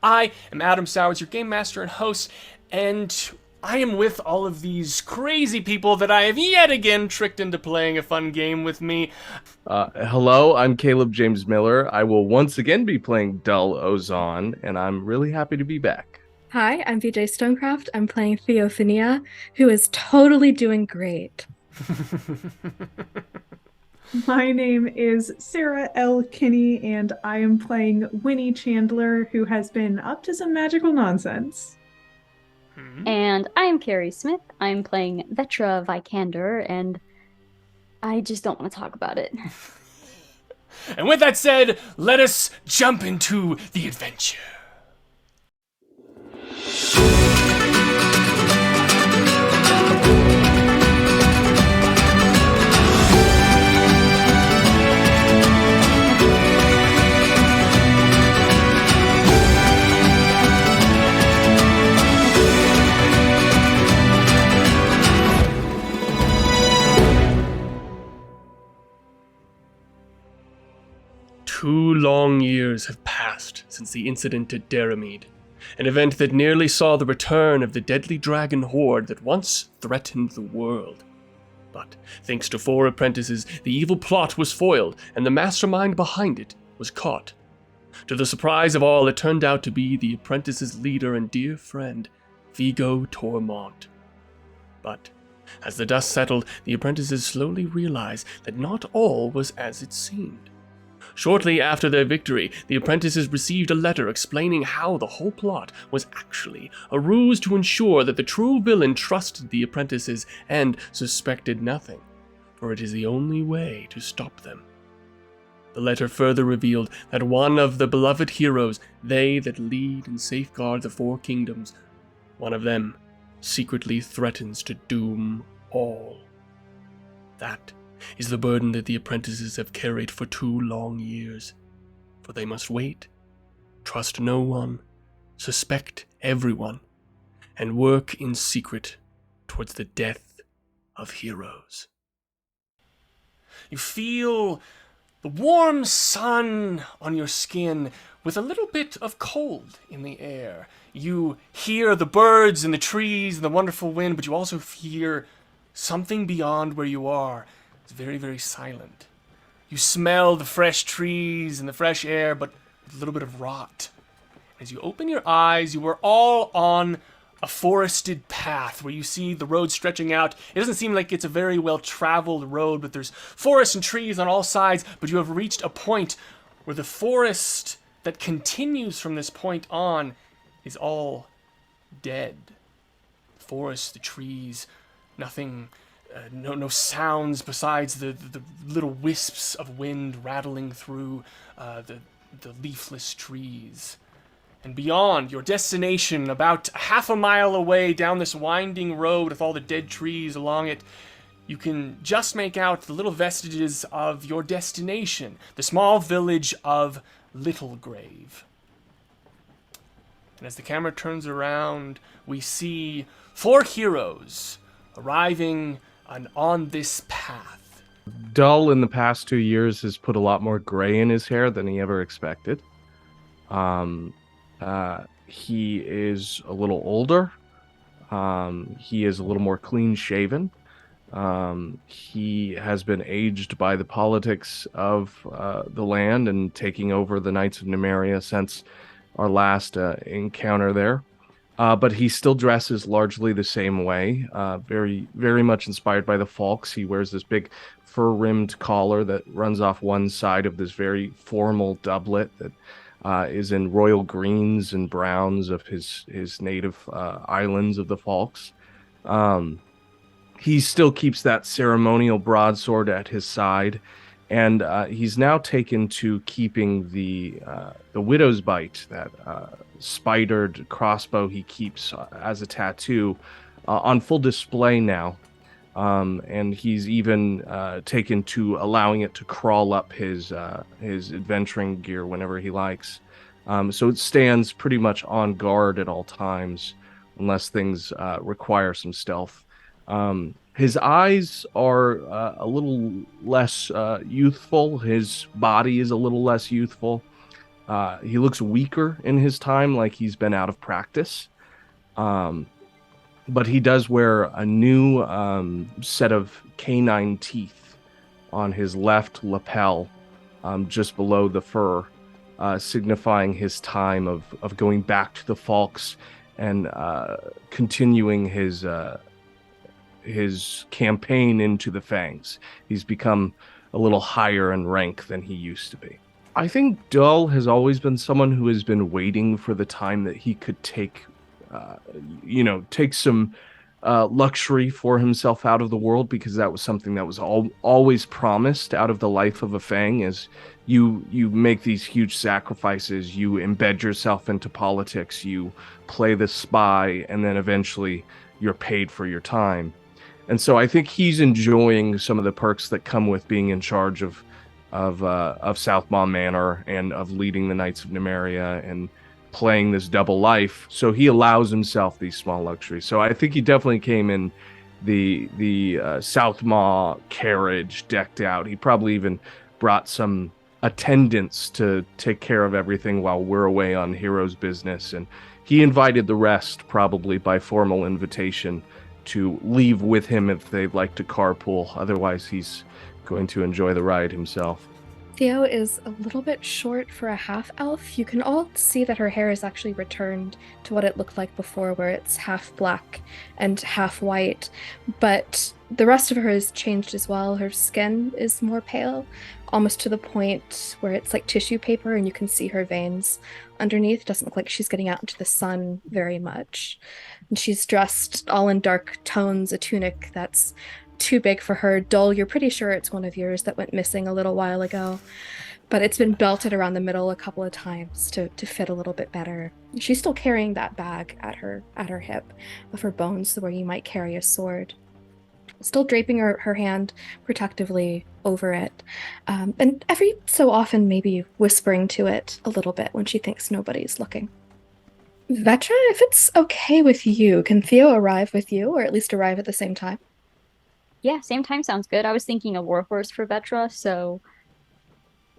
I am Adam Sowers, your game master and host, and I am with all of these crazy people that I have yet again tricked into playing a fun game with me. Hello, I'm Caleb James Miller. I will once again be playing Dull Ozon, and I'm really happy to be back. Hi, I'm VJ Stonecraft. I'm playing Theophania, who is totally doing great. My name is Sarah L. Kinney, and I am playing Winnie Chandler, who has been up to some magical nonsense. And I am Kerri Smith. I'm playing Vetra Vikander, and I just don't want to talk about it. And with that said, let us jump into the adventure. Two long years have passed since the incident at Daramede, an event that nearly saw the return of the deadly dragon horde that once threatened the world. But thanks to 4 apprentices, the evil plot was foiled, and the mastermind behind it was caught. To the surprise of all, it turned out to be the apprentices' leader and dear friend, Vigo Tormont. But as the dust settled, the apprentices slowly realized that not all was as it seemed. Shortly after their victory, the apprentices received a letter explaining how the whole plot was actually a ruse to ensure that the true villain trusted the apprentices and suspected nothing, for it is the only way to stop them. The letter further revealed that one of the beloved heroes, they that lead and safeguard the 4 kingdoms, one of them secretly threatens to doom all. That is the burden that the apprentices have carried for 2 long years, for they must wait, trust no one, suspect everyone, and work in secret towards the death of heroes. You feel the warm sun on your skin with a little bit of cold in the air. You hear the birds and the trees and the wonderful wind, but you also hear something beyond where you are. It's very, very silent. You smell the fresh trees and the fresh air, but a little bit of rot. As you open your eyes, you are all on a forested path where you see the road stretching out. It doesn't seem like it's a very well-traveled road, but there's forests and trees on all sides, but you have reached a point where the forest that continues from this point on is all dead. The forest, the trees, nothing. No sounds besides the little wisps of wind rattling through the leafless trees. And beyond, your destination, about half a mile away down this winding road with all the dead trees along it, you can just make out the little vestiges of your destination, the small village of Littlegrave. And as the camera turns around, we see 4 heroes arriving on this path. Dull in the past 2 years has put a lot more gray in his hair than he ever expected. He is a little older. He is a little more clean shaven. He has been aged by the politics of the land and taking over the Knights of Nemeria since our last encounter there. But he still dresses largely the same way, very, very much inspired by the Falks. He wears this big fur-rimmed collar that runs off one side of this very formal doublet that is in royal greens and browns of his native islands of the Falks. He still keeps that ceremonial broadsword at his side, and he's now taken to keeping the widow's bite, that spidered crossbow he keeps as a tattoo, on full display now. And he's even taken to allowing it to crawl up his adventuring gear whenever he likes. So it stands pretty much on guard at all times, unless things require some stealth. His eyes are a little less youthful. His body is a little less youthful. He looks weaker in his time, like he's been out of practice. But he does wear a new set of canine teeth on his left lapel, just below the fur, signifying his time of going back to the Falks and continuing his campaign into the Fangs. He's become a little higher in rank than he used to be. I think Dull has always been someone who has been waiting for the time that he could take some luxury for himself out of the world, because that was something that was always promised out of the life of a Fang. Is you make these huge sacrifices, you embed yourself into politics, you play the spy, and then eventually you're paid for your time. And so I think he's enjoying some of the perks that come with being in charge of Southmaw Manor and of leading the Knights of Nemeria and playing this double life. So he allows himself these small luxuries. So I think he definitely came in the Southmaw carriage decked out. He probably even brought some attendants to take care of everything while we're away on Hero's business. And he invited the rest, probably by formal invitation, to leave with him if they'd like to carpool. Otherwise, he's going to enjoy the ride himself. Theo is a little bit short for a half-elf. You can all see that her hair is actually returned to what it looked like before, where it's half black and half white. But the rest of her has changed as well. Her skin is more pale, almost to the point where it's like tissue paper and you can see her veins underneath. It doesn't look like she's getting out into the sun very much. And she's dressed all in dark tones, a tunic that's too big for her. Dull, you're pretty sure it's one of yours that went missing a little while ago, but it's been belted around the middle a couple of times to fit a little bit better. She's still carrying that bag at her hip of her bones, where you might carry a sword, still draping her hand protectively over it, and every so often maybe whispering to it a little bit when she thinks nobody's looking. Vetra, if it's okay with you, can Theo arrive with you, or at least arrive at the same time? Yeah, same time sounds good. I was thinking a warhorse for Vetra, so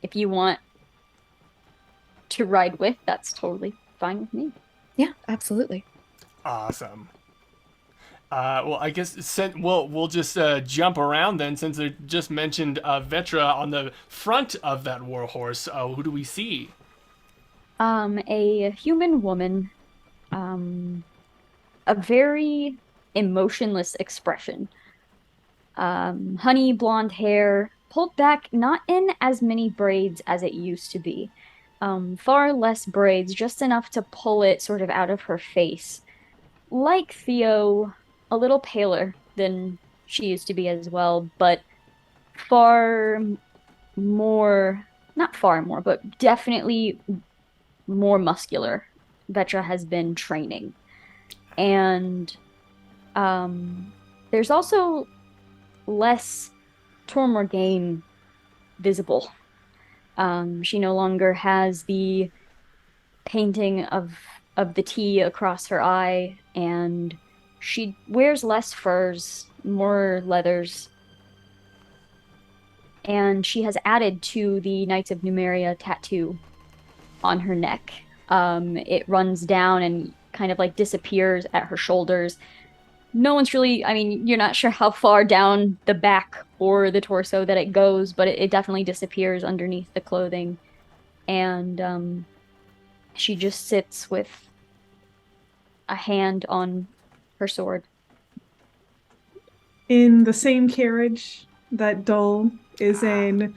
if you want to ride with, that's totally fine with me. Yeah, absolutely. Awesome. Well, I guess we'll just jump around then, since I just mentioned Vetra on the front of that warhorse. Who do we see? A human woman, a very emotionless expression. Honey blonde hair, pulled back not in as many braids as it used to be. Far less braids, just enough to pull it sort of out of her face. Like Theo, a little paler than she used to be as well, but but definitely more muscular. Vetra has been training. And there's also less Tormorgane visible. She no longer has the painting of the T across her eye, and she wears less furs, more leathers. And she has added to the Knights of Nemeria tattoo on her neck. It runs down and kind of like disappears at her shoulders. No one's really, you're not sure how far down the back or the torso that it goes, but it definitely disappears underneath the clothing. And she just sits with a hand on her sword. In the same carriage that Dull is in,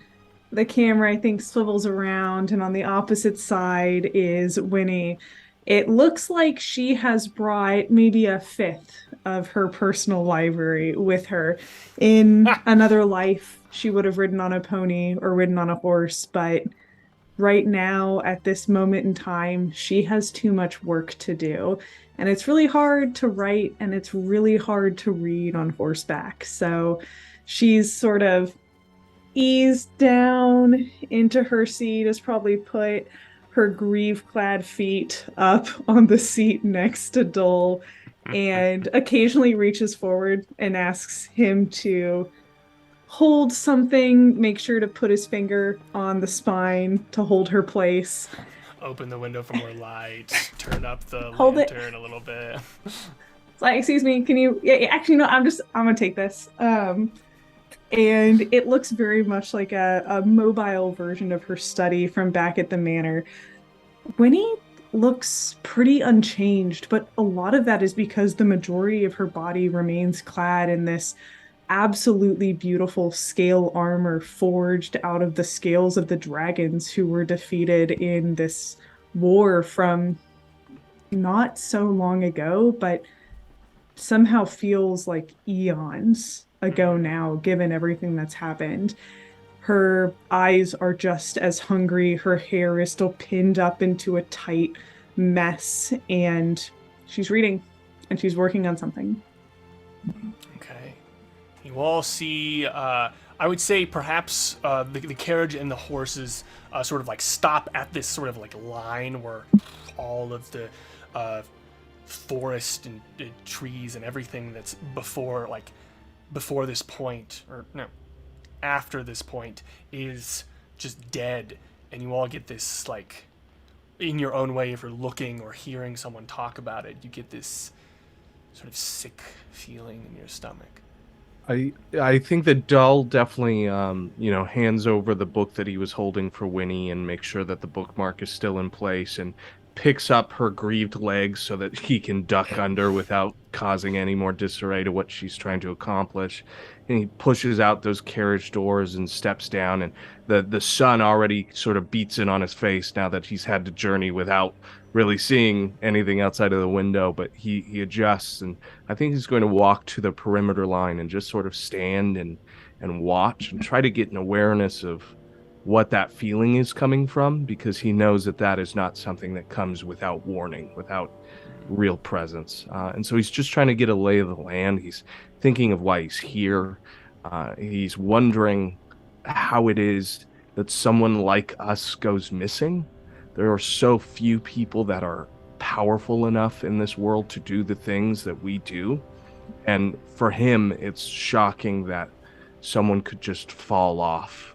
the camera, I think, swivels around, and on the opposite side is Winnie. It looks like she has brought maybe a fifth of her personal library with her. In another life, she would have ridden on a pony or ridden on a horse, but right now, at this moment in time, she has too much work to do. And it's really hard to write, and it's really hard to read on horseback. So she's sort of eased down into her seat, has probably put her greave-clad feet up on the seat next to Dull, and occasionally reaches forward and asks him to hold something, make sure to put his finger on the spine to hold her place. open the window for more light, turn up the Hold it. lantern a little bit. It's like, excuse me, can you? Yeah, actually, no. I'm gonna take this. And it looks very much like a mobile version of her study from back at the manor. Winnie looks pretty unchanged, but a lot of that is because the majority of her body remains clad in this absolutely beautiful scale armor forged out of the scales of the dragons who were defeated in this war from not so long ago, but somehow feels like eons ago now, given everything that's happened. Her eyes are just as hungry. Her hair is still pinned up into a tight mess, and she's reading, and she's working on something. Okay. You all see, I would say perhaps the carriage and the horses sort of like stop at this sort of like line where all of the forest and trees and everything that's before this point, or no, after this point, is just dead, and you all get this, like, in your own way, if you're looking or hearing someone talk about it, you get this sort of sick feeling in your stomach. I think that Dull definitely hands over the book that he was holding for Winnie and makes sure that the bookmark is still in place, and picks up her grieved legs so that he can duck under without causing any more disarray to what she's trying to accomplish. And he pushes out those carriage doors and steps down, and the sun already sort of beats in on his face now that he's had to journey without really seeing anything outside of the window. But he adjusts, and I think he's going to walk to the perimeter line and just sort of stand and watch and try to get an awareness of what that feeling is coming from, because he knows that that is not something that comes without warning, without real presence. And so he's just trying to get a lay of the land. He's thinking of why he's here. He's wondering how it is that someone like us goes missing. There are so few people that are powerful enough in this world to do the things that we do. And for him, it's shocking that someone could just fall off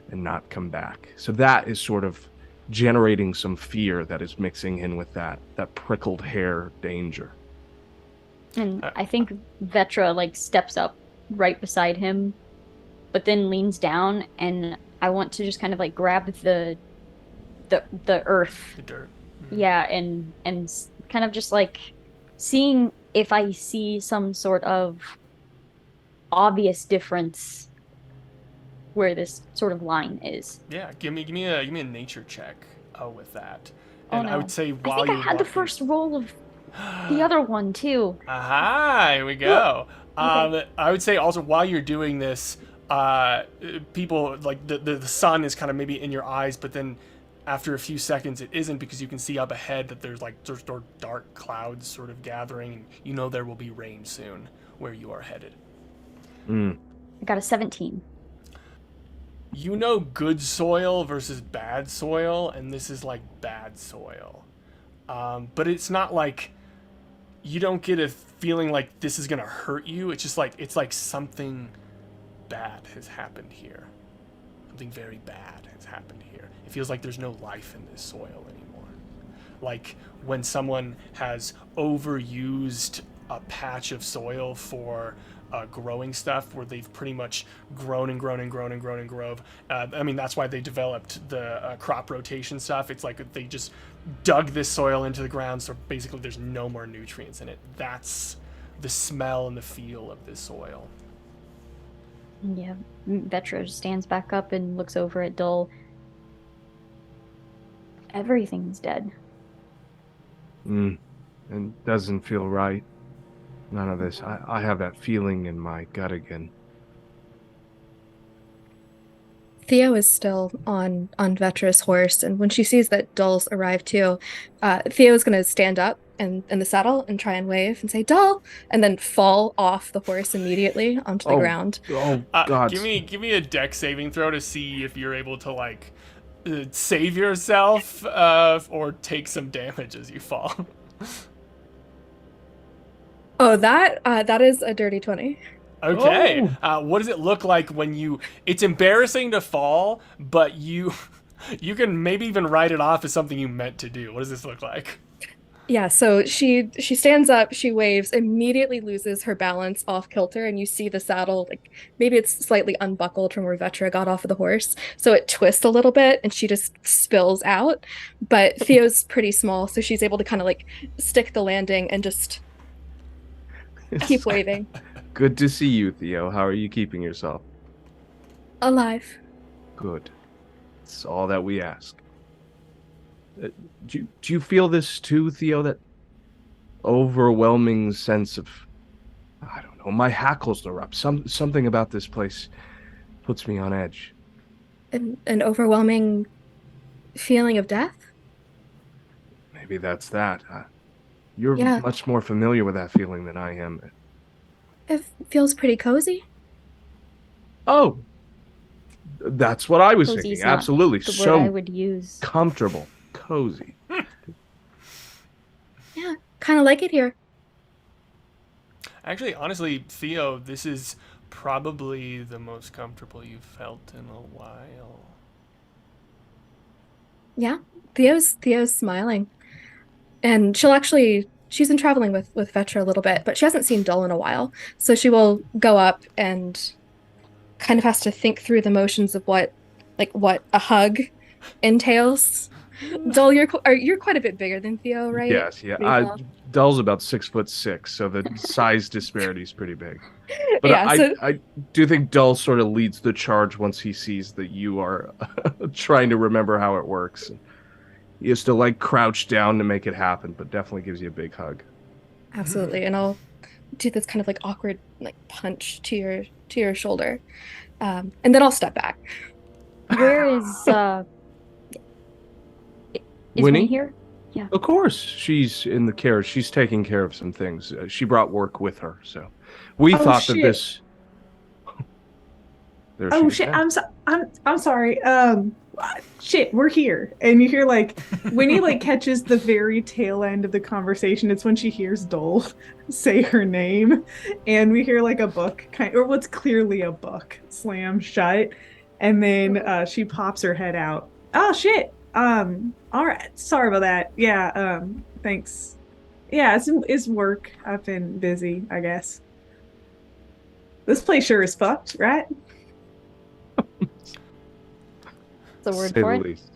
and not come back. So that is sort of generating some fear that is mixing in with that prickled hair danger. And I think Vetra like steps up right beside him, but then leans down, and I want to just kind of like grab the earth. The dirt. Yeah, and kind of just like seeing if I see some sort of obvious difference where this sort of line is. Yeah, give me a nature check with that. Oh, And no. I would say while I think I had the first roll of the other one too. Aha, here we go. Okay. I would say also while you're doing this, people, like the sun is kind of maybe in your eyes, but then after a few seconds it isn't, because you can see up ahead that there's like sort of dark clouds sort of gathering, and you know there will be rain soon where you are headed. I got a 17. You know good soil versus bad soil, and this is like bad soil. But it's not like, you don't get a feeling like this is gonna hurt you. It's just like, it's like something bad has happened here. Something very bad has happened here. It feels like there's no life in this soil anymore. Like when someone has overused a patch of soil for growing stuff, where they've pretty much grown and grown and grown and grown and grown. I mean, that's why they developed the crop rotation stuff. It's like they just dug this soil into the ground, so basically there's no more nutrients in it. That's the smell and the feel of this soil. Yeah, Vetra stands back up and looks over at Dull. Everything's dead. It doesn't feel right. None of this. I have that feeling in my gut again. Theo is still on Vetra's horse, and when she sees that Dull's arrived too, Theo is going to stand up in the saddle and try and wave and say, "Dull," and then fall off the horse immediately onto the ground. Oh God! Give me a dex saving throw to see if you're able to like save yourself or take some damage as you fall. Oh, that is a dirty 20. Okay. What does it look like when you... It's embarrassing to fall, but you You can maybe even write it off as something you meant to do. What does this look like? Yeah, so she stands up, she waves, immediately loses her balance off kilter, and you see the saddle, like maybe it's slightly unbuckled from where Vetra got off of the horse. So it twists a little bit and she just spills out. But Theo's pretty small, so she's able to kind of like stick the landing and just keep waving. Good to see you, Theo. How are you keeping yourself? Alive. Good. That's all that we ask. Do you feel this too, Theo? That overwhelming sense of, I don't know, my hackles are up. Something about this place puts me on edge. An overwhelming feeling of death? Maybe that's that. You're Yeah. much more familiar with that feeling than I am. It feels pretty cozy. Oh, that's what I was Cozy's thinking. not Absolutely. the So word I would use. comfortable, cozy. Yeah, kind of like it here. Actually, honestly, Theo, this is probably the most comfortable you've felt in a while. Yeah, Theo's smiling. And she's been traveling with Vetra a little bit, but she hasn't seen Dull in a while. So she will go up and kind of has to think through the motions of what a hug entails. Dull, you're quite a bit bigger than Theo, right? Yes, yeah. Maybe Dull's about 6'6", so the size disparity is pretty big. But Yeah, I do think Dull sort of leads the charge once he sees that you are trying to remember how it works. He has to like crouch down to make it happen, but definitely gives you a big hug. absolutely. And I'll do this kind of like awkward like punch to your shoulder. And then I'll step back. Where is Winnie? Winnie here? Yeah. Of course, she's in the carriage. She's taking care of some things. She brought work with her, so we thought that shit. this. There Oh she shit! is. I'm sorry. Shit, we're here, and you hear like Winnie like catches the very tail end of the conversation. It's when she hears Dole say her name, and we hear like a book or what's clearly a book slam shut, and then she pops her head out. Oh shit! All right. Sorry about that. Yeah. Thanks. Yeah, it's work. I've been busy, I guess. This place sure is fucked, right? The word Say for the it. least.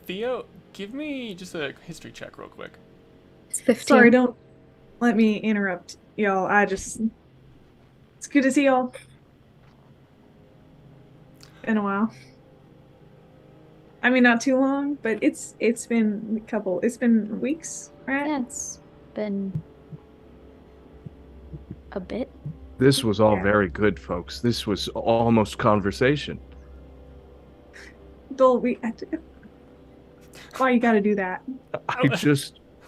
Theo, give me just a history check real quick. It's 15. Sorry, don't let me interrupt y'all. It's good to see y'all. In a while. I mean, not too long, but it's been it's been weeks, right? Yeah, it's been a bit. This was all Yeah. very good, folks. This was almost conversation. Dole, why you gotta do that?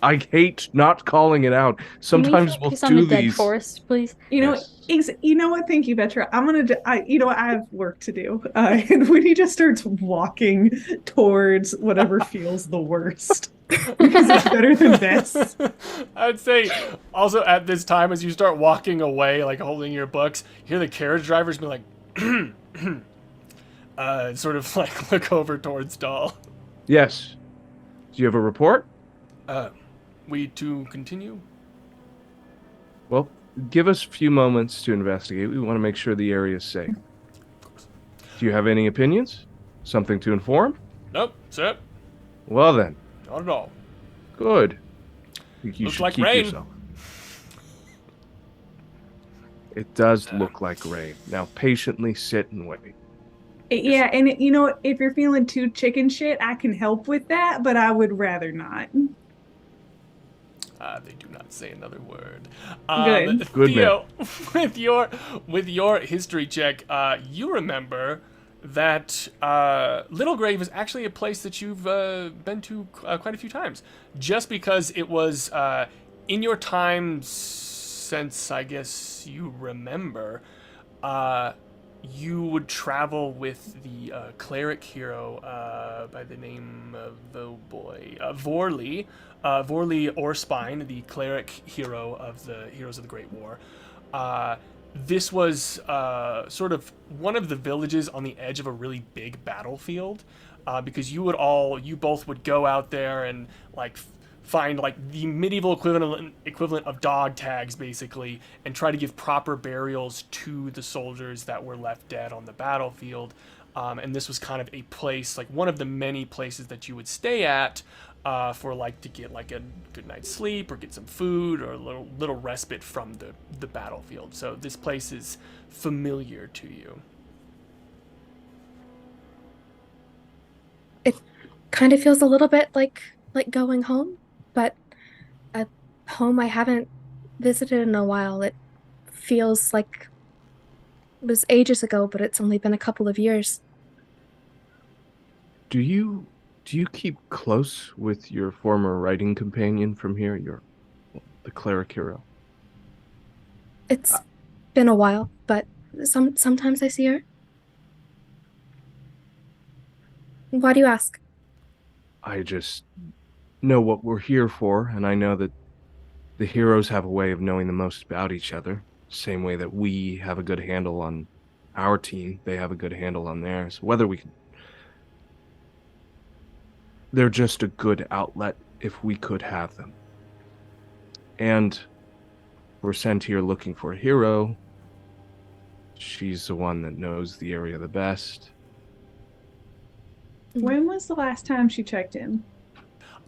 I hate not calling it out. Sometimes Can we we'll focus on the do dead these. forest, please? You know, Yes. you know what? Thank you, Betra. I'm gonna. I have work to do. And when he just starts walking towards whatever feels the worst, because it's better than this. I'd say also at this time, as you start walking away, like holding your books, you hear the carriage drivers be like, sort of like look over towards Dahl. Yes. Do you have a report? We to continue? Well, give us a few moments to investigate. We want to make sure the area is safe. Do you have any opinions? Something to inform? Nope, sir. Well then, Not at all. good. You Looks should like keep rain. yourself. It does look like rain. Now patiently sit and wait. Yeah, and you know, if you're feeling too chicken shit, I can help with that, but I would rather not. They do not say another word. Good. Good Theo, with your history check, you remember that Little Grave is actually a place that you've been to quite a few times. Just because it was in your time since, I guess, you remember, you would travel with the cleric hero by the name of, Vorley. Vorley Orspine, the cleric hero of the Heroes of the Great War. This was sort of one of the villages on the edge of a really big battlefield. because you both would go out there and like find like the medieval equivalent of dog tags basically, and try to give proper burials to the soldiers that were left dead on the battlefield. And this was kind of a place, like one of the many places that you would stay at for like to get like a good night's sleep or get some food or a little respite from the battlefield. So this place is familiar to you. It kind of feels a little bit like going home, but a home I haven't visited in a while. It feels like it was ages ago, but it's only been a couple of years. Do you keep close with your former writing companion from here, the cleric hero? It's been a while, but sometimes I see her. Why do you ask? I just know what we're here for, and I know that the heroes have a way of knowing the most about each other. Same way that we have a good handle on our team, they have a good handle on theirs. They're just a good outlet if we could have them. And we're sent here looking for a hero. She's the one that knows the area the best. When was the last time she checked in?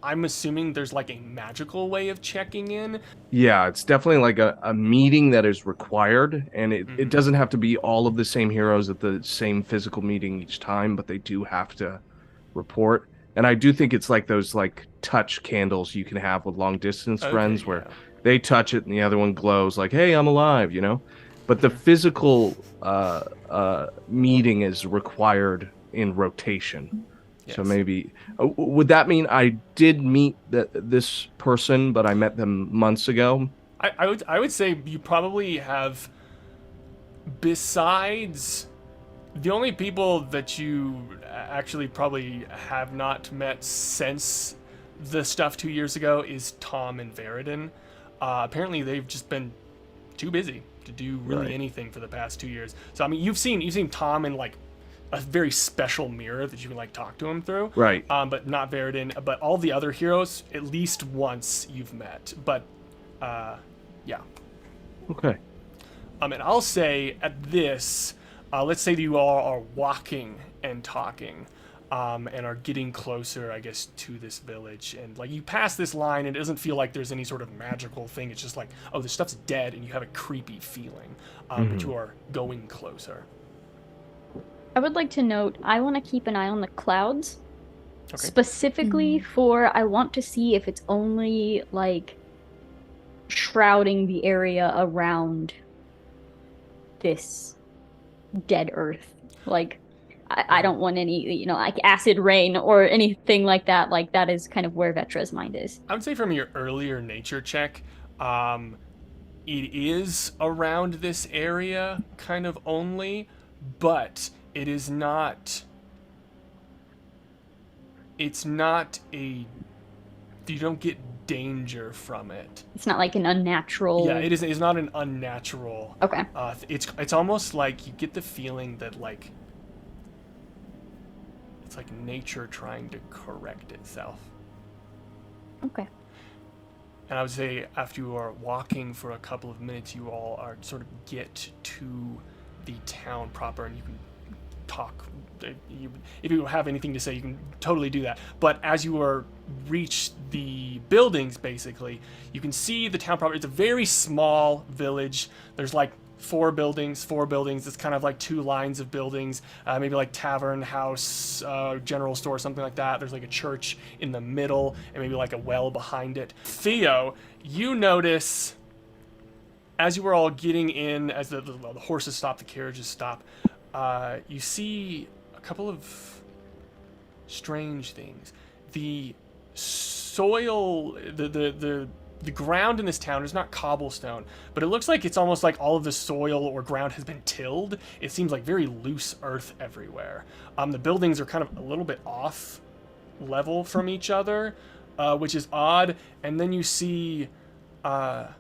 I'm assuming there's like a magical way of checking in. Yeah, it's definitely like a meeting that is required, and it doesn't have to be all of the same heroes at the same physical meeting each time, but they do have to report. And I do think it's like those like touch candles you can have with long distance friends where they touch it and the other one glows like, hey, I'm alive, you know? But the physical meeting is required in rotation. Yes. So maybe would that mean I did meet this person, but I met them months ago? I would say you probably have, besides the only people that you actually probably have not met since the stuff 2 years ago is Tom and Veridin. Apparently they've just been too busy to do really anything for the past 2 years. So I mean, you've seen Tom in like a very special mirror that you can like talk to him through, right? But not Veridin. But all the other heroes, at least once you've met. But yeah. Okay. And I'll say at this, let's say that you all are walking and talking, and are getting closer, I guess, to this village, and like you pass this line, and it doesn't feel like there's any sort of magical thing. It's just like, oh, this stuff's dead, and you have a creepy feeling, but you are going closer. I would like to note, I want to keep an eye on the clouds. Okay. Specifically I want to see if it's only, like, shrouding the area around this dead earth. Like, I don't want any, like, acid rain or anything like that. Like, that is kind of where Vetra's mind is. I would say from your earlier nature check, it is around this area, kind of only, but it is not. It's not you don't get danger from it. It's not like an unnatural. Yeah, it's not an unnatural. Okay. It's almost like you get the feeling that like it's like nature trying to correct itself. Okay. And I would say after you are walking for a couple of minutes, you all are sort of get to the town proper, and you can talk. If you have anything to say, you can totally do that. But as you reach the buildings, basically, you can see the town proper. It's a very small village. There's like four buildings. It's kind of like two lines of buildings, maybe like tavern, house, general store, something like that. There's like a church in the middle and maybe like a well behind it. Theo, you notice as you were all getting in, as the horses stop, the carriages stop, you see a couple of strange things. The soil, the ground in this town is not cobblestone, but it looks like it's almost like all of the soil or ground has been tilled. It seems like very loose earth everywhere. The buildings are kind of a little bit off level from each other, which is odd. And then you see a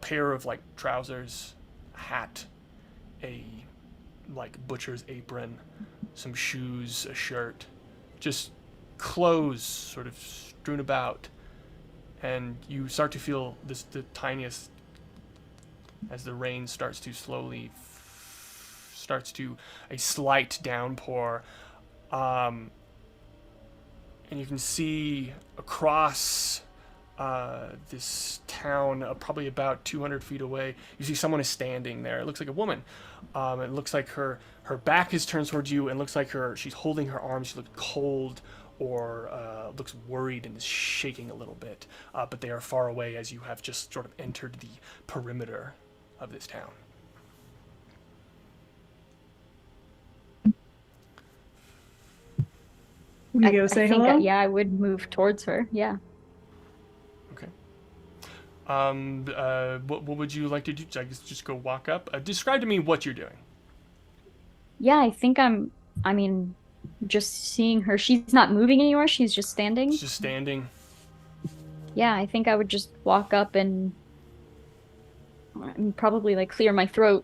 pair of like trousers, a hat, a like butcher's apron, some shoes, a shirt, just clothes sort of strewn about, and you start to feel the tiniest, as the rain starts to slowly starts to a slight downpour, and you can see across this town, probably about 200 feet away, you see someone is standing there. It looks like a woman. It looks like her back is turned towards you, and looks like she's holding her arms. She looks cold, or looks worried and is shaking a little bit. But they are far away as you have just sort of entered the perimeter of this town. We go say hello? Yeah, I would move towards her. Yeah. Okay. What would you like to do? I guess just go walk up. Describe to me what you're doing. Yeah, I mean, just seeing her. She's not moving anymore. She's just standing. She's just standing. Yeah, I think I would just walk up and probably like clear my throat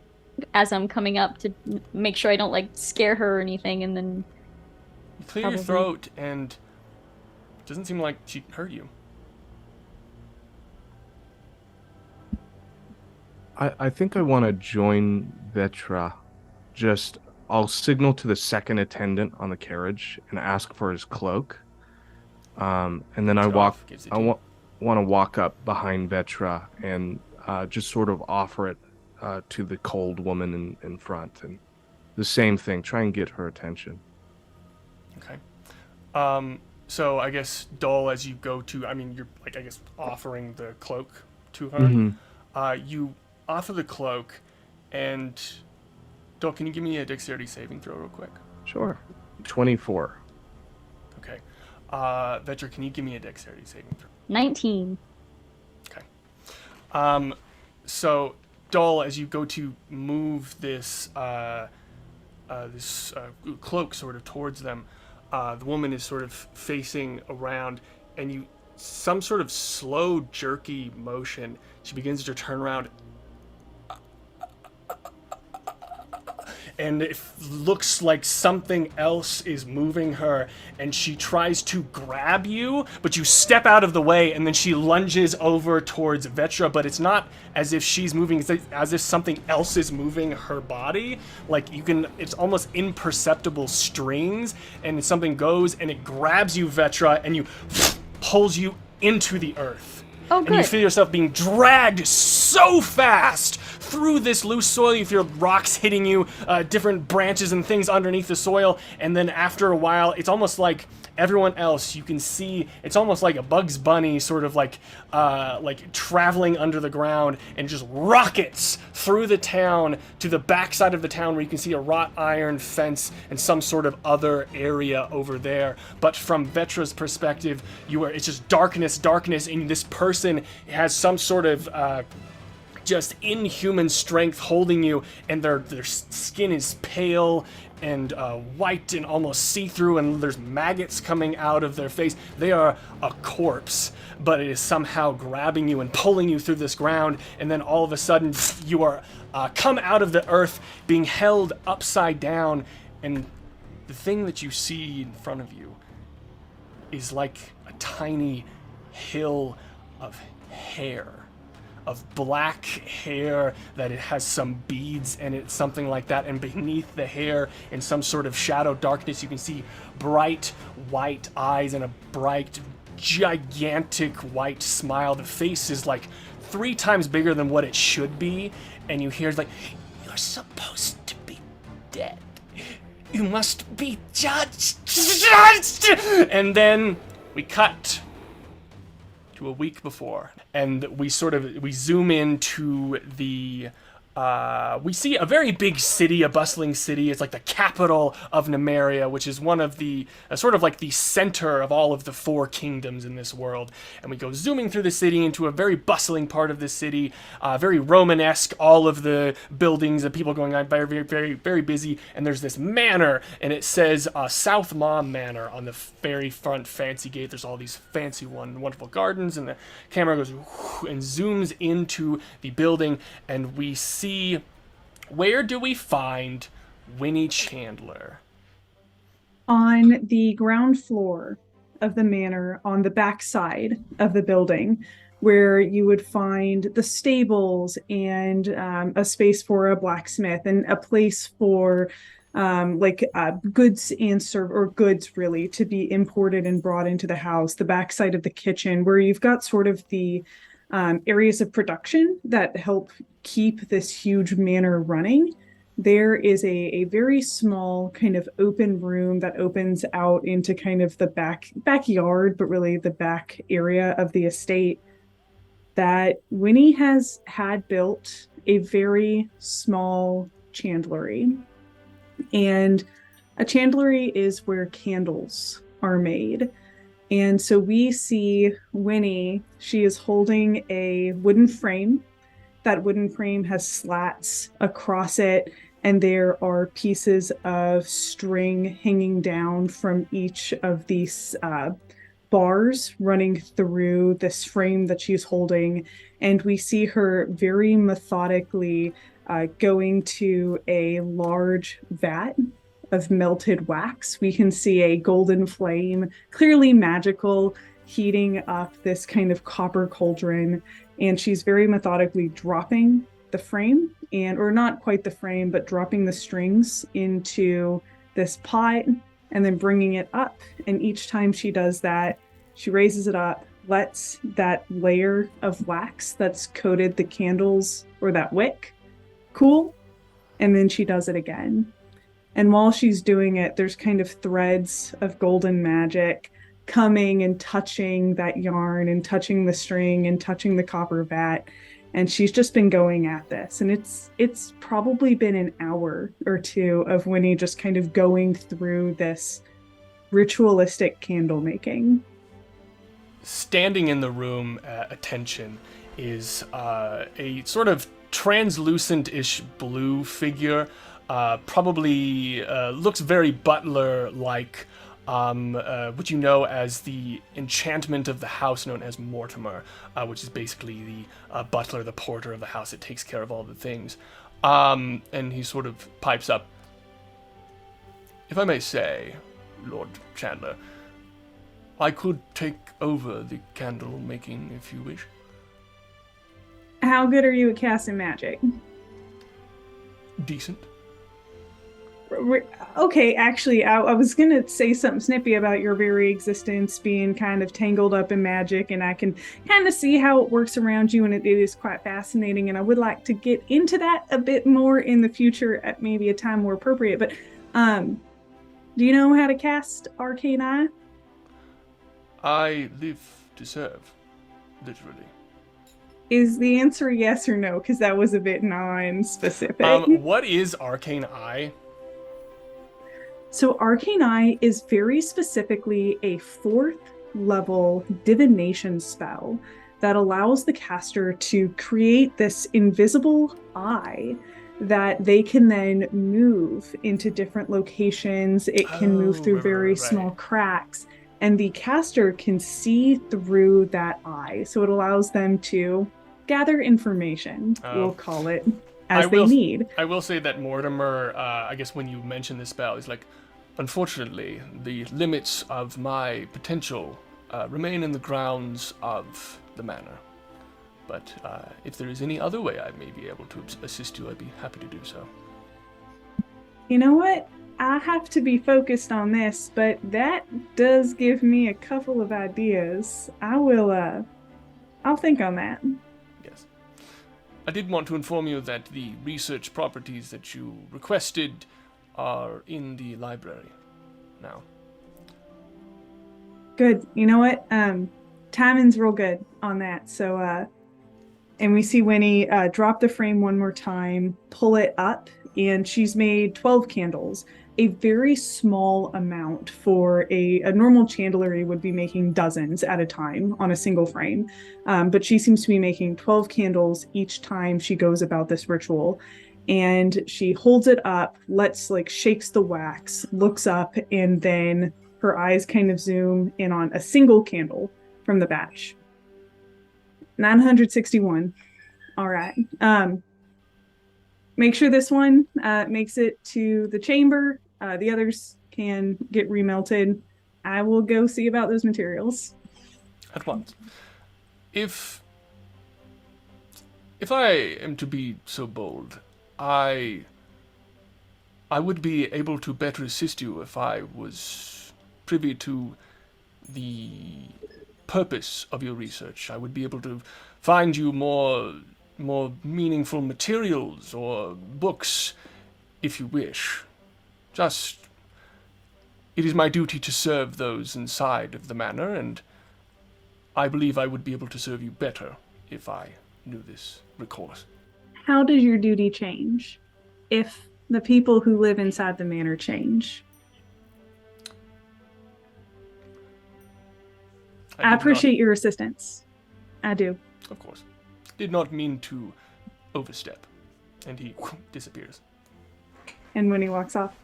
as I'm coming up to make sure I don't like scare her or anything, and then you clear your throat, and it doesn't seem like she hurt you. I think I want to join Vetra. I'll signal to the second attendant on the carriage and ask for his cloak. And then I want to walk up behind Vetra and just sort of offer it to the cold woman in front, and the same thing. Try and get her attention. Okay. So I guess, Dole, as you go to, you're like, I guess, offering the cloak to her. Mm-hmm. You offer the cloak, and Dole, can you give me a dexterity saving throw real quick? Sure. 24. Okay. Vetra, can you give me a dexterity saving throw? 19. Okay. So, Dole, as you go to move this cloak sort of towards them, the woman is sort of facing around, and some sort of slow, jerky motion, she begins to turn around, and it looks like something else is moving her, and she tries to grab you, but you step out of the way, and then she lunges over towards Vetra, but it's not as if she's moving, it's as if something else is moving her body. Like, it's almost imperceptible strings, and something goes, and it grabs you, Vetra, and pulls you into the earth. Oh, good. And you feel yourself being dragged so fast through this loose soil. You feel rocks hitting you, different branches and things underneath the soil, and then after a while, it's almost like everyone else. You can see it's almost like a Bugs Bunny, sort of like traveling under the ground, and just rockets through the town to the backside of the town, where you can see a wrought iron fence and some sort of other area over there. But from Vetra's perspective, it's just darkness, and this person has some sort of just inhuman strength holding you, and their skin is pale and white and almost see-through, and there's maggots coming out of their face. They are a corpse, but it is somehow grabbing you and pulling you through this ground, and then all of a sudden you are come out of the earth, being held upside down, and the thing that you see in front of you is like a tiny hill of hair, of black hair, that it has some beads in it, something like that, and beneath the hair, in some sort of shadow darkness, you can see bright white eyes and a bright, gigantic white smile. The face is like 3 times bigger than what it should be, and you hear like, "You're supposed to be dead. You must be judged." And then we cut to a week before, and we zoom into we see a very big city, a bustling city. It's like the capital of Nemeria, which is one of the sort of like the center of all of the 4 kingdoms in this world. And we go zooming through the city into a very bustling part of the city, very Romanesque, all of the buildings and people going on, very, very, very, very busy. And there's this manor, and it says South Mom Manor on the very front fancy gate. There's all these fancy wonderful gardens, and the camera goes and zooms into the building, and we see, where do we find Winnie Chandler? On the ground floor of the manor, on the back side of the building, where you would find the stables and a space for a blacksmith and a place for goods or goods really to be imported and brought into the house. The backside of the kitchen, where you've got sort of the areas of production that help keep this huge manor running. There is a very small kind of open room that opens out into kind of the backyard, but really the back area of the estate, that Winnie has had built a very small chandlery. And a chandlery is where candles are made. And so we see Winnie, she is holding a wooden frame. That wooden frame has slats across it, and there are pieces of string hanging down from each of these bars running through this frame that she's holding. And we see her very methodically going to a large vat of melted wax. We can see a golden flame, clearly magical, heating up this kind of copper cauldron. And she's very methodically dropping the frame, or not quite the frame, but dropping the strings into this pot and then bringing it up. And each time she does that, she raises it up, lets that layer of wax that's coated the candles or that wick cool, and then she does it again. And while she's doing it, there's kind of threads of golden magic coming and touching that yarn and touching the string and touching the copper vat. And she's just been going at this. And it's probably been an hour or two of Winnie just kind of going through this ritualistic candle making. Standing in the room at attention is a sort of translucent-ish blue figure. Probably looks very butler-like, which you know as the enchantment of the house known as Mortimer, which is basically the butler, the porter of the house that takes care of all the things. And he sort of pipes up, "If I may say, Lord Chandler, I could take over the candle making if you wish." How good are you at casting magic? Decent. Okay, actually, I was going to say something snippy about your very existence being kind of tangled up in magic, and I can kind of see how it works around you, and it is quite fascinating, and I would like to get into that a bit more in the future at maybe a time more appropriate. But do you know how to cast Arcane Eye? I live to serve, literally. Is the answer yes or no? Because that was a bit non-specific. What is Arcane Eye? So Arcane Eye is very specifically a 4th level divination spell that allows the caster to create this invisible eye that they can then move into different locations. It can move through very small cracks, and the caster can see through that eye. So it allows them to gather information, we'll call it, as they need. I will say that Mortimer, I guess when you mention this spell, is like, unfortunately, the limits of my potential remain in the grounds of the manor. But if there is any other way I may be able to assist you, I'd be happy to do so. You know what? I have to be focused on this, but that does give me a couple of ideas. I'll think on that. Yes. I did want to inform you that the research properties that you requested are in the library now. Good. You know what? Timing's real good on that. So, and we see Winnie drop the frame one more time, pull it up, and she's made 12 candles. A very small amount for a normal chandlery would be making dozens at a time on a single frame. But she seems to be making 12 candles each time she goes about this ritual. And she holds it up, shakes the wax, looks up, and then her eyes kind of zoom in on a single candle from the batch. 961. All right. Make sure this one makes it to the chamber. The others can get remelted, I will go see about those materials. At once. If I am to be so bold, I would be able to better assist you if I was privy to the purpose of your research. I would be able to find you more meaningful materials or books if you wish. Just, it is my duty to serve those inside of the manor, and I believe I would be able to serve you better if I knew this recourse. How does your duty change if the people who live inside the manor change? I appreciate your assistance. I do. Of course. Did not mean to overstep. And he disappears. And Winnie walks off.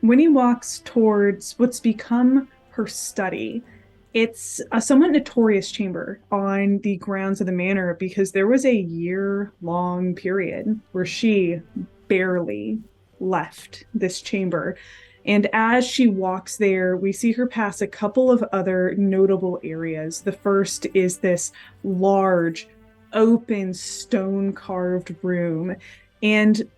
Winnie walks towards what's become her study. It's a somewhat notorious chamber on the grounds of the manor because there was a year-long period where she barely left this chamber. And as she walks there, we see her pass a couple of other notable areas. The first is this large, open, stone-carved room. And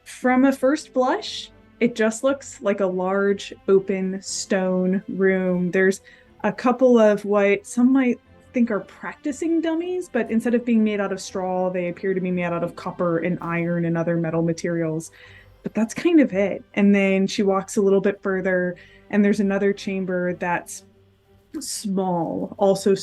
from a first blush, it just looks like a large, open stone room. There's a couple of what some might think are practicing dummies, but instead of being made out of straw, they appear to be made out of copper and iron and other metal materials. But that's kind of it. And then she walks a little bit further, and there's another chamber that's small, also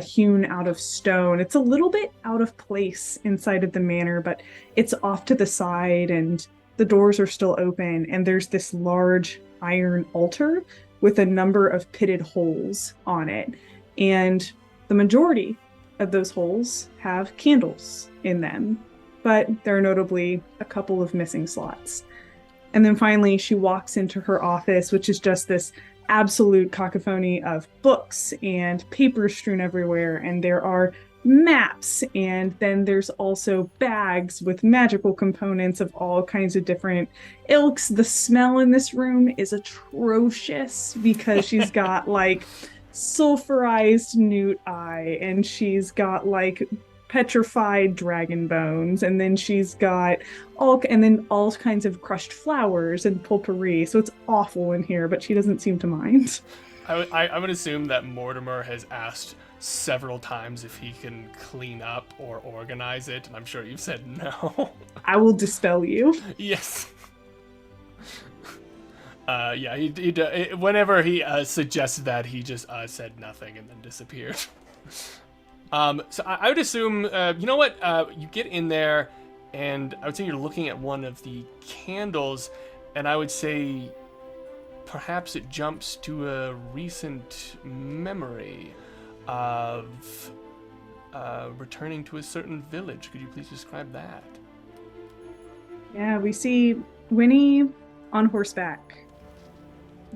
hewn out of stone. It's a little bit out of place inside of the manor, but it's off to the side, and the doors are still open. And there's this large iron altar with a number of pitted holes on it. And the majority of those holes have candles in them, but there are notably a couple of missing slots. And then finally, she walks into her office, which is just this absolute cacophony of books and papers strewn everywhere. And there are maps, and then there's also bags with magical components of all kinds of different ilks. The smell in this room is atrocious because she's got like sulfurized newt eye, and she's got like petrified dragon bones, and then she's got all kinds of crushed flowers and potpourri. So it's awful in here, but she doesn't seem to mind. I would assume that Mortimer has asked several times if he can clean up or organize it, and I'm sure you've said no. I will dispel you. Yes. Yeah, whenever he suggested that, he just said nothing and then disappeared. So I would assume, you know what, you get in there, and I would say you're looking at one of the candles, and I would say perhaps it jumps to a recent memory of returning to a certain village. Could you please describe that? Yeah, we see Winnie on horseback,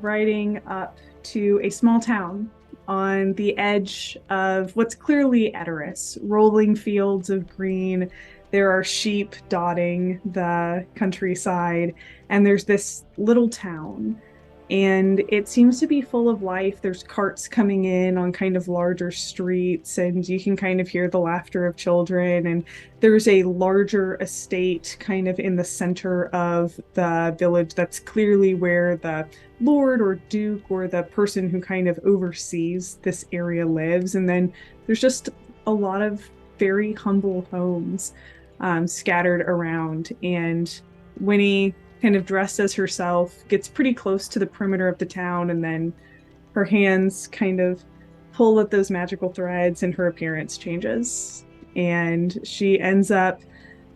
riding up to a small town on the edge of what's clearly Edoras, rolling fields of green. There are sheep dotting the countryside, and there's this little town, and it seems to be full of life. There's carts coming in on kind of larger streets, and you can kind of hear the laughter of children, and there's a larger estate kind of in the center of the village that's clearly where the lord or duke or the person who kind of oversees this area lives. And then there's just a lot of very humble homes scattered around, and Winnie, kind of dressed as herself, gets pretty close to the perimeter of the town, and then her hands kind of pull at those magical threads and her appearance changes, and she ends up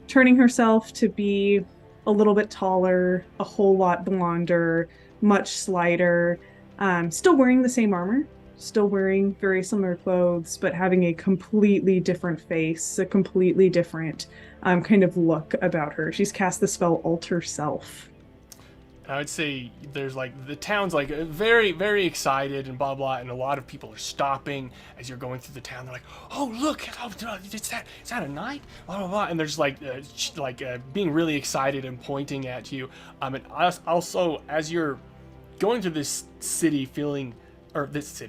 turning herself to be a little bit taller, a whole lot blonder, much slighter, still wearing the same armor, still wearing very similar clothes, but having a completely different face, a completely different kind of look about her. She's cast the spell Alter Self. I would say there's like, the town's like very, very excited and blah, blah, and a lot of people are stopping as you're going through the town. They're like, oh, look, is that a knight? Blah, blah, blah. And there's like being really excited and pointing at you. And also, as you're going through this city feeling, or this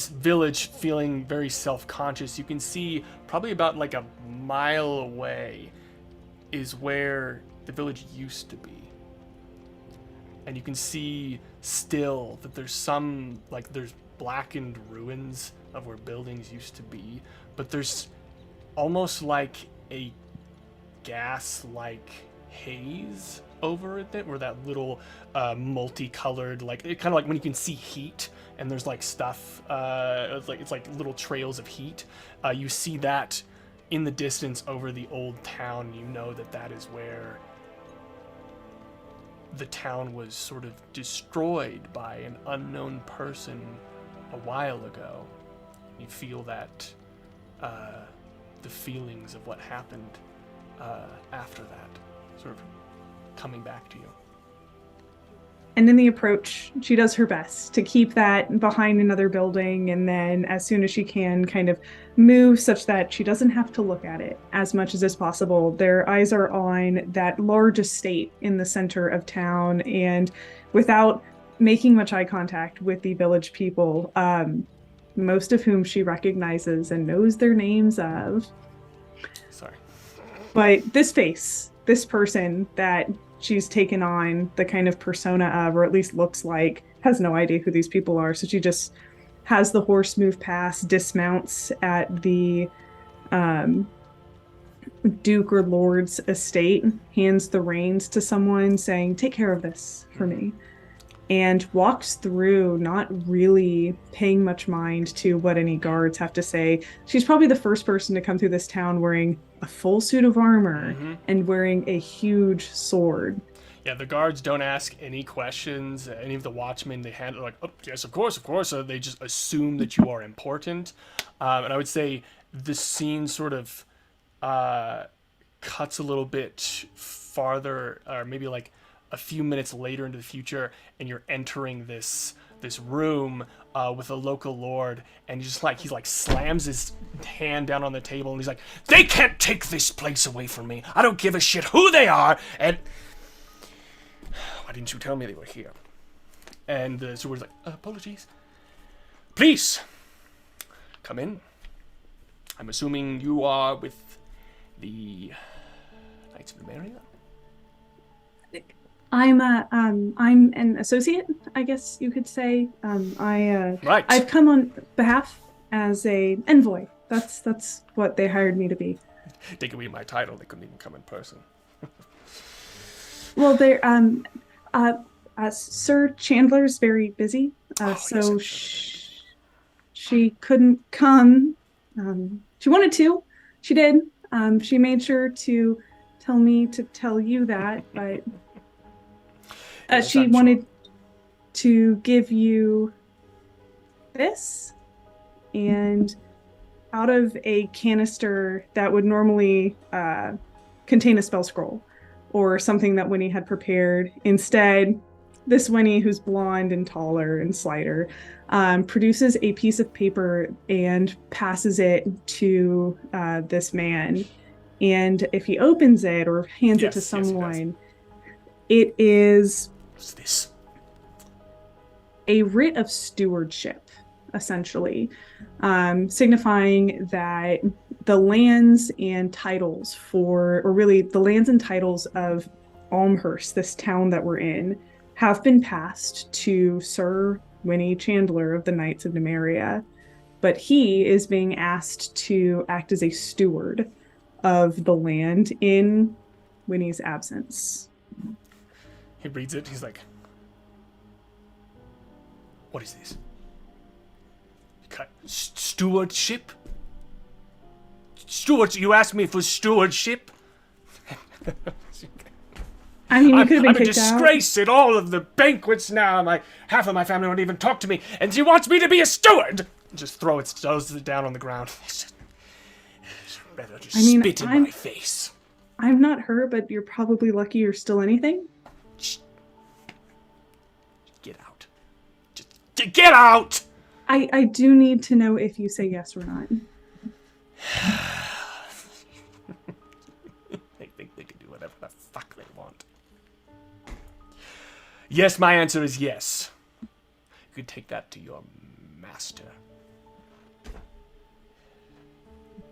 village feeling very self-conscious. You can see probably about like a mile away is where the village used to be. And you can see still that there's there's blackened ruins of where buildings used to be, but there's almost like a gas-like haze over it, where that little multicolored, like it kind of like when you can see heat and there's like stuff, it's like little trails of heat. You see that in the distance over the old town. You know that is where the town was sort of destroyed by an unknown person a while ago. You feel that the feelings of what happened after that sort of coming back to you. And in the approach, she does her best to keep that behind another building, and then as soon as she can kind of move such that she doesn't have to look at it as much as is possible. Their eyes are on that large estate in the center of town, and without making much eye contact with the village people, most of whom she recognizes and knows their names of. Sorry. But this face, this person that she's taken on the kind of persona of, or at least looks like, has no idea who these people are. So she just has the horse move past, dismounts at the Duke or Lord's estate, hands the reins to someone saying, "Take care of this for me," and walks through, not really paying much mind to what any guards have to say. She's probably the first person to come through this town wearing a full suit of armor and wearing a huge sword. Yeah, the guards don't ask any questions. Any of the watchmen, they handle like, "Oh, yes, of course." So they just assume that you are important. And I would say this scene sort of cuts a little bit farther, or maybe like a few minutes later into the future, and you're entering this room with a local lord, and he slams his hand down on the table, and he's like, "They can't take this place away from me. I don't give a shit who they are, and why didn't you tell me they were here?" And the steward's like, "Apologies. Please, come in. I'm assuming you are with the Knights of Nemeria?" I'm an associate, I guess you could say. Right. I've come on behalf as a envoy. That's what they hired me to be. Take away my title, they couldn't even come in person. Well, they're Sir Chandler's very busy, so she couldn't come. She wanted to, she did. She made sure to tell me to tell you that, but she wanted to give you this, and out of a canister that would normally contain a spell scroll or something that Winnie had prepared. Instead, this Winnie, who's blonde and taller and slighter, produces a piece of paper and passes it to this man. And if he opens it or hands it to someone, it is... What's this? A writ of stewardship, essentially, signifying that the lands and titles the lands and titles of Almhurst, this town that we're in, have been passed to Sir Winnie Chandler of the Knights of Nemeria, but he is being asked to act as a steward of the land in Winnie's absence. He reads it, he's like, "What is this? Stewardship? You asked me for stewardship?" I mean, you could have been I'm a kicked out. disgrace at all of the banquets now. Half of my family won't even talk to me, and she wants me to be a steward. Just throws it down on the ground. Better just spit in my face. I'm not her, but you're probably lucky you're still anything. Get out. Just get out! I do need to know if you say yes or not. They think they can do whatever the fuck they want. Yes, my answer is yes. could take that to your master.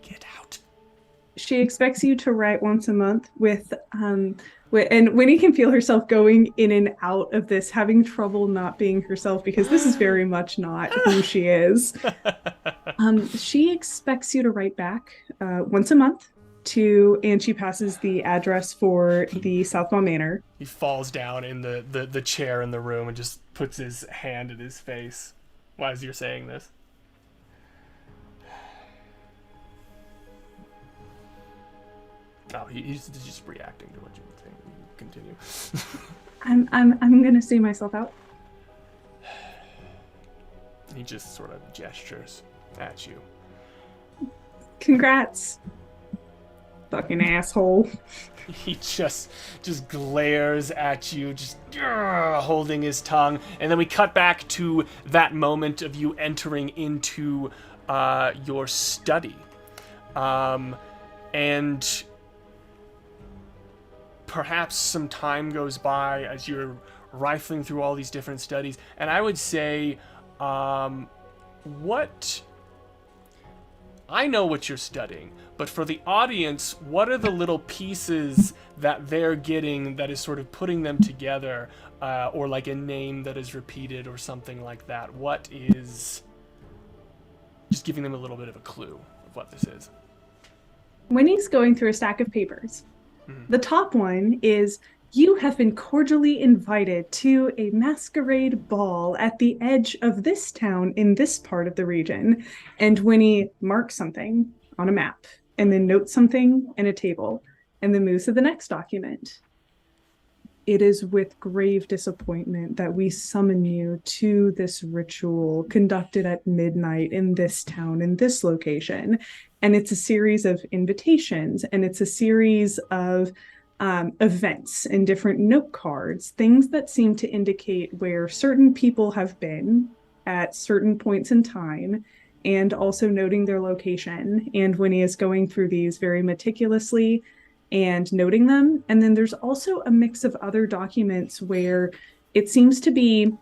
Get out. She expects you to write once a month and Winnie can feel herself going in and out of this, having trouble not being herself, because this is very much not who she is. She expects you to write back once a month and she passes the address for the Southpaw Manor. He falls down in the chair in the room and just puts his hand in his face as you're saying this. Oh, he's just reacting to what you were saying. Continue. I'm gonna see myself out. He just sort of gestures at you. Congrats, fucking asshole. He just glares at you, just holding his tongue, and then we cut back to that moment of you entering into your study, and perhaps some time goes by as you're rifling through all these different studies, and I would say, what... I know what you're studying, but for the audience, what are the little pieces that they're getting that is sort of putting them together, or like a name that is repeated or something like that? What is... Just giving them a little bit of a clue of what this is. Winnie's going through a stack of papers. The top one is, you have been cordially invited to a masquerade ball at the edge of this town in this part of the region. And Winnie marks something on a map and then notes something in a table and then moves to the next document. It is with grave disappointment that we summon you to this ritual conducted at midnight in this town, in this location. And it's a series of invitations, and it's a series of events and different note cards, things that seem to indicate where certain people have been at certain points in time, and also noting their location. And Winnie is going through these very meticulously and noting them. And then there's also a mix of other documents where it seems to be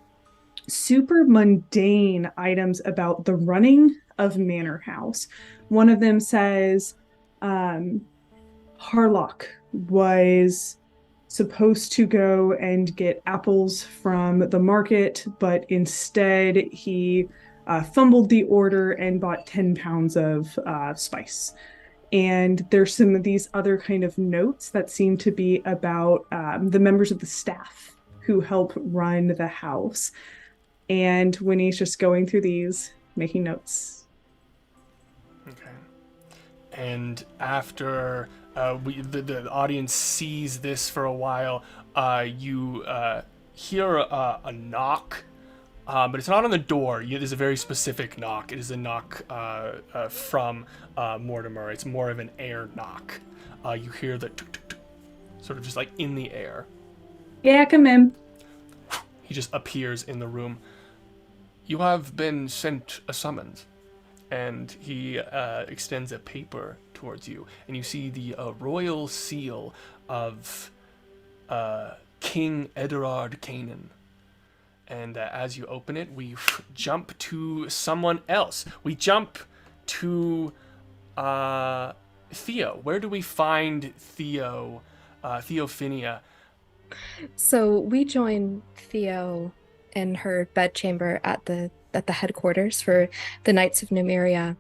super mundane items about the running of Manor House. One of them says Harlock was supposed to go and get apples from the market, but instead he fumbled the order and bought 10 pounds of spice. And there's some of these other kind of notes that seem to be about the members of the staff who help run the house. And Winnie's just going through these, making notes. Okay. And after the audience sees this for a while, you hear a knock, but it's not on the door. There's a very specific knock. It is a knock from Mortimer. It's more of an air knock. You hear the tuk, tuk, tuk, sort of just like in the air. Yeah, come in. He just appears in the room. You have been sent a summons. And he extends a paper towards you, and you see the royal seal of King Eddard K.o.N. And as you open it, we jump to someone else. We jump to Theo. Where do we find Theo? Theophinia. So we join Theo in her bedchamber at the headquarters for the Knights of Nemeria,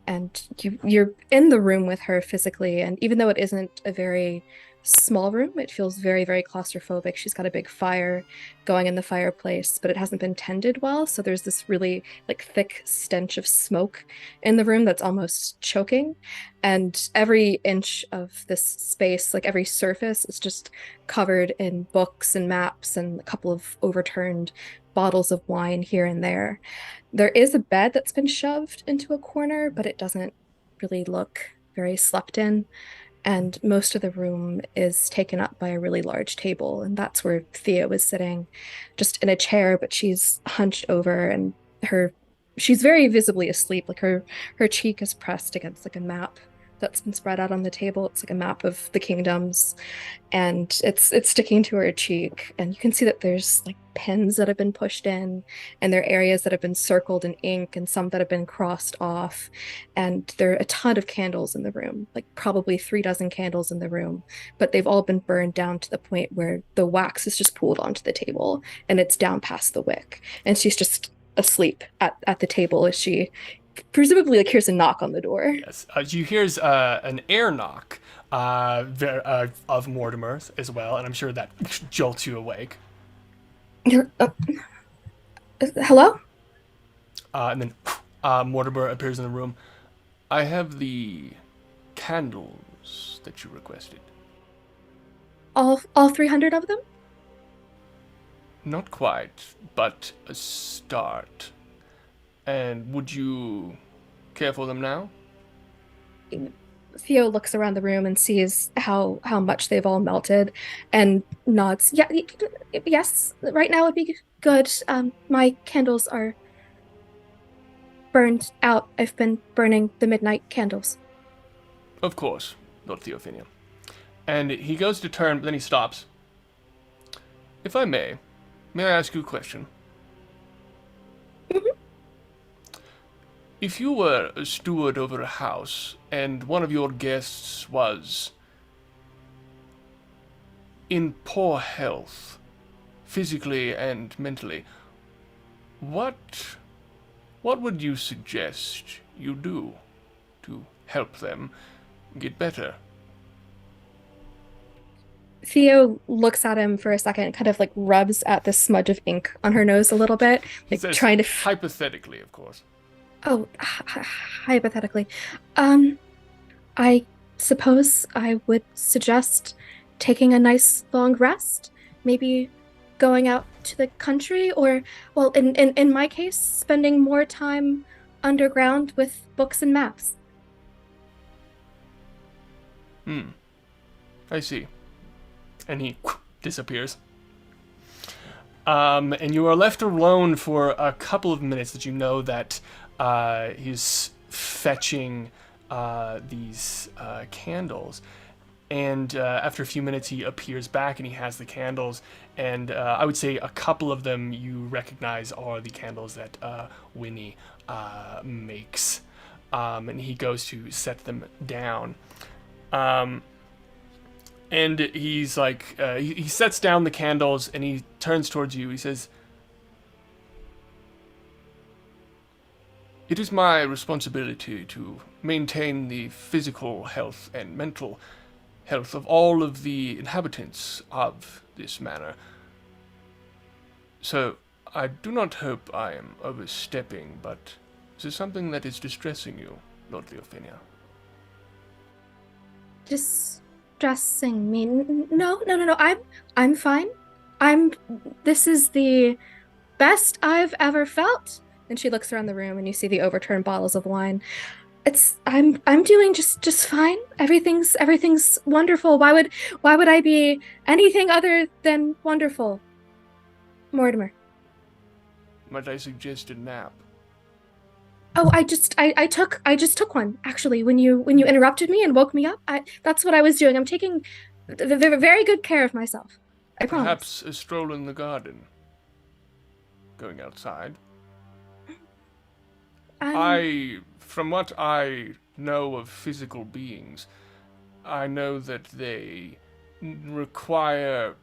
and you're in the room with her physically, and even though it isn't a very small room, it feels very, very claustrophobic. She's got a big fire going in the fireplace, but it hasn't been tended well, so there's this really like thick stench of smoke in the room that's almost choking, and every inch of this space, like every surface, is just covered in books and maps and a couple of overturned bottles of wine here and there. There is a bed that's been shoved into a corner, but it doesn't really look very slept in. And most of the room is taken up by a really large table, and that's where Theo is sitting, just in a chair, but she's hunched over, and she's very visibly asleep. Like her cheek is pressed against like a map that's been spread out on the table. It's like a map of the kingdoms, and it's sticking to her cheek. And you can see that there's like pins that have been pushed in, and there are areas that have been circled in ink, and some that have been crossed off. And there are a ton of candles in the room, like probably 3 dozen candles in the room, but they've all been burned down to the point where the wax is just pooled onto the table, and it's down past the wick. And she's just asleep at the table as she presumably like hears a knock on the door. Yes, you hears an air knock of Mortimer's as well, and I'm sure that jolts you awake. Hello? And then Mortimer appears in the room. I have the candles that you requested. All 300 of them? Not quite, but a start. And would you care for them now? Theo looks around the room and sees how much they've all melted and nods. Yeah, yes, right now would be good. My candles are burned out. I've been burning the midnight candles. Of course, Lord Theophania. And he goes to turn, but then he stops. If I may I ask you a question? Mhm. If you were a steward over a house, and one of your guests was in poor health, physically and mentally, what would you suggest you do to help them get better? Theo looks at him for a second, kind of like rubs at the smudge of ink on her nose a little bit, He like says, trying to. hypothetically, of course. Oh, hypothetically. I suppose I would suggest taking a nice long rest, maybe going out to the country, or, well, in my case, spending more time underground with books and maps. I see. And he disappears. And you are left alone for a couple of minutes that you know that he's fetching these candles. And after a few minutes, he appears back and he has the candles. And I would say a couple of them you recognize are the candles that Winnie makes. And he goes to set them down. And he's like, he sets down the candles and he turns towards you. He says, "It is my responsibility to maintain the physical health and mental health of all of the inhabitants of this manor. So, I do not hope I am overstepping, but is there something that is distressing you, Lord Theophania?" Distressing me? No. I'm fine. This is the best I've ever felt. And she looks around the room and you see the overturned bottles of wine. I'm doing just fine. Everything's wonderful. Why would I be anything other than wonderful? Mortimer. Might I suggest a nap? Oh, I just took one actually when you interrupted me and woke me up. That's what I was doing. I'm taking very good care of myself. I promise. Perhaps a stroll in the garden. Going outside. From what I know of physical beings, I know that they require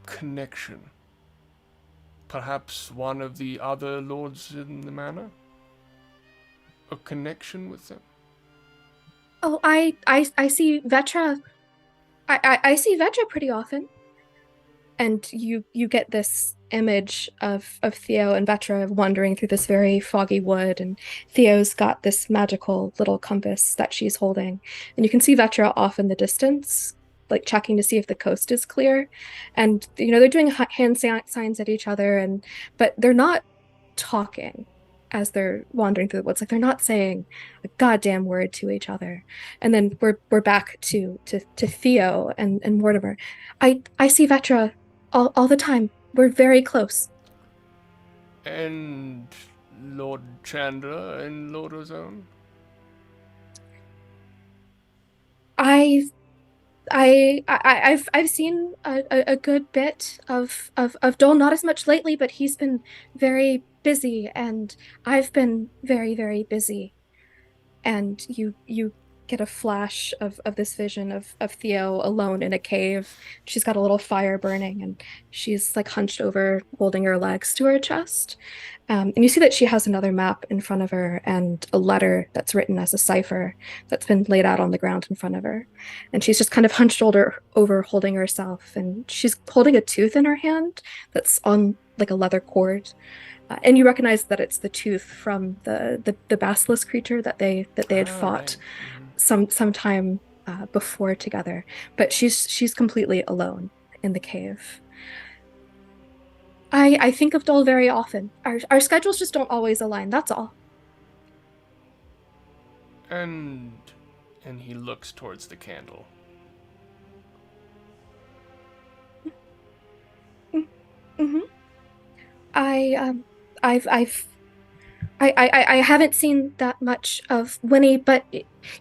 connection. Perhaps one of the other lords in the manor? A connection with them? Oh, I see Vetra. I see Vetra pretty often. And you get this image of Theo and Vetra wandering through this very foggy wood, and Theo's got this magical little compass that she's holding. And you can see Vetra off in the distance, like checking to see if the coast is clear. And they're doing hand signs at each other, but they're not talking as they're wandering through the woods. Like they're not saying a goddamn word to each other. And then we're back to Theo and Mortimer. I see Vetra all the time. We're very close. And Lord Chandra and Lord Ozone? I've seen a good bit of Dole, not as much lately, but he's been very busy, and I've been very, very busy. And you get a flash of this vision of Theo alone in a cave. She's got a little fire burning, and she's like hunched over, holding her legs to her chest. And you see that she has another map in front of her and a letter that's written as a cipher that's been laid out on the ground in front of her. And she's just kind of hunched over holding herself, and she's holding a tooth in her hand that's on like a leather cord. And you recognize that it's the tooth from the basilisk creature that they had fought some time before together. But she's completely alone in the cave. I think of Dole very often. Our schedules just don't always align, that's all. And he looks towards the candle. Mm-hmm. I haven't seen that much of Winnie, but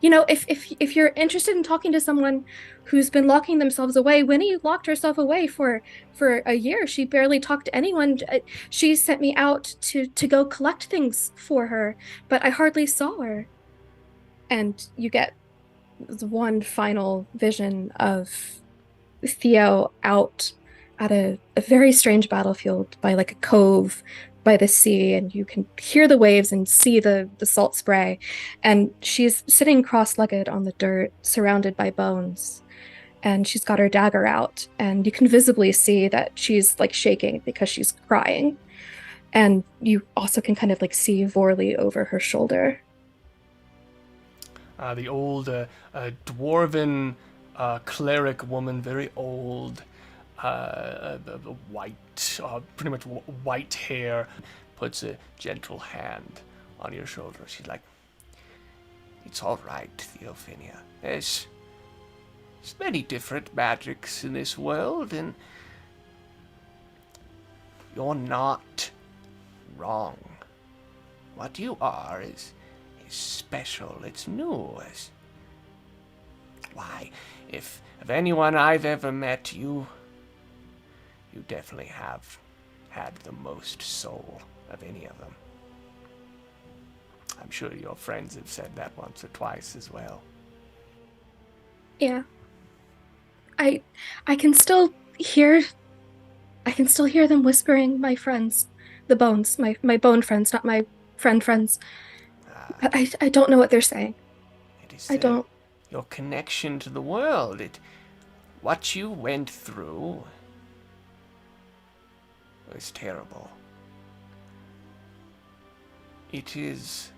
you know, if you're interested in talking to someone who's been locking themselves away, Winnie locked herself away for a year. She barely talked to anyone. She sent me out to go collect things for her, but I hardly saw her. And you get one final vision of Theo out at a very strange battlefield by like a cove by the sea, and you can hear the waves and see the salt spray, and she's sitting cross-legged on the dirt surrounded by bones, and she's got her dagger out, and you can visibly see that she's like shaking because she's crying, and you also can kind of like see Vorley over her shoulder. The old dwarven cleric woman, very old, white, pretty much white hair, puts a gentle hand on your shoulder. She's like, "It's all right, Theophania. There's many different magics in this world, and you're not wrong. What you are is special. It's new. Why, if of anyone I've ever met, you definitely have had the most soul of any of them. I'm sure your friends have said that once or twice as well." Yeah. I can still hear them whispering, my friends, the bones, my bone friends, not my friends. But I don't know what they're saying. It is I don't. Your connection to the world. What you went through was terrible. It is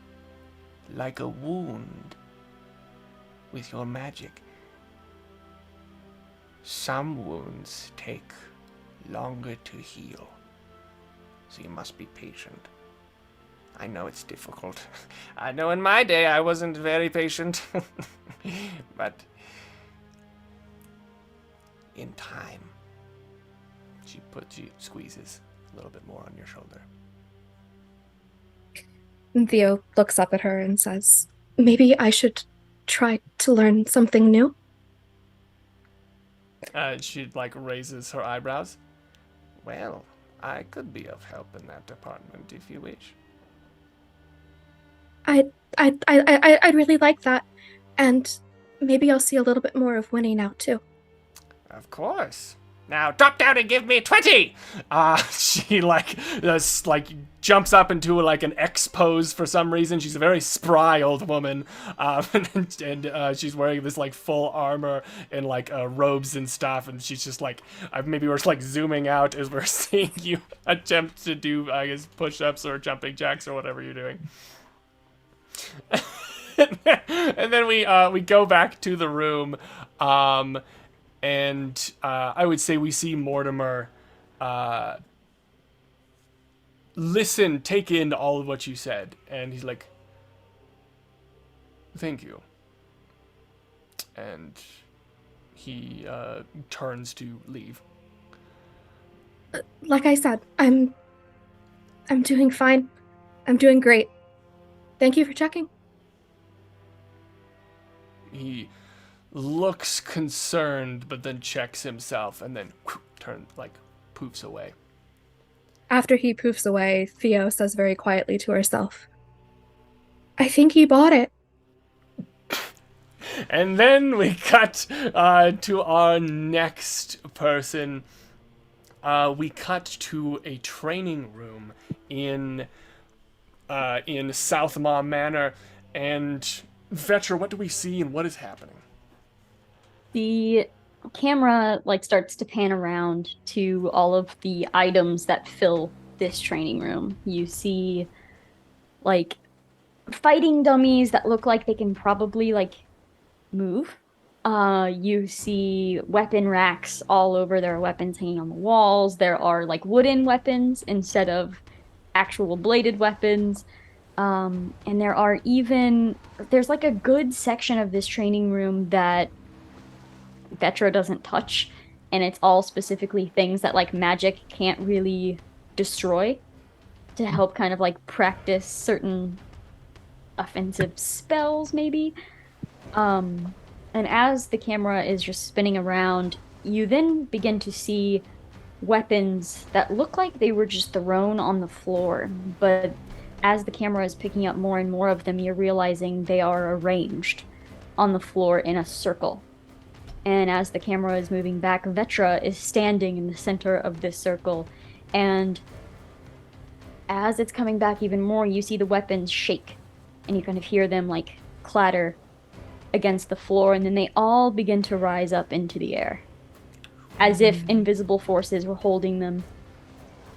like a wound with your magic. Some wounds take longer to heal, so you must be patient. I know it's difficult. I know in my day I wasn't very patient. But in time, she squeezes a little bit more on your shoulder. And Theo looks up at her and says, "Maybe I should try to learn something new." She raises her eyebrows. Well, I could be of help in that department if you wish. I'd really like that, and maybe I'll see a little bit more of Winnie now too. Of course. Now drop down and give me 20. She jumps up into an X pose for some reason. She's a very spry old woman, and she's wearing this full armor and robes and stuff. And she's just maybe we're zooming out as we're seeing you attempt to do push-ups or jumping jacks or whatever you're doing. And then we go back to the room, and I would say we see Mortimer take in all of what you said, and he's like, "Thank you." And he turns to leave. Like I said, I'm doing fine. I'm doing great. Thank you for checking. He looks concerned, but then checks himself and then poofs away. After he poofs away, Theo says very quietly to herself, I think he bought it. And then we cut to our next person. We cut to a training room in Southmaw Manor. And Vetra, what do we see and what is happening? The camera starts to pan around to all of the items that fill this training room. You see fighting dummies that look like they can probably move. You see weapon racks all over. There are weapons hanging on the walls. There are wooden weapons instead of actual bladed weapons. And there's a good section of this training room that Vetra doesn't touch, and it's all specifically things that magic can't really destroy, to help kind of practice certain offensive spells maybe. And as the camera is just spinning around, you then begin to see weapons that look like they were just thrown on the floor, but as the camera is picking up more and more of them, you're realizing they are arranged on the floor in a circle. And as the camera is moving back, Vetra is standing in the center of this circle, and as it's coming back even more, you see the weapons shake, and you kind of hear them clatter against the floor, and then they all begin to rise up into the air, as if invisible forces were holding them.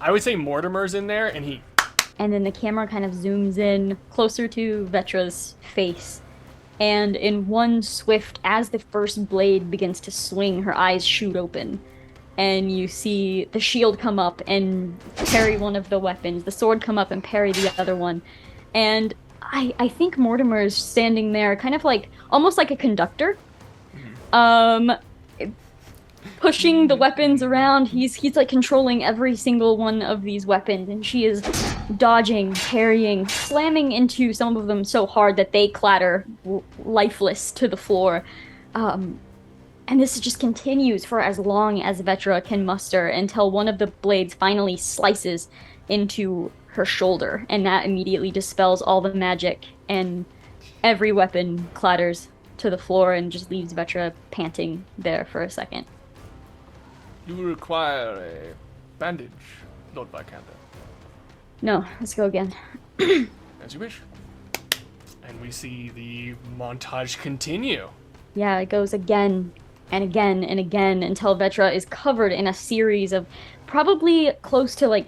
I would say Mortimer's in there, and then the camera kind of zooms in closer to Vetra's face, and in one swift, as the first blade begins to swing, her eyes shoot open, and you see the shield come up and parry one of the weapons, the sword come up and parry the other one, and I think Mortimer is standing there kind of almost like a conductor, pushing the weapons around. He's controlling every single one of these weapons, and she is dodging, parrying, slamming into some of them so hard that they clatter lifeless to the floor. And this just continues for as long as Vetra can muster, until one of the blades finally slices into her shoulder, and that immediately dispels all the magic, and every weapon clatters to the floor and just leaves Vetra panting there for a second. You require a bandage, Lord Viscount. No, let's go again. As you wish. And we see the montage continue. Yeah, it goes again and again and again until Vetra is covered in a series of probably close to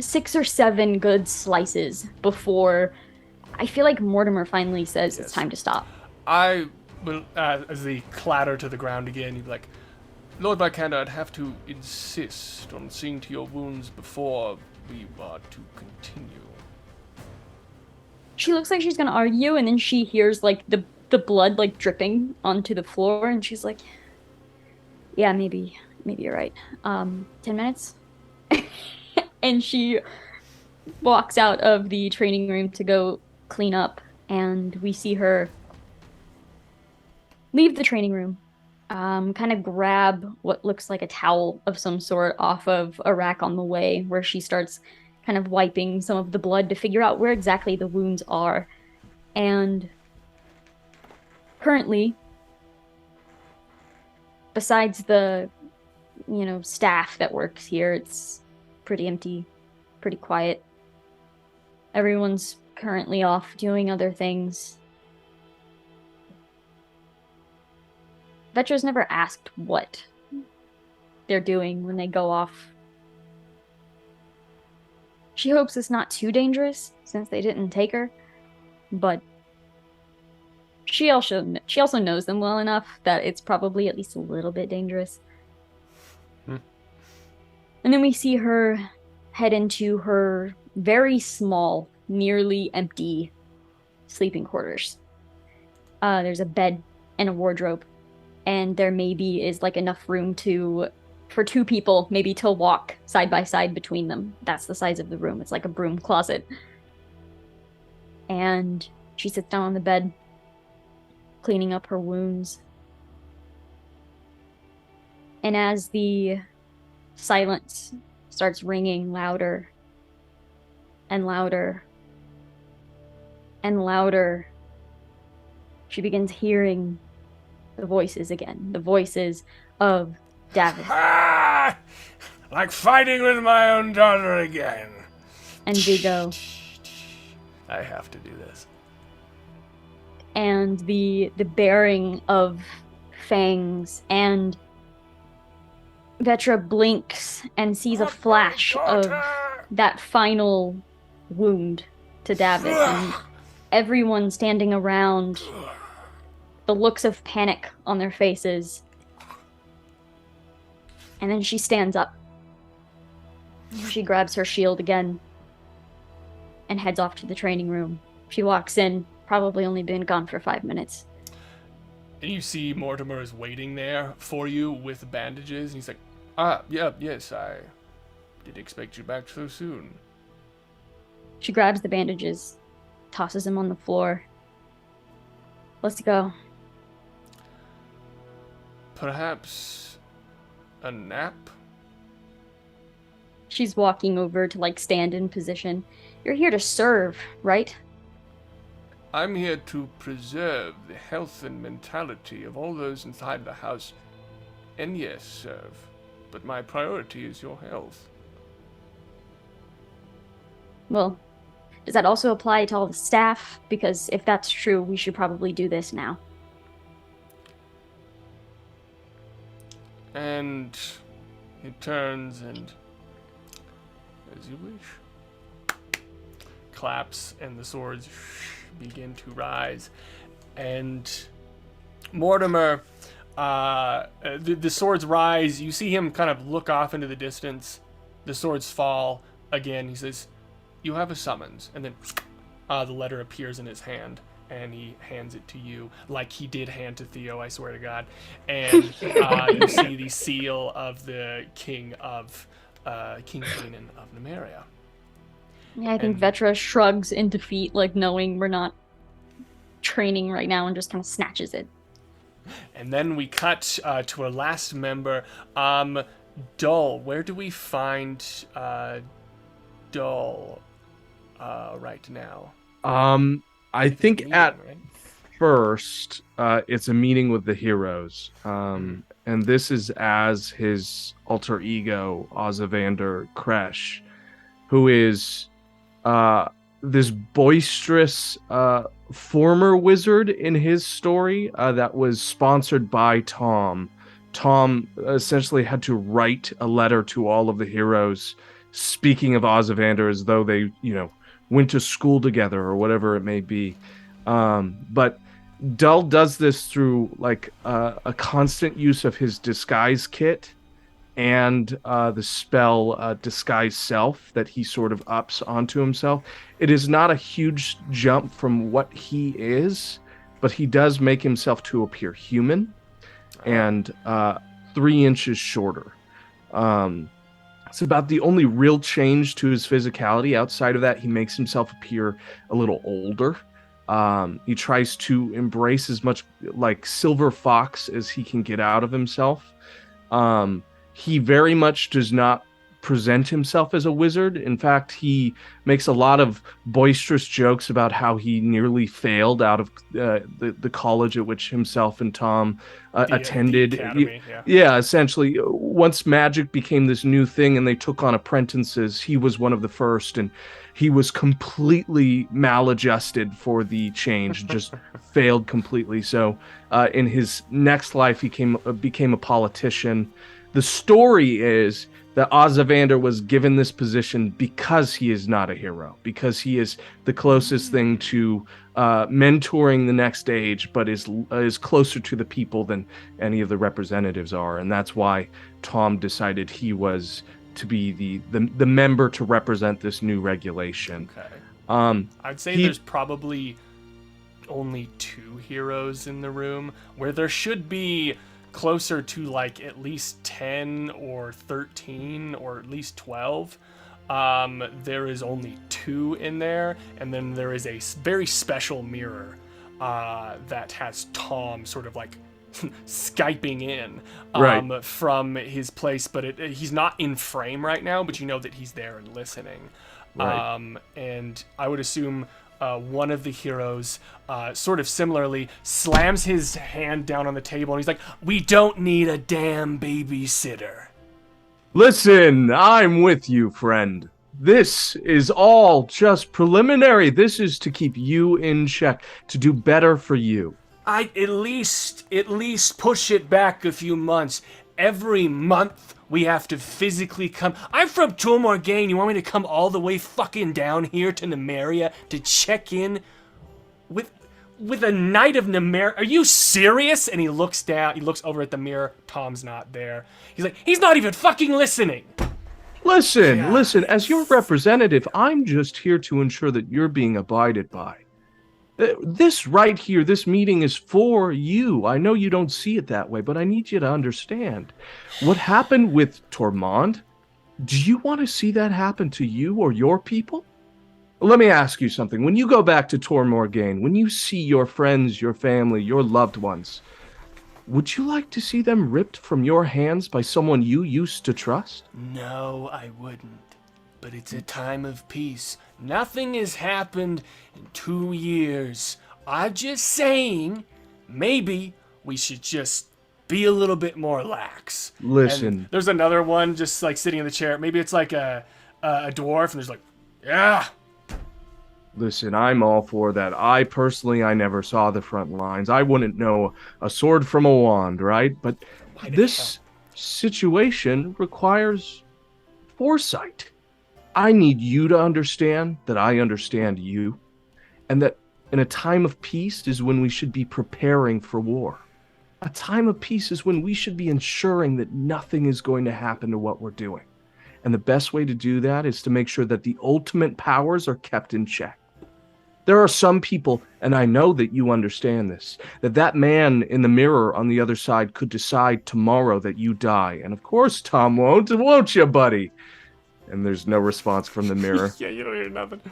6 or 7 good slices before I feel like Mortimer finally says It's time to stop. I will, as they clatter to the ground again, you'd be like, Lord Viscount, I'd have to insist on seeing to your wounds before we are to continue. She looks like she's gonna argue, and then she hears the blood dripping onto the floor, and she's like, yeah, maybe you're right. 10 minutes? And she walks out of the training room to go clean up, and we see her leave the training room, kind of grab what looks like a towel of some sort off of a rack on the way, where she starts kind of wiping some of the blood to figure out where exactly the wounds are. And currently, besides the, staff that works here, it's pretty empty, pretty quiet. Everyone's currently off doing other things. Vetra's never asked what they're doing when they go off. She hopes it's not too dangerous, since they didn't take her, but she also knows them well enough that it's probably at least a little bit dangerous. And then we see her head into her very small, nearly empty sleeping quarters. There's a bed and a wardrobe, and there maybe is enough room for 2 people maybe to walk side by side between them. That's the size of the room. It's like a broom closet. And she sits down on the bed, cleaning up her wounds. And as the silence starts ringing louder and louder and louder, she begins hearing the voices again. The voices of David. Ah! Like fighting with my own daughter again. And Vigo. I have to do this. And the bearing of fangs, and Vetra blinks and sees a flash of that final wound to David, and everyone standing around, the looks of panic on their faces. And then she stands up. She grabs her shield again and heads off to the training room. She walks in, probably only been gone for 5 minutes. And you see Mortimer is waiting there for you with bandages. And he's like, yes, I didn't expect you back so soon. She grabs the bandages, tosses them on the floor. Let's go. Perhaps a nap? She's walking over to, stand in position. You're here to serve, right? I'm here to preserve the health and mentality of all those inside the house. And yes, serve. But my priority is your health. Well, does that also apply to all the staff? Because if that's true, we should probably do this now. And he turns and, as you wish, claps, and the swords begin to rise. And Mortimer, the swords rise. You see him kind of look off into the distance. The swords fall again. He says, "You have a summons." And then the letter appears in his hand, and he hands it to you like he did hand to Theo, I swear to God. And you see the seal of the King K.o.N of Nemeria. Yeah, I think Vetra shrugs in defeat, knowing we're not training right now, and just kind of snatches it. And then we cut to our last member, Dull. Where do we find Dull right now? I think Meeting, at right? first, it's a meeting with the heroes. And this is as his alter ego, Ozyvander Kresh, who is this boisterous former wizard in his story that was sponsored by Tom. Tom essentially had to write a letter to all of the heroes speaking of Ozyvander as though they, went to school together or whatever it may be. But Dull does this through a constant use of his disguise kit and the spell Disguise Self that he sort of ups onto himself. It is not a huge jump from what he is, but he does make himself to appear human and 3 inches shorter. It's about the only real change to his physicality. Outside of that, he makes himself appear a little older. He tries to embrace as much like Silver Fox as he can get out of himself. He very much does not present himself as a wizard. In fact, he makes a lot of boisterous jokes about how he nearly failed out of the college at which himself and Tom attended. The academy, yeah, essentially, once magic became this new thing and they took on apprentices, he was one of the first, and he was completely maladjusted for the change, just failed completely. So in his next life, he became a politician. The story is that Ozyvander was given this position because he is not a hero, because he is the closest thing to mentoring the next age, but is closer to the people than any of the representatives are. And that's why Tom decided he was to be the member to represent this new regulation. Okay. I'd say there's probably only 2 heroes in the room, where there should be closer to at least 10 or 13 or at least 12. There is only 2 in there, and then there is a very special mirror that has Tom sort of Skyping in Right. from his place, but he's not in frame right now, but you know that he's there and listening. Right. And I would assume one of the heroes, sort of similarly, slams his hand down on the table and he's like, "We don't need a damn babysitter." Listen, I'm with you, friend. This is all just preliminary. This is to keep you in check, to do better for you. I at least push it back a few months. Every month we have to physically come. I'm from Tormorgain. You want me to come all the way fucking down here to Nemeria to check in with a Knight of Nemeria? Are you serious? And he looks down. He looks over at the mirror. Tom's not there. He's like, he's not even fucking listening. Listen, as your representative, I'm just here to ensure that you're being abided by. This right here, this meeting is for you. I know you don't see it that way, but I need you to understand. What happened with Tormund, do you want to see that happen to you or your people? Let me ask you something. When you go back to Tormorgain, when you see your friends, your family, your loved ones, would you like to see them ripped from your hands by someone you used to trust? No, I wouldn't. But it's a time of peace. Nothing has happened in 2 years. I'm just saying, maybe we should just be a little bit more lax. Listen. And there's another one just like sitting in the chair. Maybe it's like a dwarf, and there's like, yeah. Listen, I'm all for that. I never saw the front lines. I wouldn't know a sword from a wand, right? But this situation requires foresight. I need you to understand that I understand you, and that in a time of peace is when we should be preparing for war. A time of peace is when we should be ensuring that nothing is going to happen to what we're doing. And the best way to do that is to make sure that the ultimate powers are kept in check. There are some people, and I know that you understand this, that man in the mirror on the other side could decide tomorrow that you die. And of course Tom won't you, buddy? And there's no response from the mirror. Yeah, you don't hear nothing.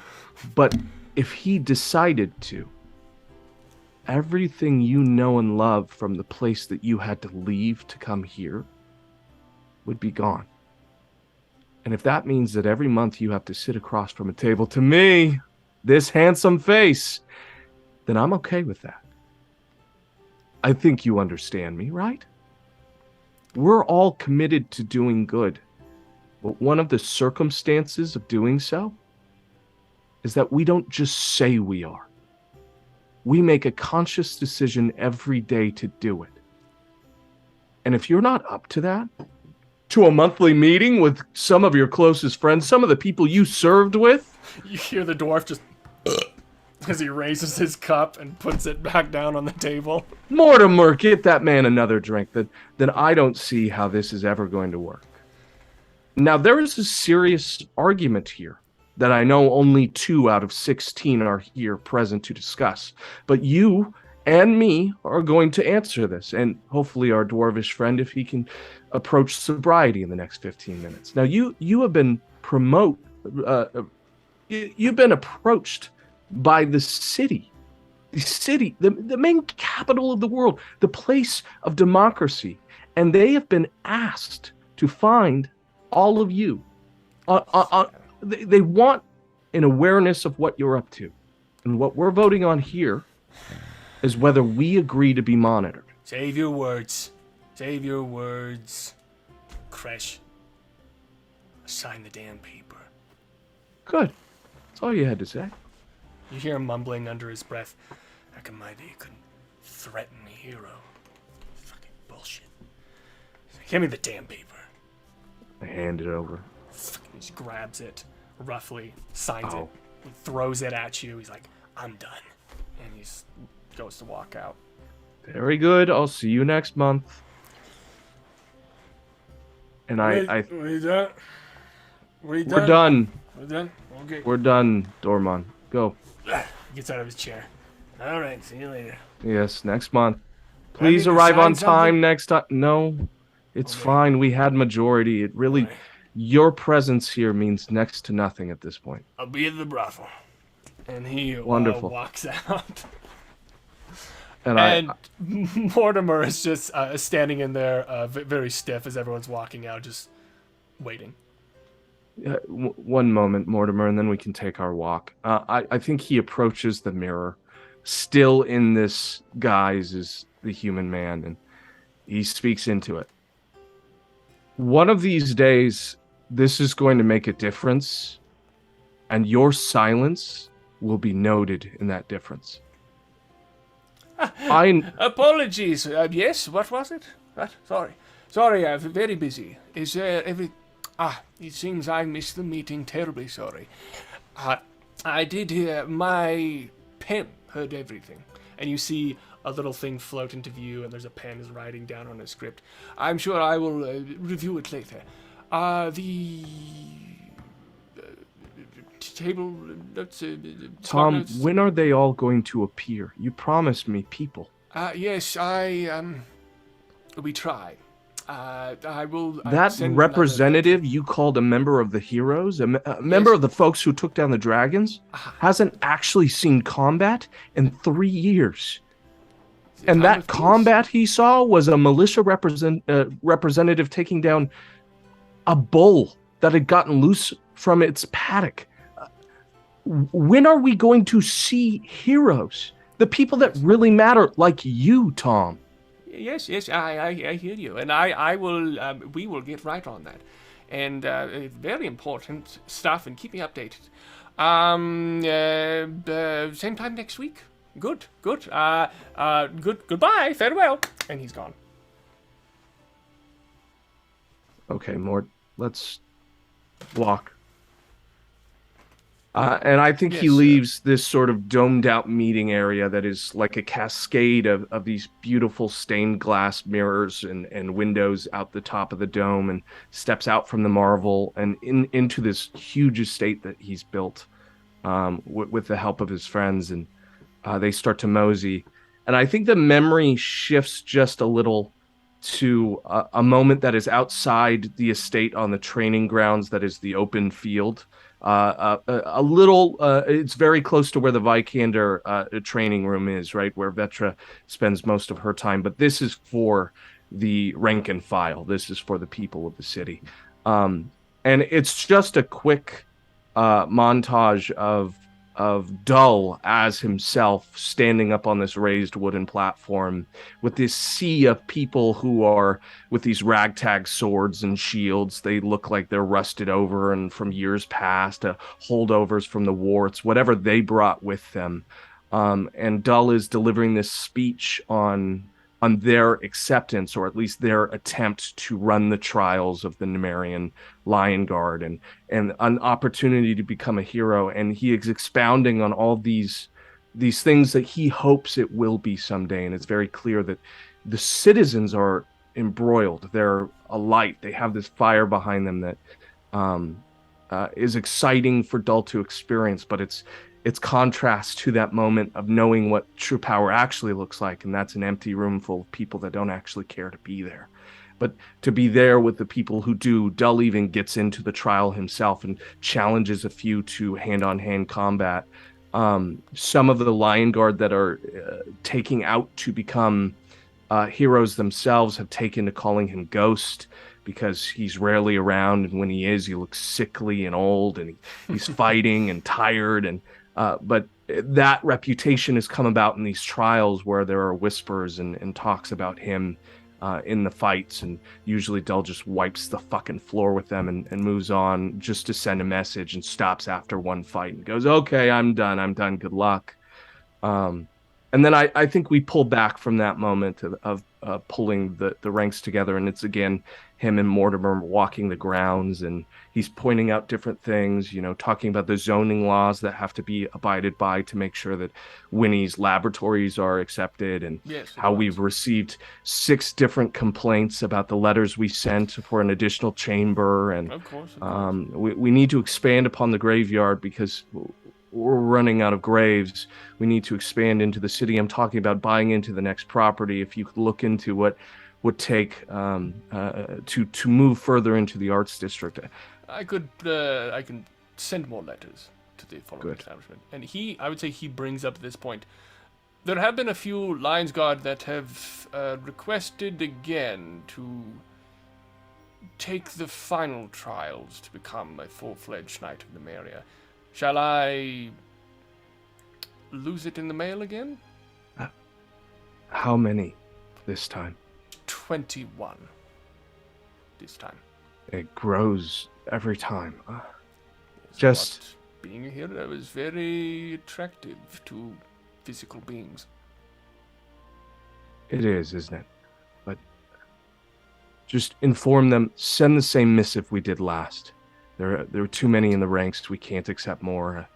But if he decided to, everything you know and love from the place that you had to leave to come here would be gone. And if that means that every month you have to sit across from a table to me, this handsome face, then I'm okay with that. I think you understand me, right? We're all committed to doing good. But one of the circumstances of doing so is that we don't just say we are. We make a conscious decision every day to do it. And if you're not up to that, to a monthly meeting with some of your closest friends, some of the people you served with, You hear the dwarf just as he raises his cup and puts it back down on the table. Mortimer, get that man another drink. Then I don't see how this is ever going to work. Now, there is a serious argument here that I know only 2 out of 16 are here present to discuss. But you and me are going to answer this, and hopefully our dwarvish friend, if he can approach sobriety in the next 15 minutes. Now, you have been you've been approached by the city, the main capital of the world, the place of democracy, and they have been asked to find all of you. They want an awareness of what you're up to. And what we're voting on here is whether we agree to be monitored. Save your words. Save your words. Kresh, sign the damn paper. Good. That's all you had to say. You hear him mumbling under his breath. Back in my day, you couldn't threaten a hero. Fucking bullshit. Give me the damn paper. I hand it over. He just grabs it roughly, signs Oh. it, and throws it at you. He's like, I'm done. And he goes to walk out. Very good. I'll see you next month. And We done? We done? we're done. We're done? Okay. We're done, Dorman. Go. He gets out of his chair. All right, see you later. Yes, next month. I Please need to arrive sign on time something? next time. No, it's Okay. fine. We had majority. It really, Right. your presence here means next to nothing at this point. I'll be at the brothel. And he Wonderful. walks out. And Mortimer is just standing in there, very stiff as everyone's walking out, just waiting. One moment, Mortimer, and then we can take our walk. I think he approaches the mirror, still in this guise as the human man, and he speaks into it. One of these days, this is going to make a difference, and your silence will be noted in that difference. Apologies. Yes, what was it? What? Sorry, I'm very busy. Is every... it seems I missed the meeting. Terribly sorry. I did hear my pen heard everything. And you see a little thing float into view, and there's a pen is writing down on a script. I'm sure I will review it later. The table notes. Tom, notes. when are they all going to appear? You promised me people. Yes, we try. I will. That representative you called a member of the heroes, a member of the folks who took down the dragons, hasn't actually seen combat in 3 years. And that combat he saw was a militia representative taking down a bull that had gotten loose from its paddock. When are we going to see heroes? The people that really matter, like you, Tom. Yes, I hear you, and I will. We will get right on that, and very important stuff. And keep me updated. Same time next week. Good. Goodbye. Farewell. And he's gone. Okay, Mort. Let's walk. And I think he leaves this sort of domed-out meeting area that is like a cascade of these beautiful stained glass mirrors and windows out the top of the dome, and steps out from the marvel and into this huge estate that he's built with the help of his friends, and they start to mosey. And I think the memory shifts just a little to a moment that is outside the estate on the training grounds that is the open field. A little, it's very close to where the Vikander training room is, right, where Vetra spends most of her time. But this is for the rank and file. This is for the people of the city. And it's just a quick montage of Dull as himself standing up on this raised wooden platform with this sea of people who are with these ragtag swords and shields. They look like they're rusted over and from years past, holdovers from the war. It's whatever they brought with them. And Dull is delivering this speech on their acceptance, or at least their attempt to run the trials of the Nemerian Lion Guard and an opportunity to become a hero. And he is expounding on all these things that he hopes it will be someday. And it's very clear that the citizens are embroiled. They're alight. They have this fire behind them that is exciting for Dull to experience, but it's contrast to that moment of knowing what true power actually looks like, and that's an empty room full of people that don't actually care to be there. But to be there with the people who do. Dull even gets into the trial himself and challenges a few to hand-on-hand combat. Some of the Lion Guard that are taking out to become heroes themselves have taken to calling him Ghost, because he's rarely around, and when he is, he looks sickly and old, and he's fighting and tired. And but that reputation has come about in these trials where there are whispers and talks about him in the fights, and usually Dull just wipes the fucking floor with them and moves on just to send a message, and stops after one fight and goes, okay, I'm done, good luck. And then I think we pull back from that moment of pulling the ranks together, and it's again him and Mortimer walking the grounds, and he's pointing out different things, talking about the zoning laws that have to be abided by to make sure that Winnie's laboratories are accepted, and how we've received 6 different complaints about the letters we sent for an additional chamber, and of course. We need to expand upon the graveyard because we're running out of graves. We need to expand into the city. I'm talking about buying into the next property. If you could look into what would take to move further into the arts district. I can send more letters to the following establishment. And I would say he brings up at this point there have been a few Lions Guard that have requested again to take the final trials to become a full-fledged Knight of Nemeria. Shall I lose it in the mail again? How many this time? 21 this time. It grows every time. But being a hero is very attractive to physical beings. It is, isn't it? But just inform them, send the same missive we did last. There are too many in the ranks, we can't accept more.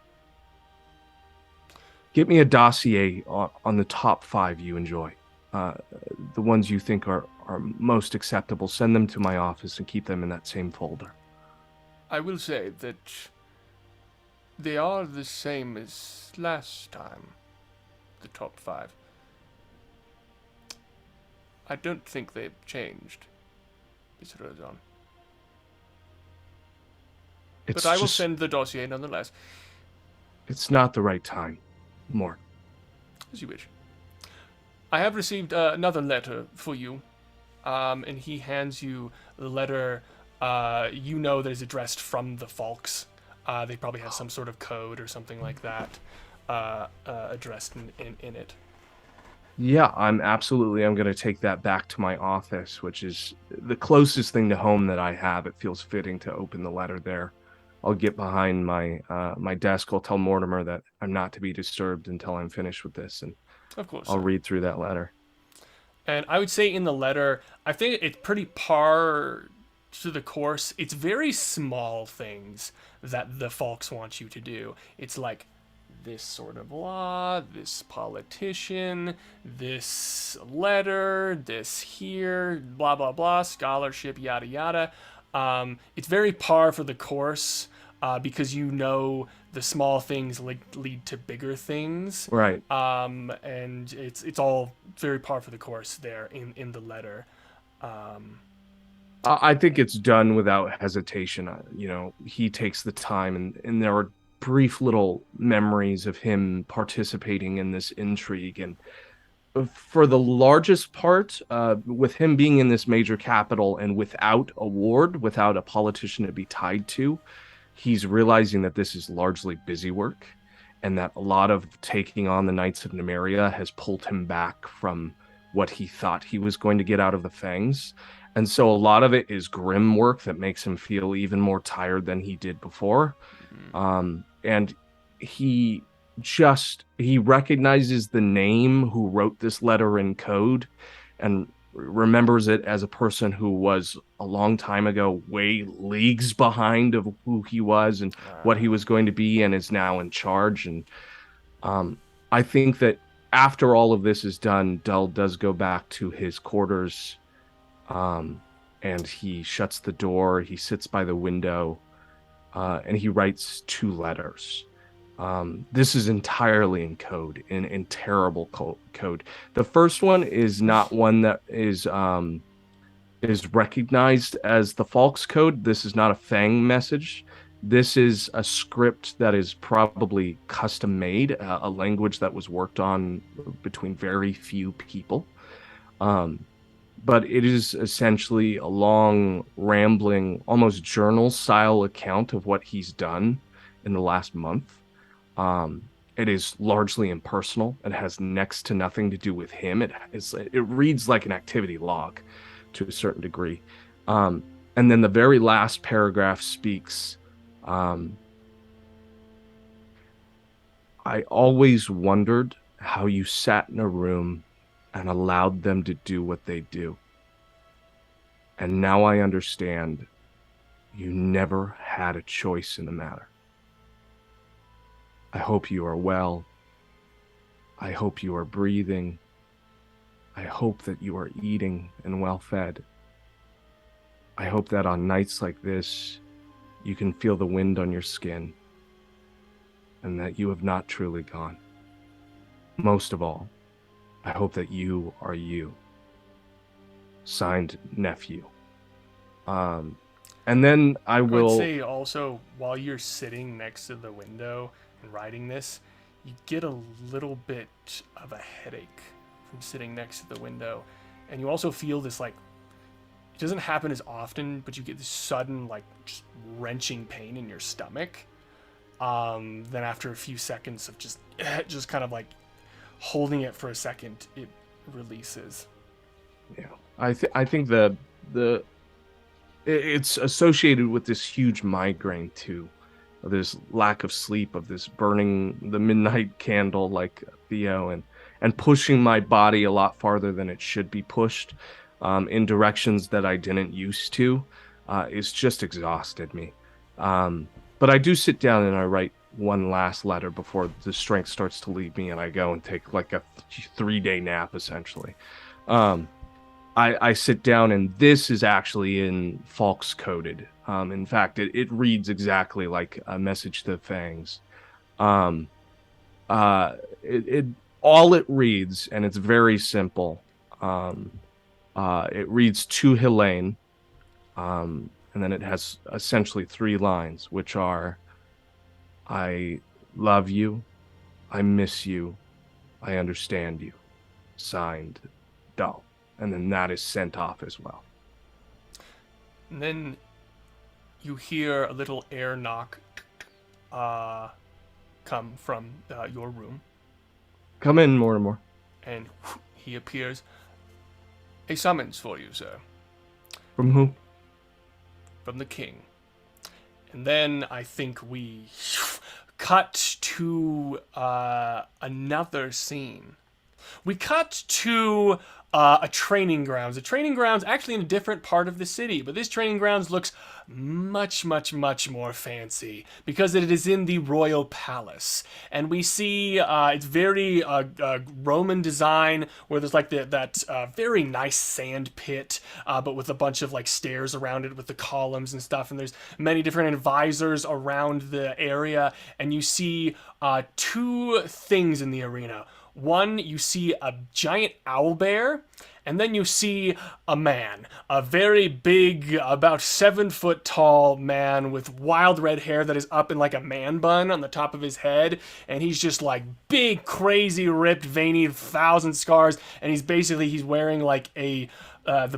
Get me a dossier on the top 5 you enjoy. The ones you think are most acceptable, send them to my office and keep them in that same folder. I will say that they are the same as last time, the top 5. I don't think they've changed, Mr. Ozon. But I will send the dossier nonetheless. It's not the right time. More. As you wish. I have received another letter for you, and he hands you the letter. You know that is addressed from the Falks. They probably have some sort of code or something like that addressed in it. Yeah, I'm going to take that back to my office, which is the closest thing to home that I have. It feels fitting to open the letter there. I'll get behind my my desk. I'll tell Mortimer that I'm not to be disturbed until I'm finished with this, and of course I'll read through that letter. And I would say in the letter, I think it's pretty par to the course. It's very small things that the Falks want you to do. It's like this sort of law, this politician, this letter, this here, blah, blah, blah, scholarship, yada, yada. It's very par for the course because you know the small things lead to bigger things. Right. And it's all very par for the course there in the letter. I think it's done without hesitation. He takes the time, and there are brief little memories of him participating in this intrigue. And for the largest part, with him being in this major capital and without a ward, without a politician to be tied to, he's realizing that this is largely busy work, and that a lot of taking on the Knights of Nemeria has pulled him back from what he thought he was going to get out of the Fangs. And so a lot of it is grim work that makes him feel even more tired than he did before. And he recognizes the name who wrote this letter in code and remembers it as a person who was a long time ago way leagues behind of who he was and what he was going to be, and is now in charge. And I think that after all of this is done, Dull does go back to his quarters, and he shuts the door, he sits by the window, and he writes 2 letters. This is entirely in code, in terrible code. The first one is not one that is recognized as the Falks code. This is not a Fang message. This is a script that is probably custom made, a language that was worked on between very few people. But it is essentially a long, rambling, almost journal-style account of what he's done in the last month. It is largely impersonal. It has next to nothing to do with him. It reads like an activity log to a certain degree. And then the very last paragraph speaks, I always wondered how you sat in a room and allowed them to do what they do. And now I understand you never had a choice in the matter. I hope you are well. I hope you are breathing. I hope that you are eating and well fed. I hope that on nights like this, you can feel the wind on your skin and that you have not truly gone. Most of all, I hope that you are you. Signed, Nephew. And then I will would say also, while you're sitting next to the window and writing this, you get a little bit of a headache from sitting next to the window. And you also feel this, like, it doesn't happen as often, but you get this sudden, like, just wrenching pain in your stomach. Then after a few seconds of just kind of, like, holding it for a second, it releases. Yeah. I think it's associated with this huge migraine, too. Of this lack of sleep, of this burning the midnight candle like K.o.N, and pushing my body a lot farther than it should be pushed in directions that I didn't used to. It's just exhausted me. But I do sit down and I write one last letter before the strength starts to leave me, and I go and take like a 3-day nap, essentially. I sit down, and this is actually in Falk's coded. In fact, it reads exactly like a message to the Fangs. All it reads, and it's very simple. It reads to Helene, and then it has essentially 3 lines, which are, I love you, I miss you, I understand you. Signed, Dull. And then that is sent off as well. And then you hear a little air knock come from your room. Come in, Mortimer. And he appears. A summons for you, sir. From who? From the king. And then I think we cut to another scene. We cut to a training grounds. A training grounds actually in a different part of the city, but this training grounds looks much, much, much more fancy because it is in the royal palace. And we see it's very Roman design, where there's like that very nice sand pit, but with a bunch of like stairs around it with the columns and stuff. And there's many different advisors around the area. And you see 2 things in the arena. One, you see a giant owlbear, and then you see a man, a very big, about 7 foot tall man with wild red hair that is up in like a man bun on the top of his head, and he's just like big, crazy, ripped, veiny, 1,000 scars, and he's wearing like the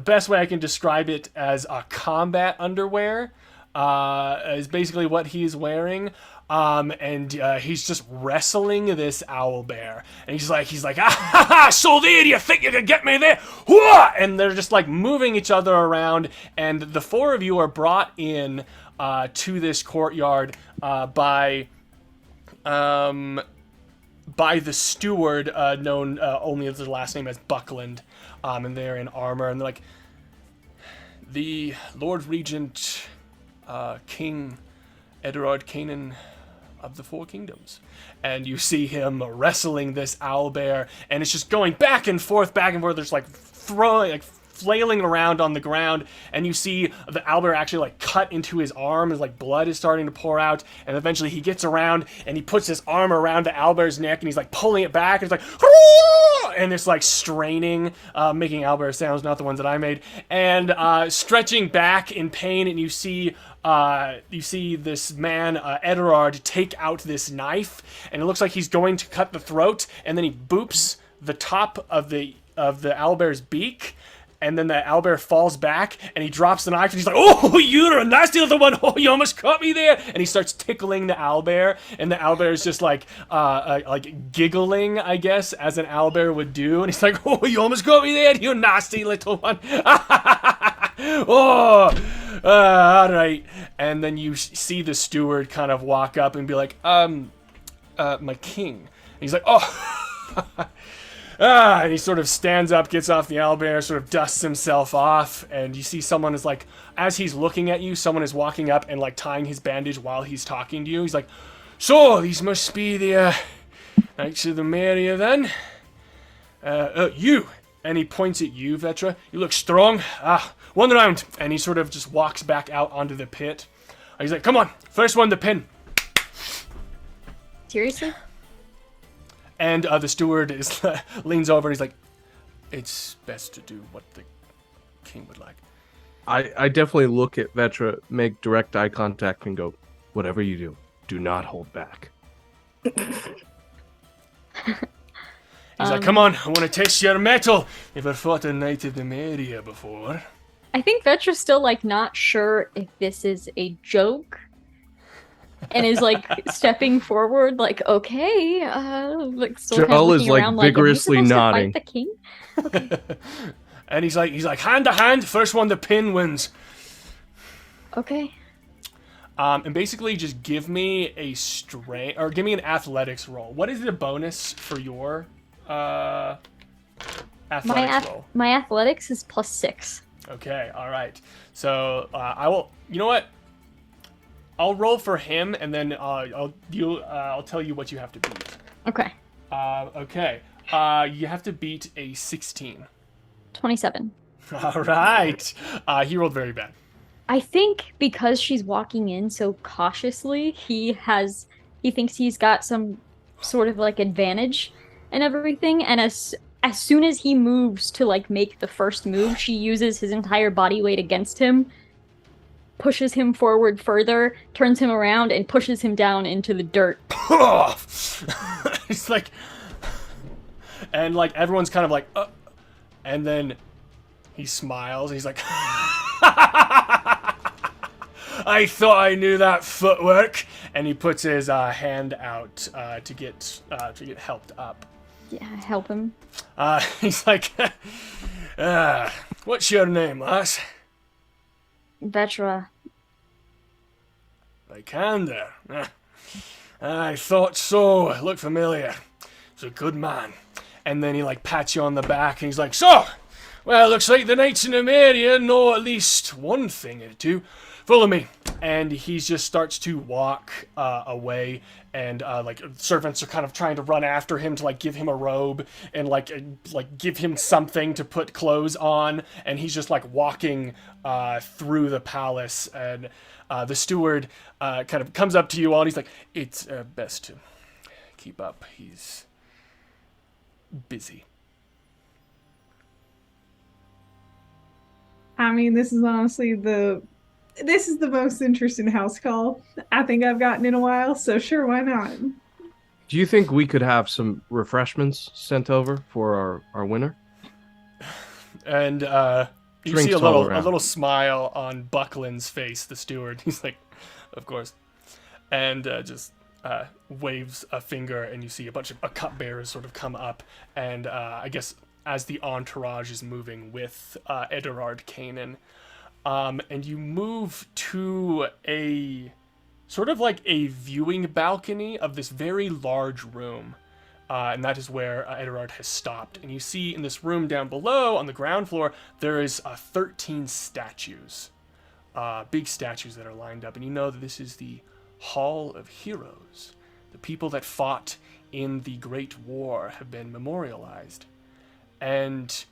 best way I can describe it as a combat underwear, is basically what he's wearing. And he's just wrestling this owlbear, and he's like, ah, ha, ha, so there, you think you can get me there? Whoa! And they're just like moving each other around, and the 4 of you are brought in to this courtyard by the steward, known only as the last name as Buckland, and they're in armor, and they're like, the Lord Regent, King Eddard K.o.N of the 4 Kingdoms. And you see him wrestling this owlbear, and it's just going back and forth. There's like flailing around on the ground, and you see the owlbear actually like cut into his arm, as like blood is starting to pour out, and eventually he gets around and he puts his arm around the owlbear's neck, and he's like pulling it back, and it's like, and it's like straining, making owlbear sounds, not the ones that I made, and stretching back in pain, and you see this man, Eddard, take out this knife, and it looks like he's going to cut the throat, and then he boops the top of the owlbear's beak, and then the owlbear falls back, and he drops the knife, and he's like, oh, you're a nasty little one, oh, you almost caught me there, and he starts tickling the owlbear, and the owlbear is just like giggling, I guess, as an owlbear would do, and he's like, oh, you almost caught me there, you nasty little one, oh, all right. And then you see the steward kind of walk up and be like, my king. And he's like, oh, and he sort of stands up, gets off the owlbear, sort of dusts himself off, and you see someone is like, as he's looking at you, someone is walking up and like tying his bandage while he's talking to you. He's like, so these must be the Knights of Nemeria then? You. And he points at you, Vetra. You look strong. One round. And he sort of just walks back out onto the pit. He's like, come on, first one to pin. Seriously? And the steward leans over and he's like, it's best to do what the king would like. I definitely look at Vetra, make direct eye contact, and go, whatever you do, do not hold back. He's like, come on, I want to test your mettle. Never fought a Knight of Nemeria before. I think Vetra's still like not sure if this is a joke, and is like stepping forward, like okay, like still kind of Joel looking is like around, vigorously like, nodding. To fight the king? Okay. And he's like, hand to hand, first one to pin wins. Okay. And basically just give me a strength, or give me an athletics roll. What is the bonus for your athletics roll? My athletics is +6. Okay, all right. So I will. You know what? I'll roll for him, and then I'll tell you what you have to beat. Okay. Okay. You have to beat a 16. 27. All right. He rolled very bad. I think because she's walking in so cautiously, he thinks he's got some sort of like advantage and everything, and as soon as he moves to like make the first move, she uses his entire body weight against him, pushes him forward further, turns him around, and pushes him down into the dirt. It's like, and like everyone's kind of like, and then he smiles. And he's like, I thought I knew that footwork, and he puts his hand out to get helped up. Yeah, help him. He's like, what's your name, lass? Vetra. Lycander. I thought so. Look familiar. He's a good man. And then he like pats you on the back, and he's like, so, well, looks like the Knights of Nemeria know at least one thing or two. Follow me. And he just starts to walk away, and like servants are kind of trying to run after him to like give him a robe and like give him something to put clothes on, and he's just like walking through the palace, and the steward kind of comes up to you all, and he's like, it's best to keep up. He's busy. I mean, this is honestly the most interesting house call I think I've gotten in a while, so sure, why not? Do you think we could have some refreshments sent over for our winner? And you see a little smile on Buckland's face, the steward. He's like, of course. And just waves a finger, and you see a bunch of cupbearers sort of come up, and I guess as the entourage is moving with Eddard K.o.N. And you move to a sort of like a viewing balcony of this very large room. And that is where Eddard has stopped. And you see in this room down below on the ground floor, there is 13 statues. Big statues that are lined up. And you know that this is the Hall of Heroes. The people that fought in the Great War have been memorialized. And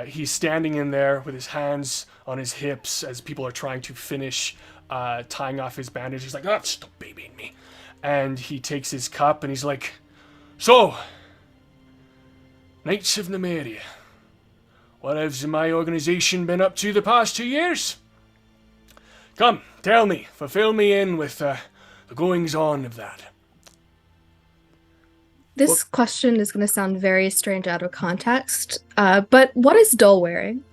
he's standing in there with his hands on his hips as people are trying to finish tying off his bandage. He's like, oh, stop babying me. And he takes his cup and he's like, so, Knights of Nemeria, what has my organization been up to the past 2 years? Come, tell me, fulfill me in with the goings-on of that. This question is going to sound very strange out of context, but what is Dole wearing?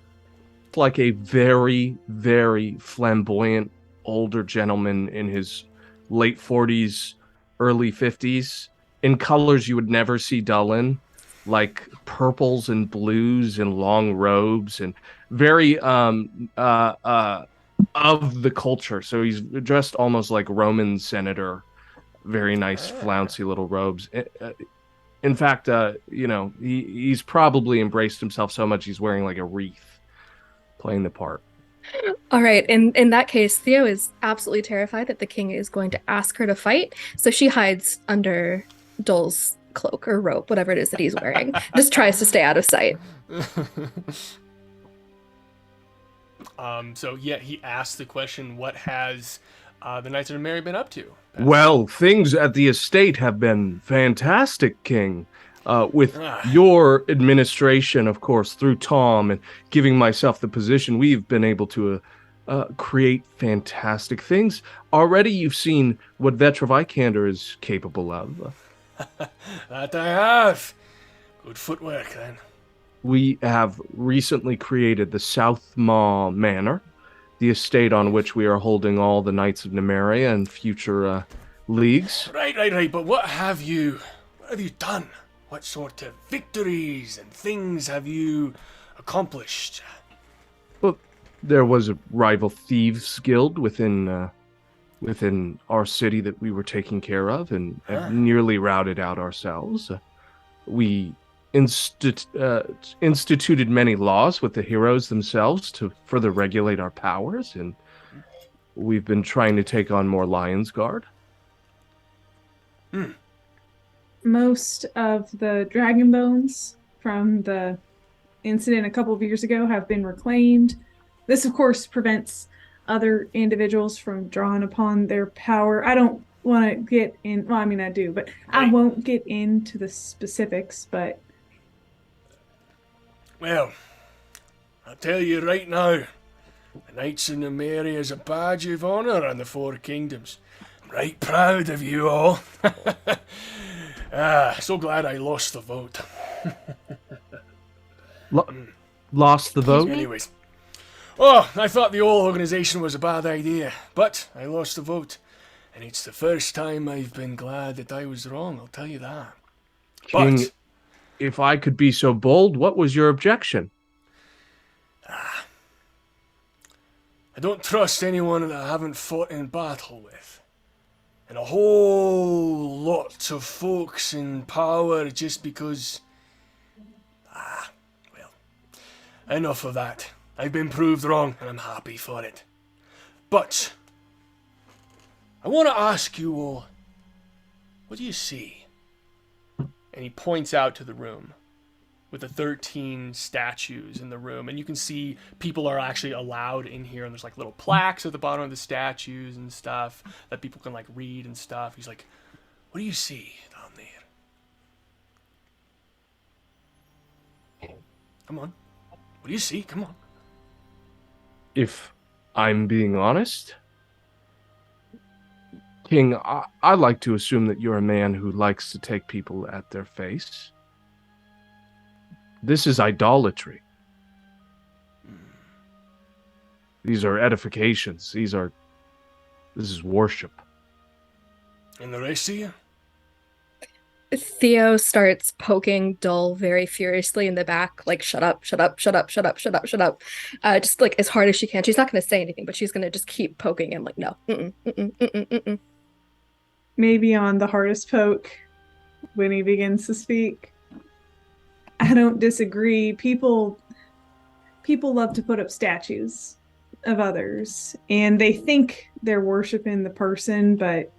Like a very, very flamboyant older gentleman in his late 40s, early 50s, in colors you would never see Dull in, like purples and blues and long robes, and very of the culture. So he's dressed almost like Roman senator. Very nice, flouncy little robes. In fact, he's probably embraced himself so much he's wearing like a wreath, playing the part. All right, in that case, Theo is absolutely terrified that the king is going to ask her to fight, so she hides under Dole's cloak or robe, whatever it is that he's wearing. Just tries to stay out of sight. So yeah, he asked the question, what has the Knights of Nemeria been up to? Well, things at the estate have been fantastic, King. With your administration, of course, through Tom and giving myself the position, we've been able to create fantastic things. Already you've seen what Vetra Vikander is capable of. That I have. Good footwork, then. We have recently created the South Maw Manor, the estate on which we are holding all the Knights of Nemeria and future leagues. Right. But what have you done? What sort of victories and things have you accomplished? Well, there was a rival thieves guild within our city that we were taking care of and have nearly routed out ourselves. We instituted many laws with the heroes themselves to further regulate our powers, and we've been trying to take on more Lion's Guard. Most of the dragon bones from the incident a couple of years ago have been reclaimed. This, of course, prevents other individuals from drawing upon their power. I don't want to get in, well, I mean, I do, but I won't get into the specifics, but... Well, I'll tell you right now, the Knights of Nemeria is a badge of honor in the Four Kingdoms. I'm right proud of you all. So glad I lost the vote. Lost the vote? Anyways. Oh, I thought the whole organization was a bad idea, but I lost the vote. And it's the first time I've been glad that I was wrong, I'll tell you that. King, But if I could be so bold, what was your objection? I don't trust anyone that I haven't fought in battle with. And a whole lot of folks in power just because... well, enough of that. I've been proved wrong, and I'm happy for it. But I want to ask you all, what do you see? And he points out to the room with the 13 statues in the room, and you can see people are actually allowed in here, and there's like little plaques at the bottom of the statues and stuff that people can like read and stuff. He's like, what do you see down there? Come on. What do you see? Come on. If I'm being honest, King, I like to assume that you're a man who likes to take people at their face. This is idolatry. These are edifications. This is worship. And the rest of you? Theo starts poking Dull very furiously in the back, like, shut up, shut up, shut up, shut up, shut up, shut up. Just like as hard as she can. She's not going to say anything, but she's going to just keep poking him, like, no. Maybe on the hardest poke, when he begins to speak. I don't disagree. People love to put up statues of others, and they think they're worshiping the person, but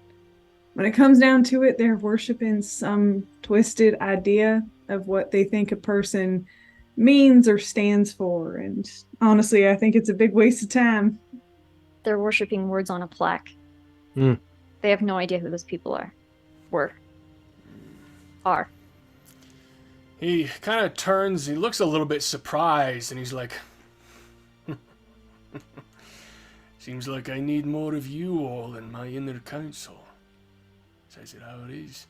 when it comes down to it, they're worshiping some twisted idea of what they think a person means or stands for. And honestly, I think it's a big waste of time. They're worshiping words on a plaque. Hmm. They have no idea who those people are. Are. He kind of turns, he looks a little bit surprised, and he's like, seems like I need more of you all in my inner council. Says it how it is.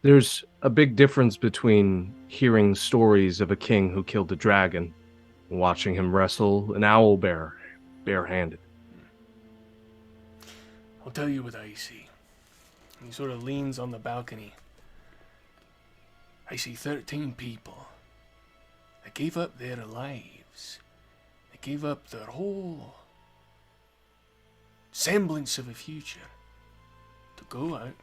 There's a big difference between hearing stories of a king who killed a dragon and watching him wrestle an owl bear barehanded. I'll tell you what I see. He sort of leans on the balcony. I see 13 people that gave up their lives. They gave up their whole semblance of a future to go out,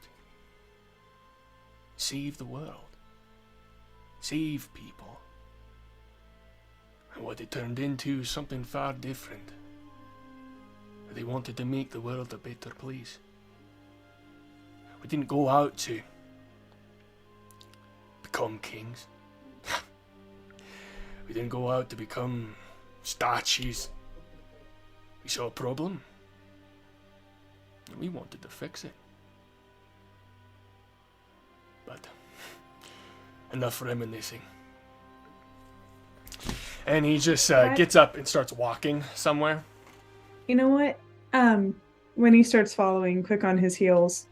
save the world, save people. And what it turned into is something far different. They wanted to make the world a better place. We didn't go out to become kings. We didn't go out to become statues. We saw a problem, and we wanted to fix it. But enough reminiscing. And he just gets up and starts walking somewhere. You know what? When he starts following quick on his heels,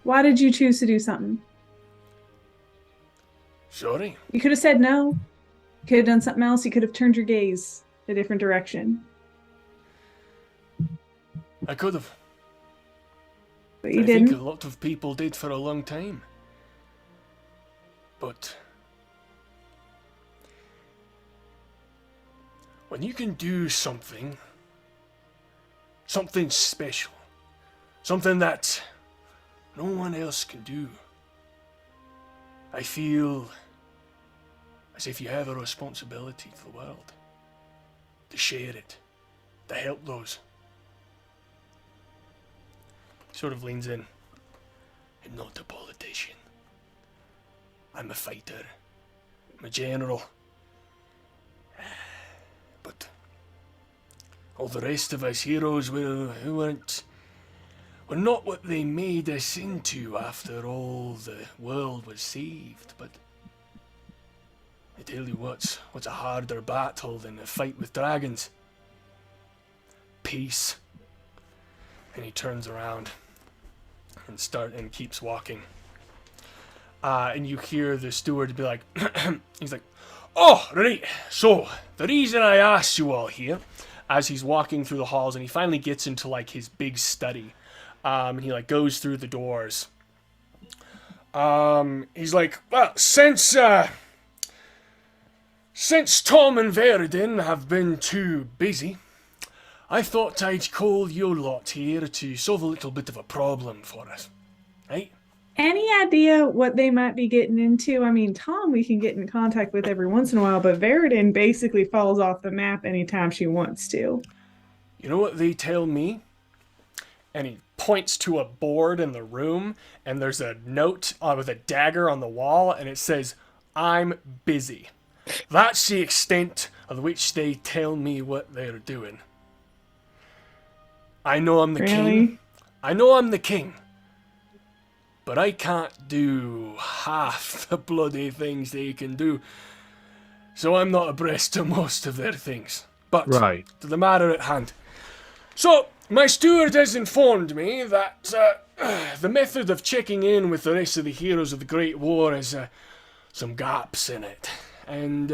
Why did you choose to do something? Sorry. You could have said no. You could have done something else. You could have turned your gaze a different direction. I could have. But you I didn't. think a lot of people did for a long time. But when you can do something special, something that no one else can do, I feel as if you have a responsibility to the world, to share it, to help those. Sort of leans in. I'm not a politician. I'm a fighter. I'm a general. But all the rest of us heroes we're not what they made us into after all the world was saved. But I tell you what's a harder battle than a fight with dragons? Peace. And he turns around and keeps walking. And you hear the steward be like, he's like, oh, right, so, the reason I asked you all here, as he's walking through the halls, and he finally gets into, like, his big study, and he, like, goes through the doors. He's like, well, since Tom and Verdin have been too busy, I thought I'd call you lot here to solve a little bit of a problem for us, right? Any idea what they might be getting into? I mean, Tom we can get in contact with every once in a while, but Verdin basically falls off the map anytime she wants to. You know what they tell me? And he points to a board in the room, and there's a note with a dagger on the wall, and it says, I'm busy. That's the extent of which they tell me what they're doing. I know I'm the king. I know I'm the king. But I can't do half the bloody things they can do. So I'm not abreast to most of their things. But to the matter at hand. So, my steward has informed me that the method of checking in with the rest of the heroes of the Great War has some gaps in it. And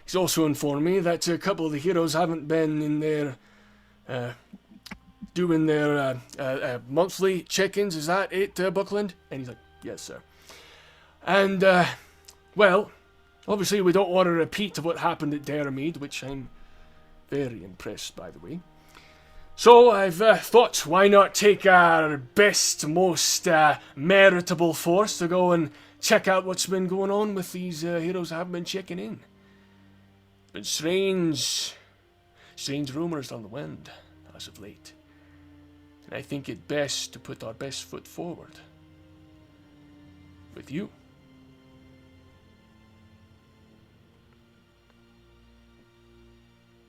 he's also informed me that a couple of the heroes haven't been in their doing their monthly check-ins. Is that it, Buckland? And he's like, yes, sir. And, well, obviously we don't want to repeat of what happened at Derrymead, which I'm very impressed, by the way. So I've thought, why not take our best, most meritable force to go and check out what's been going on with these heroes that haven't been checking in. Been strange rumours on the wind as of late. And I think it best to put our best foot forward. With you.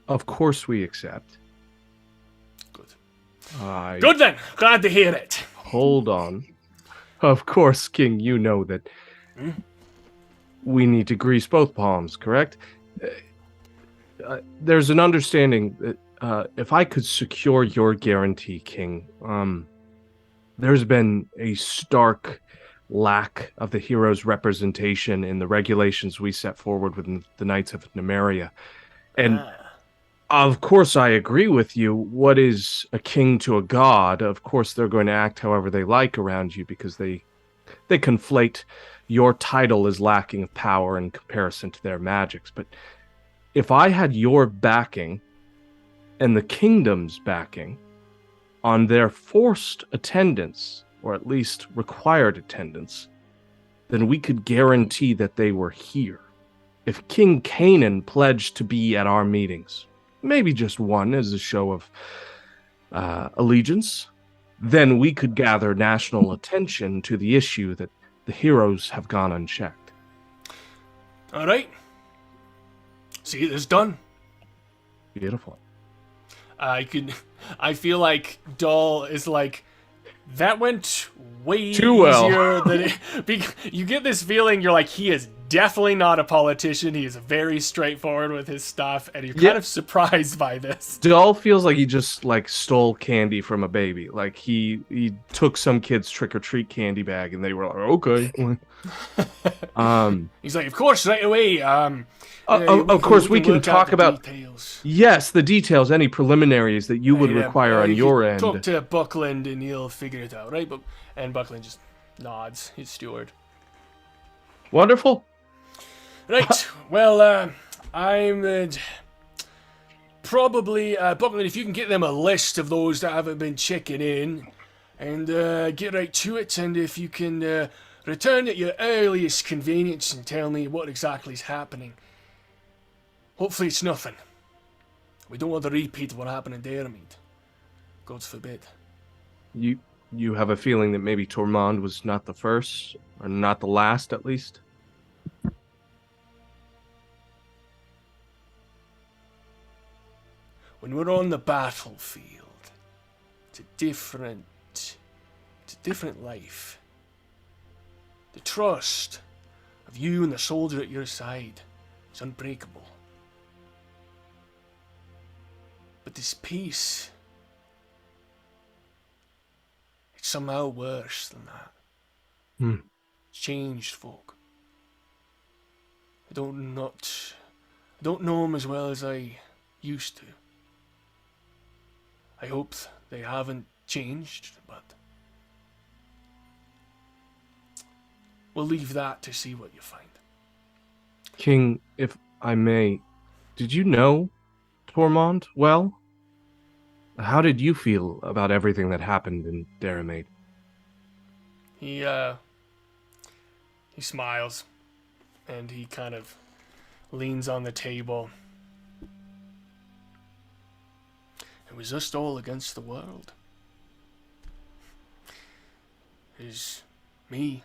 Of course we accept. Good. Good then! Glad to hear it. Hold on. Of course, King, you know that we need to grease both palms, correct? There's an understanding that if I could secure your guarantee, King, there's been a stark lack of the hero's representation in the regulations we set forward within the Knights of Nemeria. And of course I agree with you. What is a king to a god? Of course they're going to act however they like around you because they conflate your title as lacking of power in comparison to their magics. But if I had your backing and the kingdom's backing on their forced attendance, or at least required attendance, then we could guarantee that they were here. If King K.o.N pledged to be at our meetings, maybe just one as a show of allegiance, then we could gather national attention to the issue that the heroes have gone unchecked. All right. See, this done. Beautiful. I feel like Doll is like, that went way too well. easier than it. You get this feeling you're like, he is definitely not a politician. He is very straightforward with his stuff, and you're kind of surprised by this. Dull feels like he just like stole candy from a baby. Like he took some kid's trick-or-treat candy bag and they were like, okay. He's like, of course, right away. Of course, we can work out talk the about details. Yes, the details, any preliminaries that you would require on you your can end. Talk to Buckland and he'll figure it out, right? And Buckland just nods, his steward. Wonderful. Right, well, I'm probably, Buckland, if you can get them a list of those that haven't been checking in, and get right to it, and if you can return at your earliest convenience and tell me what exactly is happening. Hopefully it's nothing. We don't want a repeat of what happened in Dermid. God forbid. You have a feeling that maybe Tormund was not the first, or not the last, at least? When we're on the battlefield, it's a different life. The trust of you and the soldier at your side is unbreakable. But this peace, it's somehow worse than that. It's changed folk. I don't know them as well as I used to. I hope they haven't changed, but we'll leave that to see what you find. King, if I may, did you know Tormund well? How did you feel about everything that happened in Dermid? He smiles, and he kind of leans on the table. It was just all against the world. There's me,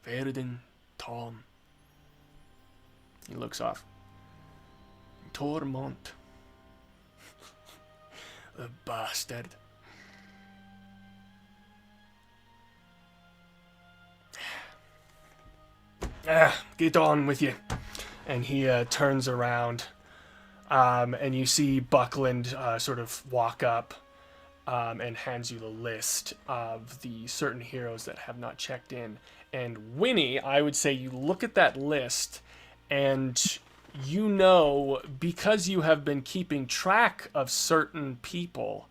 Verdun, Tom. He looks off. Tormund. The bastard. Get on with you. And he turns around. And you see Buckland sort of walk up and hands you the list of the certain heroes that have not checked in. And Winnie, I would say you look at that list and you know, because you have been keeping track of certain people,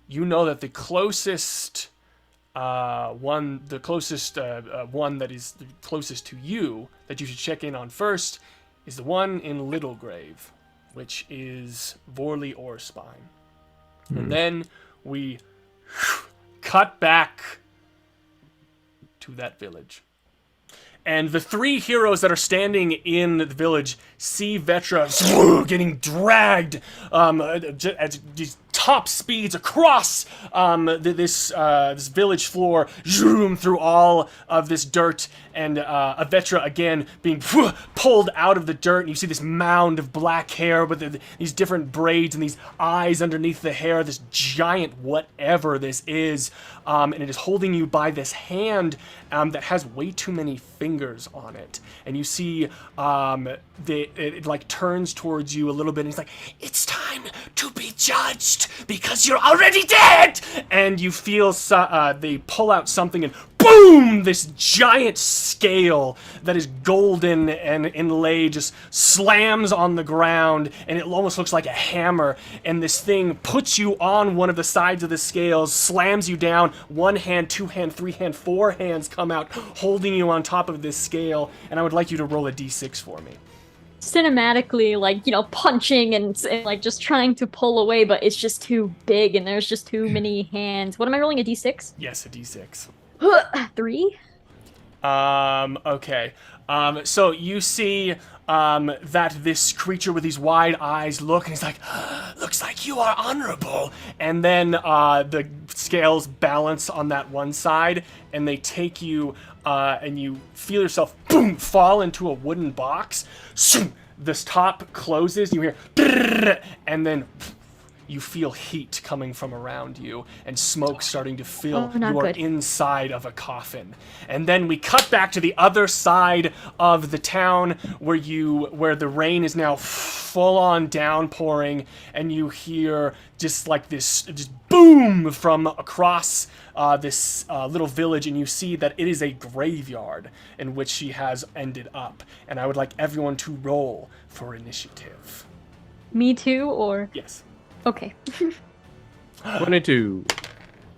you know that the closest one that is the closest to you that you should check in on first is the one in Littlegrave, which is Vorley Orspine. And then we cut back to that village. And the three heroes that are standing in the village see Vetra getting dragged at these top speeds across this village floor, through all of this dirt, and Vetra again being pulled out of the dirt. And you see this mound of black hair with these different braids and these eyes underneath the hair, this giant whatever this is, and it is holding you by this hand that has way too many fingers on it. And you see it like turns towards you a little bit, and he's like, "It's time to be judged because you're already dead!" And you feel they pull out something, and boom! This giant scale that is golden and inlaid just slams on the ground, and it almost looks like a hammer. And this thing puts you on one of the sides of the scales, slams you down. 1 hand, 2 hand, 3 hand, 4 hands come out, holding you on top of this scale. And I would like you to roll a d6 for me. Cinematically, like, punching and like just trying to pull away, but it's just too big and there's just too many hands. What am I rolling, a d6? Yes, a d6. 3? Okay. So you see that this creature with these wide eyes look, and he's like, "Looks like you are honorable." And then the scales balance on that one side, and they take you, and you feel yourself, boom, fall into a wooden box. This top closes, you hear, and then you feel heat coming from around you and smoke starting to fill. Oh, not you are good. inside of a coffin. And then we cut back to the other side of the town where the rain is now full on downpouring, and you hear just like this just boom from across this little village, and you see that it is a graveyard in which she has ended up. And I would like everyone to roll for initiative. Me too, or Yes. okay. 22.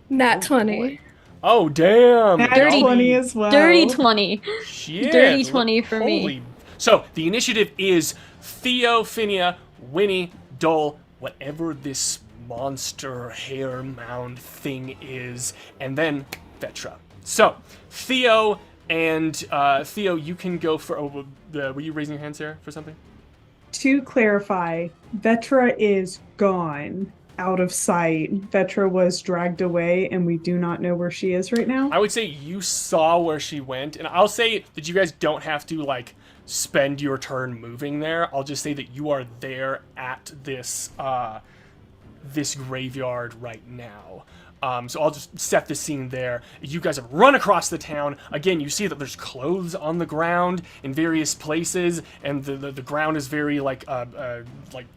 Nat 20. Oh, damn. Nat Dirty 20 as well. Dirty 20. Shit. Dirty 20 for me. So, the initiative is Theo, Phinia, Winnie, Dole, whatever this monster hair mound thing is, and then Vetra. So, Theo and Theo, you can go for... were you raising your hand, Sarah, for something? To clarify, Vetra is gone, out of sight. Vetra was dragged away, and we do not know where she is right now. I would say you saw where she went, and I'll say that you guys don't have to, like, spend your turn moving there. I'll just say that you are there at this this graveyard right now. So I'll just set the scene there. You guys have run across the town. Again, you see that there's clothes on the ground in various places, and the ground is very like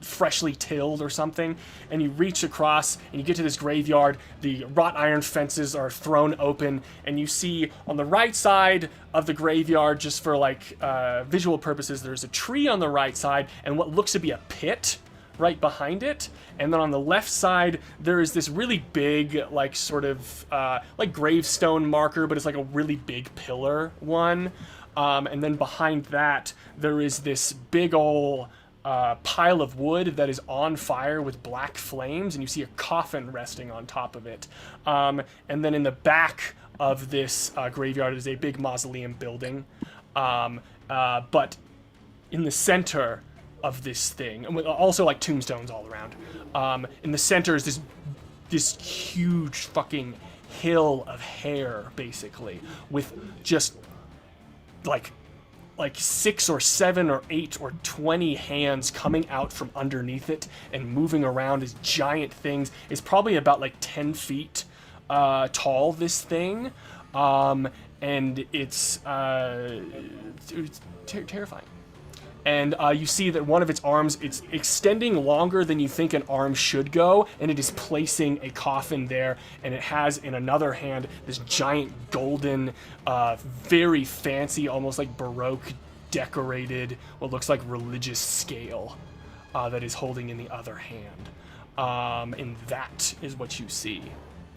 freshly tilled or something. And you reach across, and you get to this graveyard. The wrought iron fences are thrown open, and you see on the right side of the graveyard, just for like visual purposes, there's a tree on the right side, and what looks to be a pit right behind it. And then on the left side, there is this really big, like, sort of, like, gravestone marker, but it's like a really big pillar one. And then behind that, there is this big ol' pile of wood that is on fire with black flames, and you see a coffin resting on top of it. And then in the back of this graveyard is a big mausoleum building. But in the center of this thing, and also like tombstones all around. In the center is this huge fucking hill of hair, basically, with just like 6 or 7 or 8 or 20 hands coming out from underneath it and moving around as giant things. It's probably about like 10 feet tall, this thing, and it's terrifying. And you see that one of its arms, it's extending longer than you think an arm should go, and it is placing a coffin there, and it has in another hand this giant golden, very fancy, almost like Baroque decorated, what looks like religious scale that is holding in the other hand. And that is what you see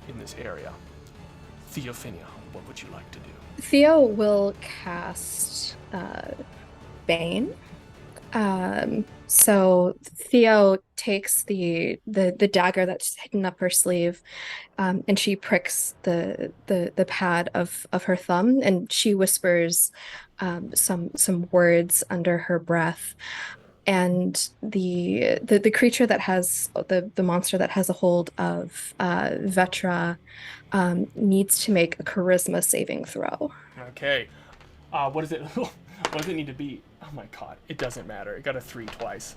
in this area. Theophinia, what would you like to do? Theo will cast Bane. So Theo takes the dagger that's hidden up her sleeve, and she pricks the pad of her thumb, and she whispers some words under her breath. And the creature that has the monster that has a hold of Vetra needs to make a charisma saving throw. Okay. What is it? What does it need to be? Oh my god, it doesn't matter. It got a 3 twice.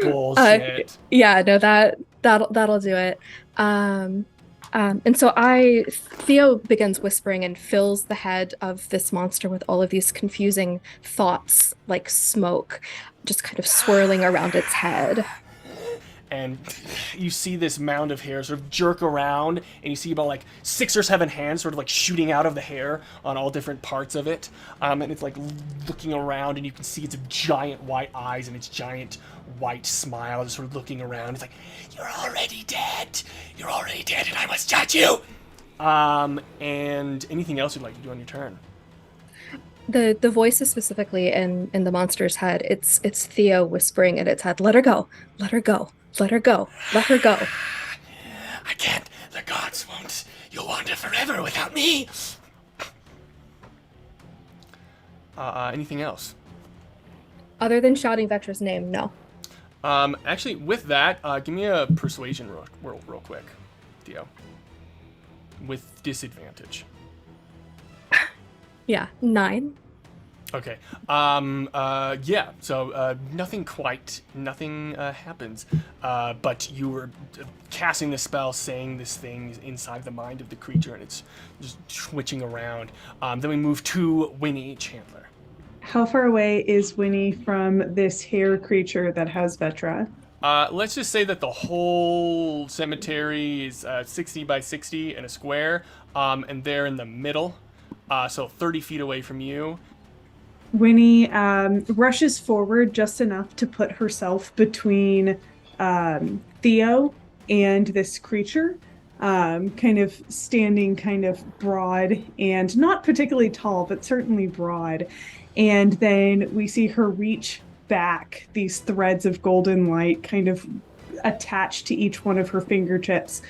Bullshit. Yeah, no, that'll do it. And so Theo begins whispering and fills the head of this monster with all of these confusing thoughts, like smoke, just kind of swirling around its head. And you see this mound of hair sort of jerk around, and you see about like 6 or 7 hands sort of like shooting out of the hair on all different parts of it. And it's like looking around, and you can see its giant white eyes and its giant white smile just sort of looking around. It's like, you're already dead. You're already dead, and I must judge you. And anything else you'd like to do on your turn? The voice is specifically in the monster's head. It's Theo whispering in its head, "Let her go. Let her go. Let her go. Let her go." I can't. The gods won't. You'll wander forever without me. Anything else? Other than shouting Vetra's name, no. Actually, with that, give me a persuasion real quick, Theo. With disadvantage. Yeah, 9. Okay. Yeah. So nothing happens. But you were casting the spell, saying this thing inside the mind of the creature, and it's just switching around. Then we move to Winnie Chandler. How far away is Winnie from this hair creature that has Vetra? Let's just say that the whole cemetery is 60 by 60 in a square, and they're in the middle, so 30 feet away from you. Winnie rushes forward just enough to put herself between Theo and this creature, kind of standing kind of broad and not particularly tall, but certainly broad. And then we see her reach back, these threads of golden light kind of attached to each one of her fingertips.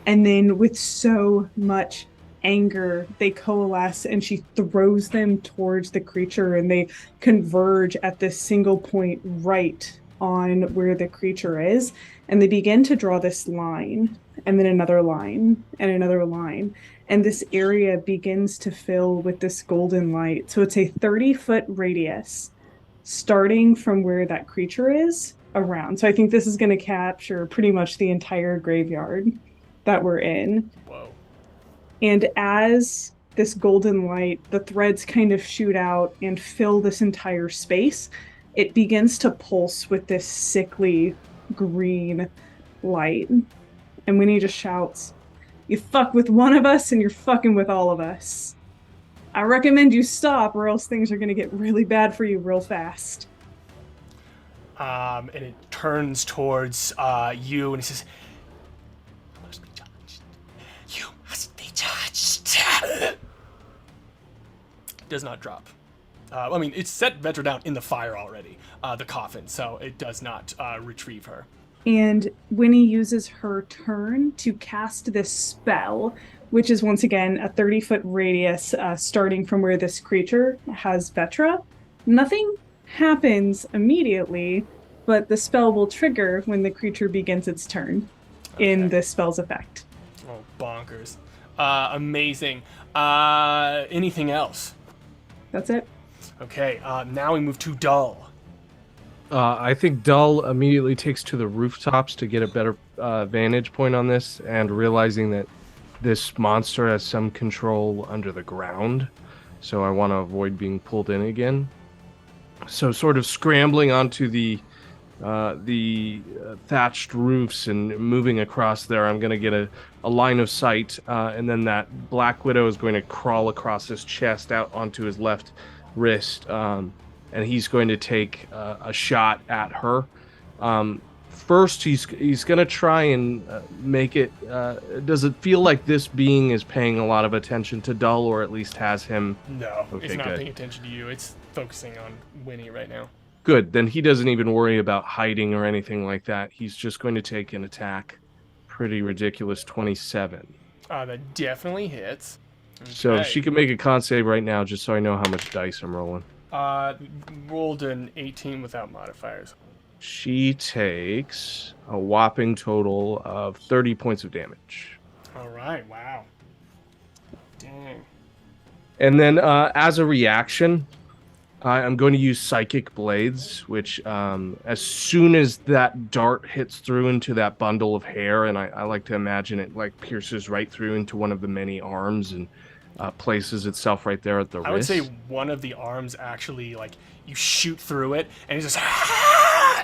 And then with so much anger, they coalesce and she throws them towards the creature, and they converge at this single point right on where the creature is. And they begin to draw this line, and then another line, and another line. And this area begins to fill with this golden light. So it's a 30-foot radius starting from where that creature is around. So I think this is going to capture pretty much the entire graveyard that we're in. Whoa. And as this golden light, the threads kind of shoot out and fill this entire space, it begins to pulse with this sickly green light. And Winnie just shouts, "You fuck with one of us and you're fucking with all of us. I recommend you stop, or else things are going to get really bad for you real fast." And it turns towards you, and it says, "You must be judged. You must be judged." Does not drop. I mean, it's set Vetra down in the fire already, the coffin, so it does not retrieve her. And Winnie uses her turn to cast this spell, which is once again a 30-foot radius starting from where this creature has Vetra. Nothing happens immediately, but the spell will trigger when the creature begins its turn in the spell's effect. Oh, bonkers. Amazing. Anything else? That's it. Okay, now we move to Dull. I think Dull immediately takes to the rooftops to get a better vantage point on this, and realizing that this monster has some control under the ground, so I want to avoid being pulled in again. So sort of scrambling onto the thatched roofs and moving across there, I'm going to get a line of sight, and then that Black Widow is going to crawl across his chest out onto his left wrist, and he's going to take a shot at her. First, he's going to try and make it... does it feel like this being is paying a lot of attention to Dull, or at least has him... No, Okay, it's not good. paying attention to you. It's focusing on Winnie right now. Good, then he doesn't even worry about hiding or anything like that. He's just going to take an attack. Pretty ridiculous 27. That definitely hits. So Okay. she can make a con save right now, just so I know how much dice I'm rolling. Rolled an 18 without modifiers. She takes a whopping total of 30 points of damage. All right, wow. Dang. And then as a reaction, I'm going to use Psychic Blades, which as soon as that dart hits through into that bundle of hair, and I like to imagine it like pierces right through into one of the many arms and places itself right there at the wrist. I would say one of the arms actually, like, you shoot through it, and it just,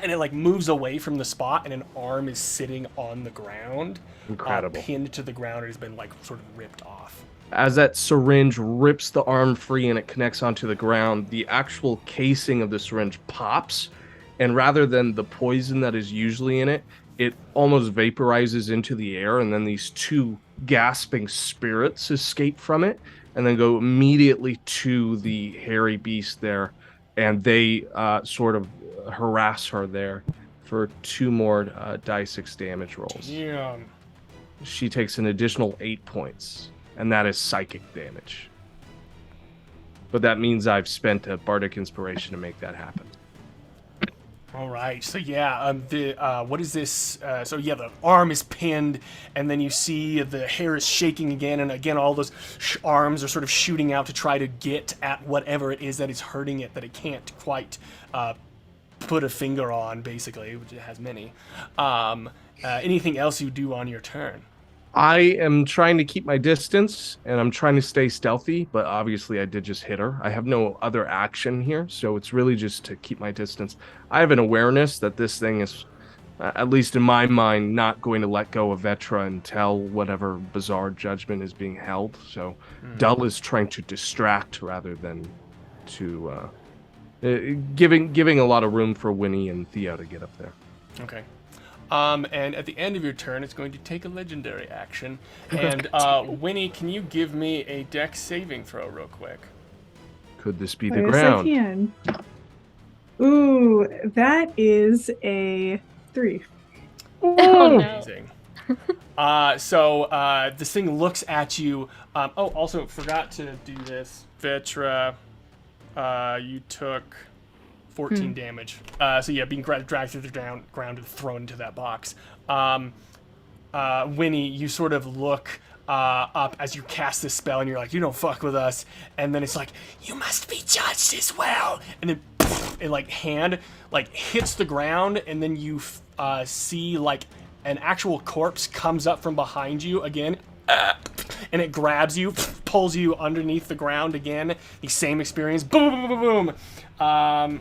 and it, like, moves away from the spot, and an arm is sitting on the ground. Incredible. Pinned to the ground. It has been, like, sort of ripped off. As that syringe rips the arm free and it connects onto the ground, the actual casing of the syringe pops, and rather than the poison that is usually in it, it almost vaporizes into the air, and then these two gasping spirits escape from it and then go immediately to the hairy beast there, and they sort of harass her there for 2 more die 6 damage rolls. Yeah. She takes an additional 8 points, and that is psychic damage. But that means I've spent a bardic inspiration to make that happen. All right. So yeah, what is this? So yeah, the arm is pinned, and then you see the hair is shaking again, and again all those arms are sort of shooting out to try to get at whatever it is that is hurting it that it can't quite put a finger on. Basically, which it has many. Anything else you do on your turn? I am trying to keep my distance and I'm trying to stay stealthy, but obviously I did just hit her. I have no other action here, so it's really just to keep my distance. I have an awareness that this thing is, at least in my mind, not going to let go of Vetra until whatever bizarre judgment is being held. So Dull is trying to distract rather than to giving a lot of room for Winnie and Theo to get up there. Okay. And at the end of your turn, it's going to take a legendary action. And Winnie, can you give me a Dex saving throw real quick? Could this be the Yes, ground? I can. Ooh, that is a 3. Oh, no. Amazing. So this thing looks at you. Also forgot to do this. Vetra, you took 14 damage. So yeah, being dragged through the ground and thrown into that box. Winnie, you sort of look up as you cast this spell, and you're like, you don't fuck with us. And then it's like, you must be judged as well. And then it hand hits the ground, and then you see like an actual corpse comes up from behind you again. And it grabs you, pulls you underneath the ground again. The same experience. Boom, boom, boom, boom, boom.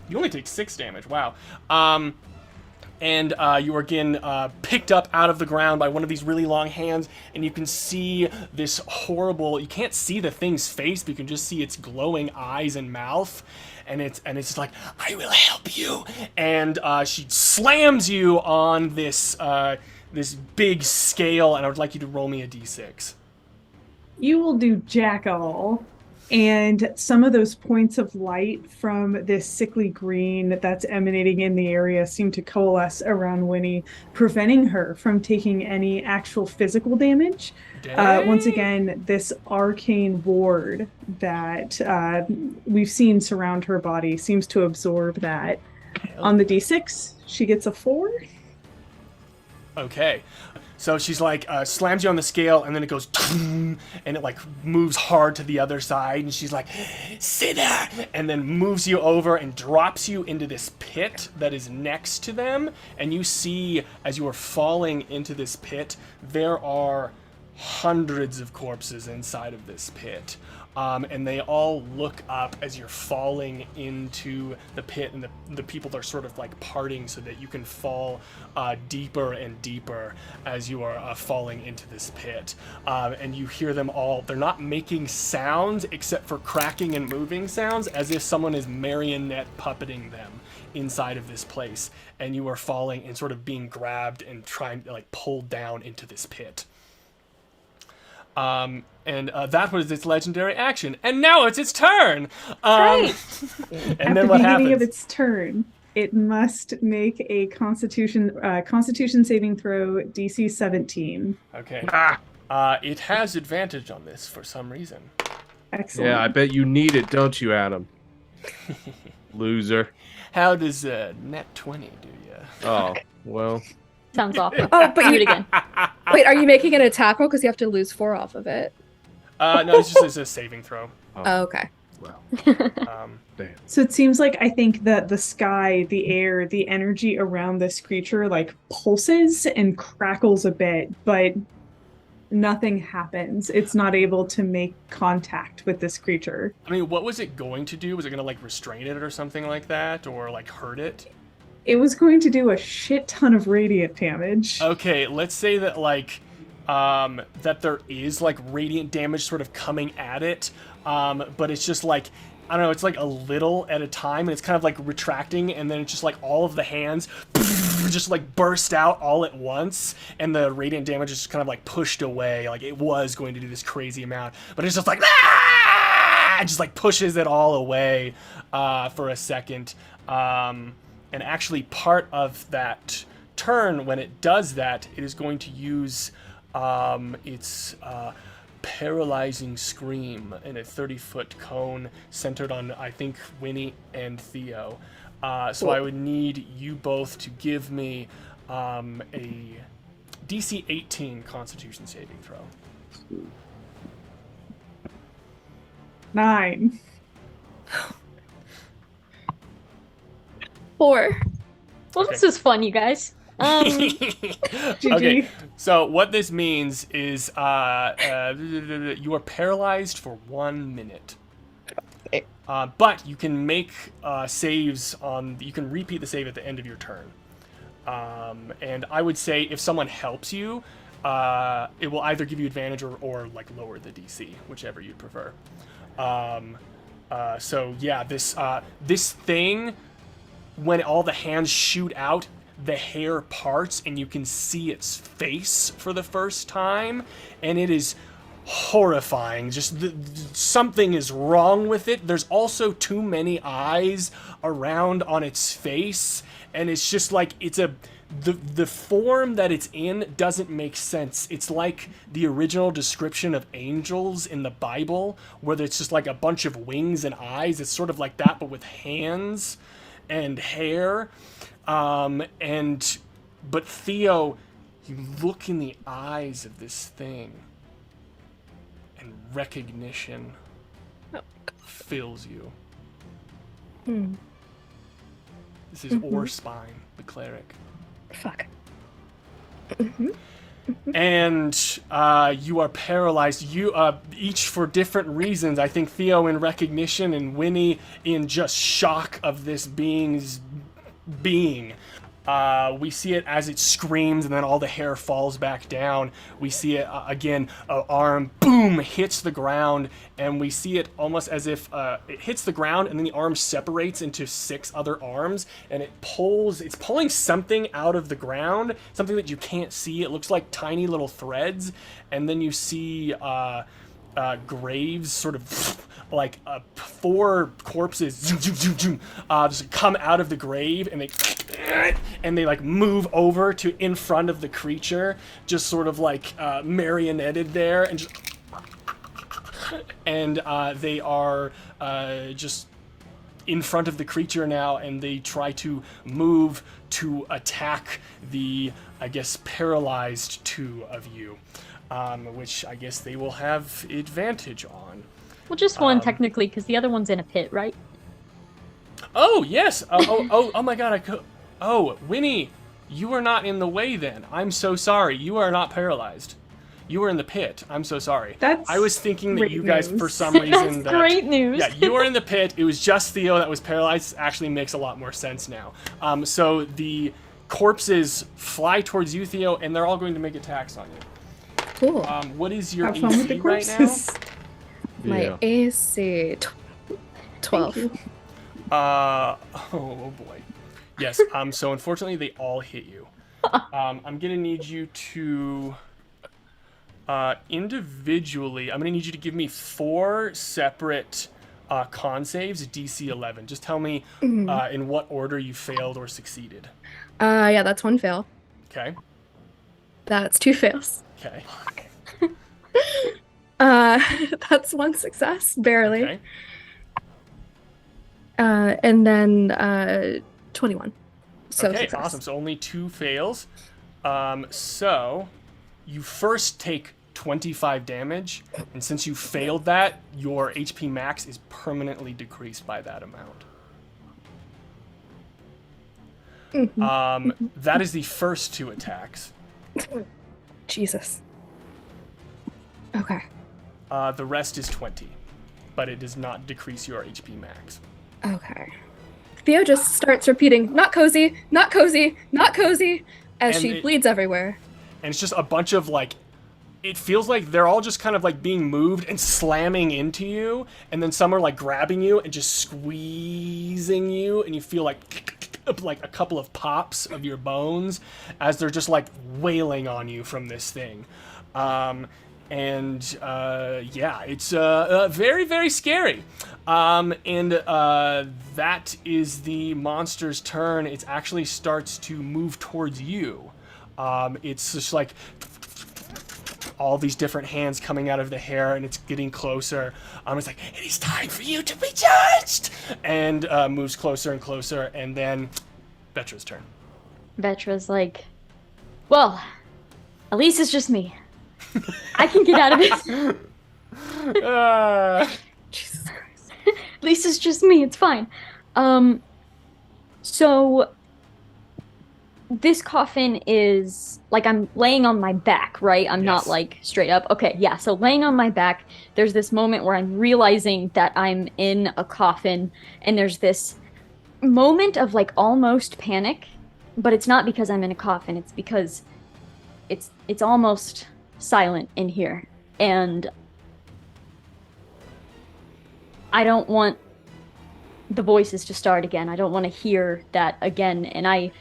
You only take 6 damage. Wow. And you are again picked up out of the ground by one of these really long hands, and you can see this horrible. You can't see the thing's face, but you can just see its glowing eyes and mouth, and it's just like, I will help you. And she slams you on this this big scale, and I would like you to roll me a d6. You will do jack all. And some of those points of light from this sickly green that's emanating in the area seem to coalesce around Winnie, preventing her from taking any actual physical damage. Once again, this arcane ward that we've seen surround her body seems to absorb that. On the d6, she gets a 4. Okay. So she's like, slams you on the scale, and then it goes, and it like moves hard to the other side, and she's like, sit there, and then moves you over and drops you into this pit that is next to them. And you see, as you are falling into this pit, there are hundreds of corpses inside of this pit. And they all look up as you're falling into the pit, and the people are sort of like parting so that you can fall deeper and deeper as you are falling into this pit. And you hear them all. They're not making sounds except for cracking and moving sounds, as if someone is marionette puppeting them inside of this place. And you are falling and sort of being grabbed and trying to like pulled down into this pit. And that was its legendary action, and now it's its turn. Great. And At then the what beginning happens? of its turn, it must make a Constitution saving throw DC 17. Okay. It has advantage on this for some reason. Excellent. Yeah, I bet you need it, don't you, Adam? Loser. How does net 20 do you? Oh, well. Sounds awful. Oh, but Do you it again. wait, are you making an attack roll? Because you have to lose 4 off of it. No, it's a saving throw. Oh, okay. Well, Damn. So it seems like I think that the sky, the air, the energy around this creature like pulses and crackles a bit, but nothing happens. It's not able to make contact with this creature. I mean, what was it going to do? Was it going to like restrain it or something like that, or like hurt it? It was going to do a shit ton of radiant damage. Okay, let's say that like that there is like radiant damage sort of coming at it, but it's just like, I don't know, it's like a little at a time, and it's kind of like retracting, and then it's just like all of the hands just like burst out all at once, and the radiant damage is just kind of like pushed away. Like it was going to do this crazy amount, but it's just like it just like pushes it all away for a second. And actually part of that turn, when it does that, it is going to use its paralyzing scream in a 30-foot cone centered on, I think, Winnie and Theo. So I would need you both to give me a DC 18 Constitution saving throw. 9. 4. Well, this is fun, you guys. Okay, so what this means is you are paralyzed for 1 minute. But you can make saves on. You can repeat the save at the end of your turn. And I would say if someone helps you, it will either give you advantage or like lower the DC, whichever you'd prefer. So yeah, this thing, when all the hands shoot out, the hair parts and you can see its face for the first time, and it is horrifying. Just something is wrong with it. There's also too many eyes around on its face, and it's just like the form that it's in doesn't make sense. It's like the original description of angels in the Bible, where it's just like a bunch of wings and eyes. It's sort of like that, but with hands and hair. But Theo, you look in the eyes of this thing, and recognition fills you. This is Orspine, the cleric. Fuck. And you are paralyzed. You each for different reasons. I think Theo in recognition and Winnie in just shock of this being's being. We see it as it screams, and then all the hair falls back down. We see it again, an arm, boom, hits the ground, and we see it almost as if it hits the ground, and then the arm separates into 6 other arms, and it's pulling something out of the ground, something that you can't see. It looks like tiny little threads, and then you see graves, sort of like 4 corpses just come out of the grave, and they like move over to in front of the creature, just sort of like marionetted there, and they are just in front of the creature now, and they try to move to attack the, I guess, paralyzed 2 of you. Which I guess they will have advantage on. Well, just one technically, because the other one's in a pit, right? Oh yes. Oh my God. Oh, Winnie, you are not in the way then. I'm so sorry. You are not paralyzed. You were in the pit. I'm so sorry. I was thinking that you guys, for some reason, That's great news. Yeah, you were in the pit. It was just Theo that was paralyzed. Actually, makes a lot more sense now. So the corpses fly towards you, Theo, and they're all going to make attacks on you. Cool. What is your Have fun with the AC right now? corpses. My AC 12. Oh boy. Yes. So unfortunately, they all hit you. I'm gonna need you to individually. I'm gonna need you to give me 4 separate con saves, DC 11. Just tell me in what order you failed or succeeded. Yeah, that's 1 fail. Okay. That's 2 fails. Okay. That's 1 success, barely. Okay. And then 21. So okay, success. awesome. So only 2 fails. So you first take 25 damage, and since you failed that, your HP max is permanently decreased by that amount. That is the first 2 attacks. Jesus. Okay. The rest is 20, but it does not decrease your HP max. Okay. Theo just starts repeating, not cozy, not cozy, not cozy, as she bleeds everywhere. And it's just a bunch of like, it feels like they're all just kind of like being moved and slamming into you, and then some are like grabbing you and just squeezing you, and you feel like a couple of pops of your bones as they're just like wailing on you from this thing. Yeah, it's very, very scary. That is the monster's turn. It actually starts to move towards you. It's just like all these different hands coming out of the hair, and it's getting closer. It's like, it is time for you to be judged! And moves closer and closer, and then Vetra's turn. Vetra's like, well, at least it's just me. I can get out of it. Jesus Christ. At least it's just me, it's fine. So this coffin is like, I'm laying on my back, right? I'm not like straight up. Okay, yeah. So laying on my back, there's this moment where I'm realizing that I'm in a coffin, and there's this moment of like almost panic, but it's not because I'm in a coffin. It's because it's almost silent in here, and I don't want the voices to start again. I don't want to hear that again. And I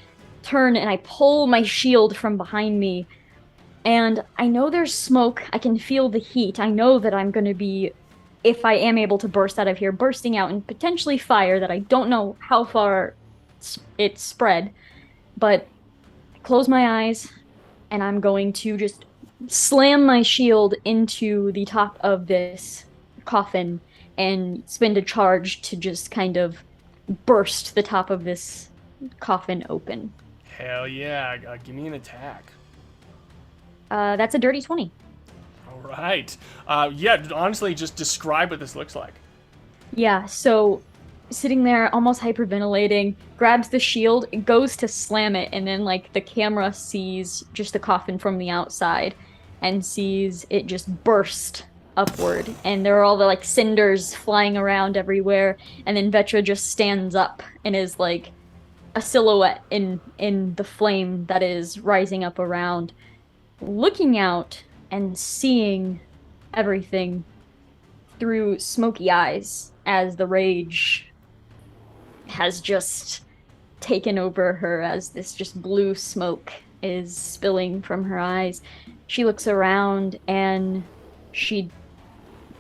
turn and I pull my shield from behind me, and I know there's smoke. I can feel the heat. I know that I'm going to be, if I am able to burst out of here, bursting out in potentially fire that I don't know how far it's spread. But I close my eyes, and I'm going to just slam my shield into the top of this coffin and spend a charge to just kind of burst the top of this coffin open. Hell yeah, give me an attack. That's a dirty 20. All right. Yeah, honestly, just describe what this looks like. Yeah, so sitting there almost hyperventilating, grabs the shield, goes to slam it, and then like the camera sees just the coffin from the outside and sees it just burst upward, and there are all the like cinders flying around everywhere, and then Vetra just stands up and is like a silhouette in the flame that is rising up around, looking out and seeing everything through smoky eyes as the rage has just taken over her, as this just blue smoke is spilling from her eyes. She looks around and she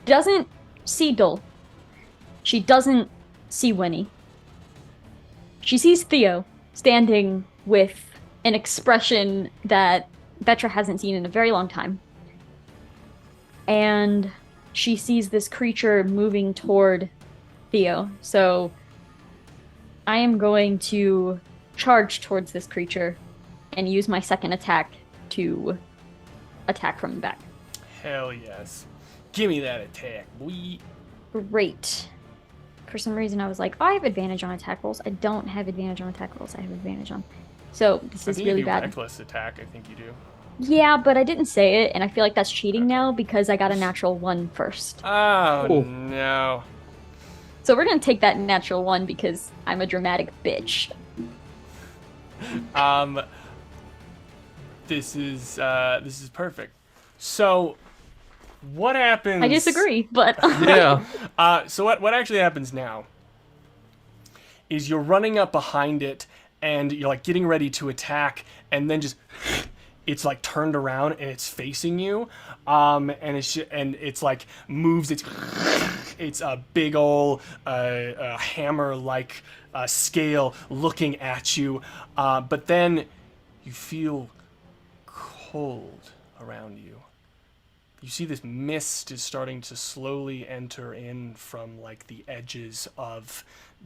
doesn't see Dol. She doesn't see Winnie. She sees Theo standing with an expression that Vetra hasn't seen in a very long time. And she sees this creature moving toward Theo. So I am going to charge towards this creature and use my second attack to attack from the back. Hell yes. Give me that attack, boy. Great. For some reason, I was like, oh, I have advantage on attack rolls. I don't have advantage on attack rolls. I have advantage on. So this is really bad. Reckless attack, I think you do. Yeah, but I didn't say it, and I feel like that's cheating now because I got a natural 1 first. Oh, no. So we're going to take that natural 1 because I'm a dramatic bitch. This is perfect. So what happens? I disagree, but Yeah. So what actually happens now is you're running up behind it and you're like getting ready to attack, and then just it's like turned around and it's facing you, and it's like moves. It's a big ol' hammer like scale looking at you, but then you feel cold around you. You see this mist is starting to slowly enter in from like the edges of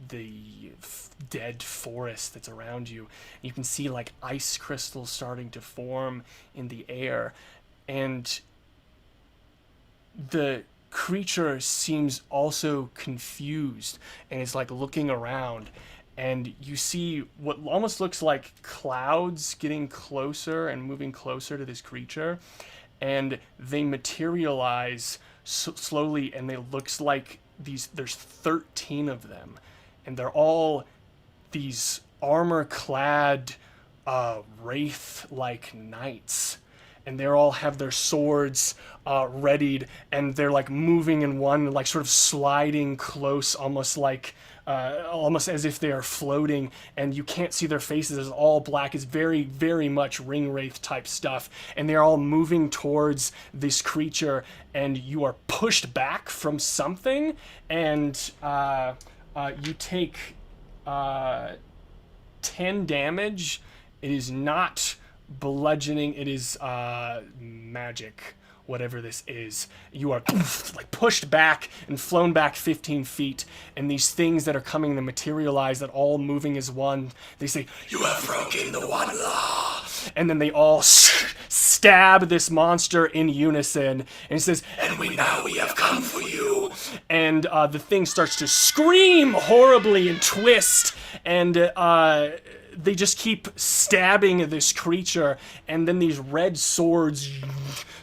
the dead forest that's around you. You can see like ice crystals starting to form in the air, and the creature seems also confused and is like looking around, and you see what almost looks like clouds getting closer and moving closer to this creature, and they materialize slowly, and it looks like there's 13 of them, and they're all these armor-clad wraith-like knights, and they all have their swords readied, and they're like moving in one, like sort of sliding close, almost as if they are floating, and you can't see their faces. It's all black. It's very, very much ring wraith type stuff, and they're all moving towards this creature, and you are pushed back from something, and you take 10 damage. It is not bludgeoning. It is magic whatever this is. You are like pushed back and flown back 15 feet, and these things that are coming to materialize, that all moving as one, they say, "You have broken the one law." And then they all stab this monster in unison, and it says, "And we have come for you." And the thing starts to scream horribly and twist, and they just keep stabbing this creature, and then these red swords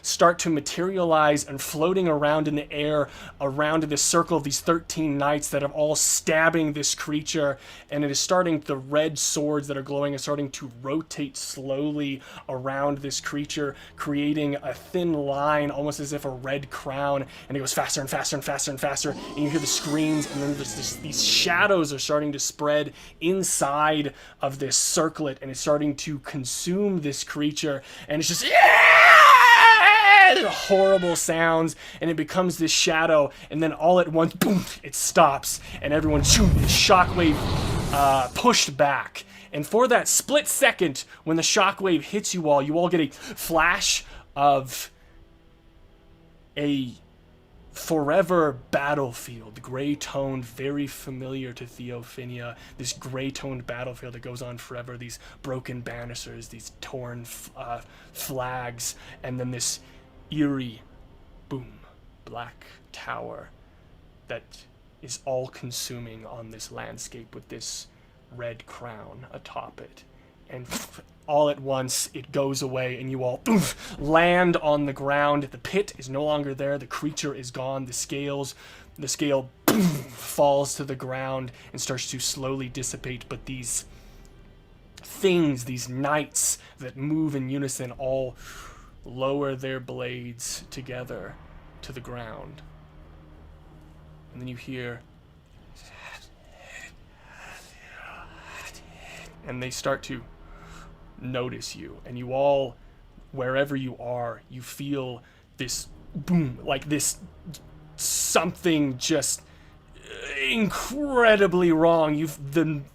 start to materialize and floating around in the air around this circle of these 13 knights that are all stabbing this creature, and it is starting, the red swords that are glowing are starting to rotate slowly around this creature, creating a thin line, almost as if a red crown, and it goes faster and faster and faster and faster, and you hear the screams, and then these shadows are starting to spread inside of this circlet, and it's starting to consume this creature, and it's just horrible sounds, and it becomes this shadow, and then all at once, boom, it stops, and everyone, shockwave pushed back. And for that split second, when the shockwave hits you all get a flash of a forever battlefield, gray-toned, very familiar to Theophania, this gray-toned battlefield that goes on forever, these broken banisters, these torn flags, and then this eerie, boom, black tower that is all-consuming on this landscape with this red crown atop it. And all at once, it goes away, and you all land on the ground. The pit is no longer there. The creature is gone. The scale falls to the ground and starts to slowly dissipate. But these things, these knights that move in unison, all lower their blades together to the ground. And then you hear, and they start to notice you, and you all, wherever you are, you feel this boom, like this something just incredibly wrong.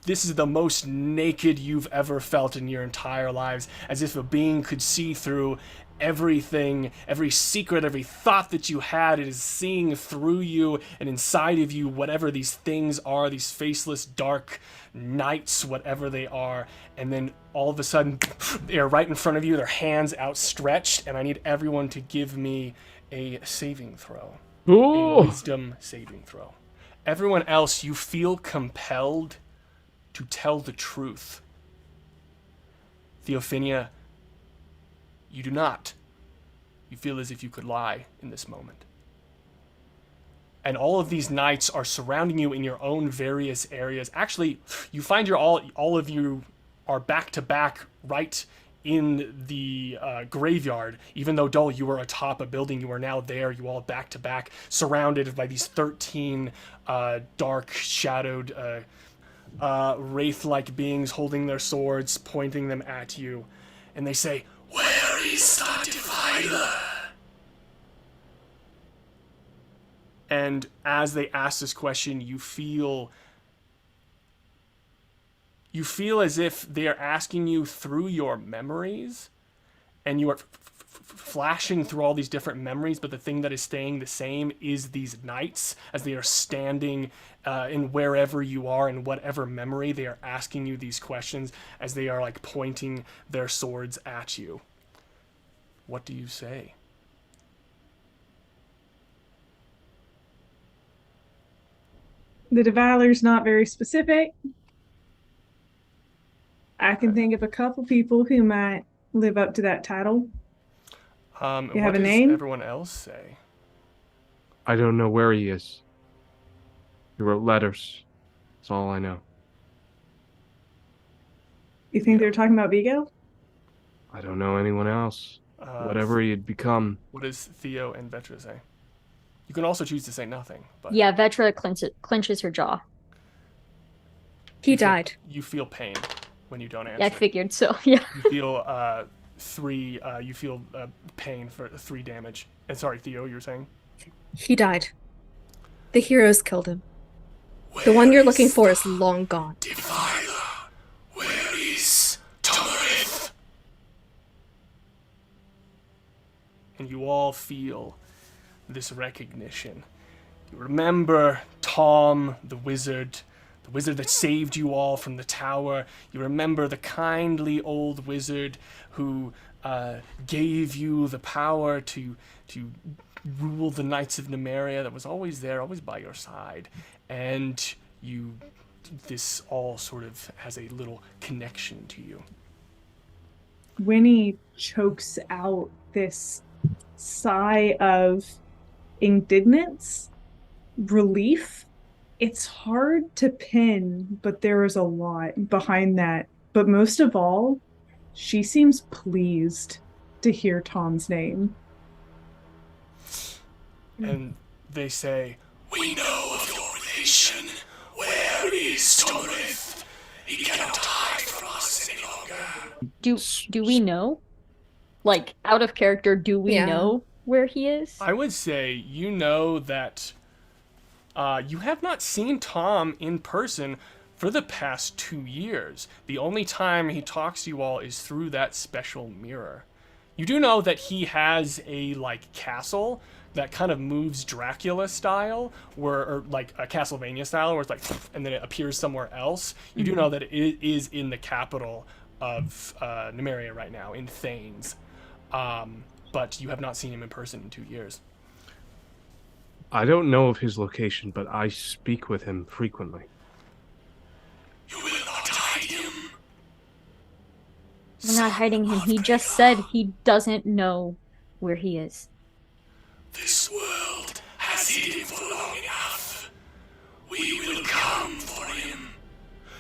This is the most naked you've ever felt in your entire lives, as if a being could see through everything, every secret, every thought that you had. It is seeing through you and inside of you, whatever these things are, these faceless dark knights, whatever they are. And then all of a sudden, they're right in front of you, their hands outstretched, and I need everyone to give me a saving throw. Ooh. A wisdom saving throw. Everyone else, you feel compelled to tell the truth. Theophania, you do not. You feel as if you could lie in this moment. And all of these knights are surrounding you in your own various areas. Actually, you find all of you are back to back right in the graveyard. Even though, Dole, you were atop a building, you are now there. You all back to back, surrounded by these 13 dark, shadowed, wraith-like beings holding their swords, pointing them at you. And they say, "Where is the divider?" And as they ask this question, you feel as if they are asking you through your memories, and you are flashing through all these different memories, but the thing that is staying the same is these knights, as they are standing in wherever you are, in whatever memory, they are asking you these questions as they are like pointing their swords at you. What do you say? The Deviler's not very specific. I can think of a couple people who might live up to that title. You have a name? What does everyone else say? I don't know where he is. He wrote letters. That's all I know. You think they're talking about Vigo? I don't know anyone else. Whatever he had become. What does Theo and Vetra say? You can also choose to say nothing. But Yeah, Vetra clenches her jaw. He died. You feel pain when you don't answer. Yeah, I figured so. Yeah. You feel You feel pain for 3 damage. And sorry, Theo, you were saying? He died. The heroes killed him. The one you're looking for is long gone. Deviler, where is Torith? and you all feel this recognition. You remember Tom, the wizard that saved you all from the tower. You remember the kindly old wizard who gave you the power to rule the Knights of Nemeria, that was always there, always by your side. And this all sort of has a little connection to you. Winnie chokes out this sigh of indignance, relief. It's hard to pin, but there is a lot behind that. But most of all, she seems pleased to hear Tom's name. And they say, "We know of your relation. Where is Tomrith? He cannot hide from us any longer." Do we know? Like, out of character, do we know where he is? I would say you know that you have not seen Tom in person for the past 2 years. The only time he talks to you all is through that special mirror. You do know that he has a, like, castle that kind of moves Dracula style, or like a Castlevania style, where it's like, and then it appears somewhere else. You do know that it is in the capital of Nemeria right now, in Thanes. But you have not seen him in person in 2 years. I don't know of his location, but I speak with him frequently. You will not hide him. We're not hiding him. He just said he doesn't know where he is. This world has hid him for long enough. We will come for him.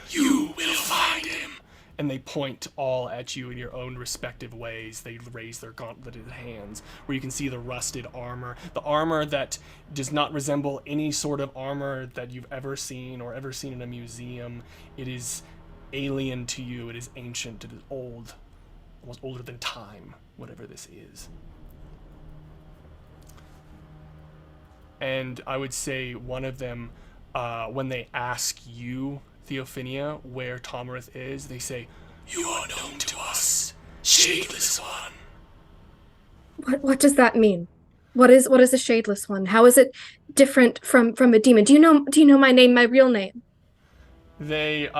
You will find him. And they point all at you in your own respective ways. They raise their gauntleted hands, where you can see the rusted armor. The armor that does not resemble any sort of armor that you've ever seen or ever seen in a museum. It is alien to you. It is ancient. It is old. Almost older than time, whatever this is. And I would say one of them, when they ask you, Theophania, where Tomrith is, they say, "You are known to us, Shadeless One." What does that mean? What is a shadeless one? How is it different from a demon? Do you know my name, my real name? They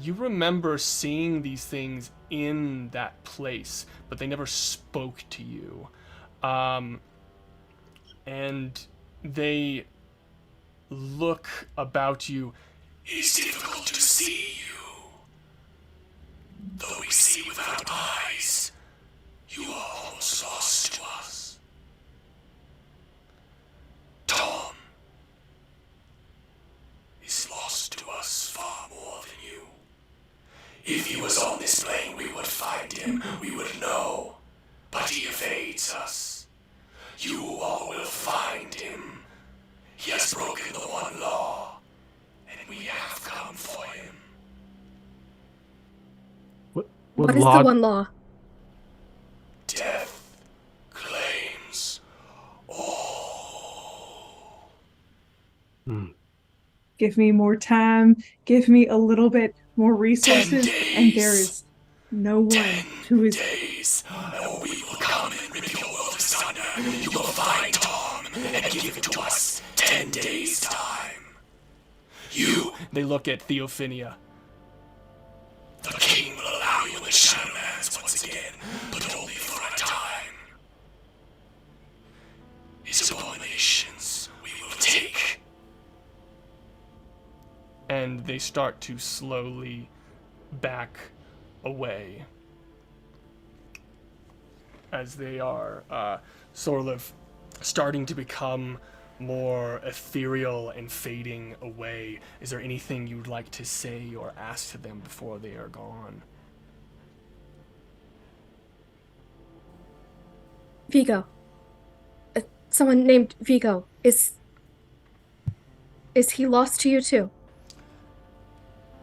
you remember seeing these things in that place, but they never spoke to you. And they look about you. "It is difficult to see you. Though we see without eyes, you are almost lost to us. Tom is lost to us far more than you. If he was on this plane, we would find him, we would know. But he evades us. You all will find him. He has broken the one law, and we have come for him." What is the one law? Death claims all. Give me more time. Give me a little bit more resources. 10 days. And there is no one who is... Days, or we will come and rip your world asunder. You will find Tom and give it to us. 10 days' time. They look at Theophania. "The king will allow you in the Shadowlands once again, but only for a time. His abominations we will take." And they start to slowly back away as they are sort of starting to become more ethereal and fading away. Is there anything you'd like to say or ask to them before they are gone? Vigo. Someone named Vigo. Is he lost to you too?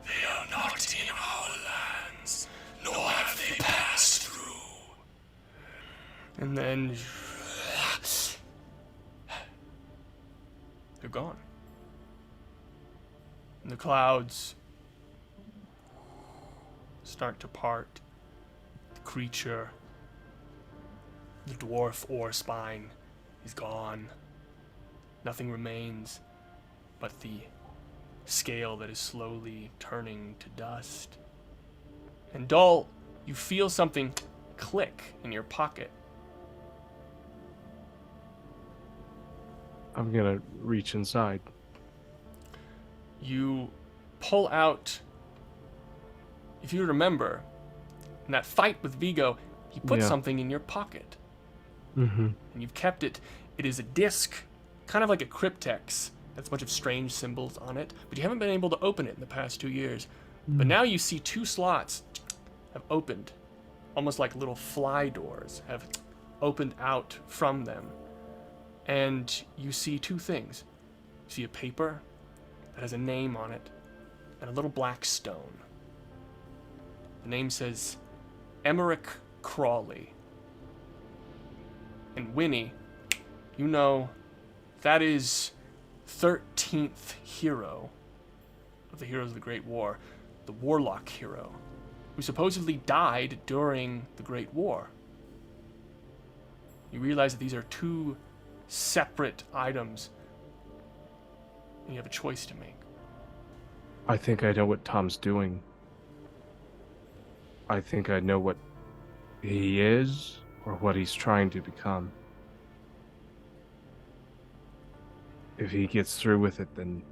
They are not in our lands, nor have they passed through. And then they're gone. And the clouds start to part. The creature The dwarf ore spine is gone. Nothing remains but the scale that is slowly turning to dust. And Dull, you feel something click in your pocket. I'm gonna reach inside. You pull out, if you remember, in that fight with Vigo, he put Yeah. something in your pocket. Mm-hmm. And you've kept it. It is a disc, kind of like a cryptex. That's a bunch of strange symbols on it, but you haven't been able to open it in the past 2 years. But now you see 2 slots have opened, almost like little fly doors have opened out from them. And you see 2 things. You see a paper that has a name on it, and a little black stone. The name says Emmerich Crawley. And Winnie, you know, that is 13th hero of the Heroes of the Great War, the Warlock hero, who supposedly died during the Great War. You realize that these are 2 separate items, and you have a choice to make. I think I know what Tom's doing. I think I know what he is or what he's trying to become. If he gets through with it, then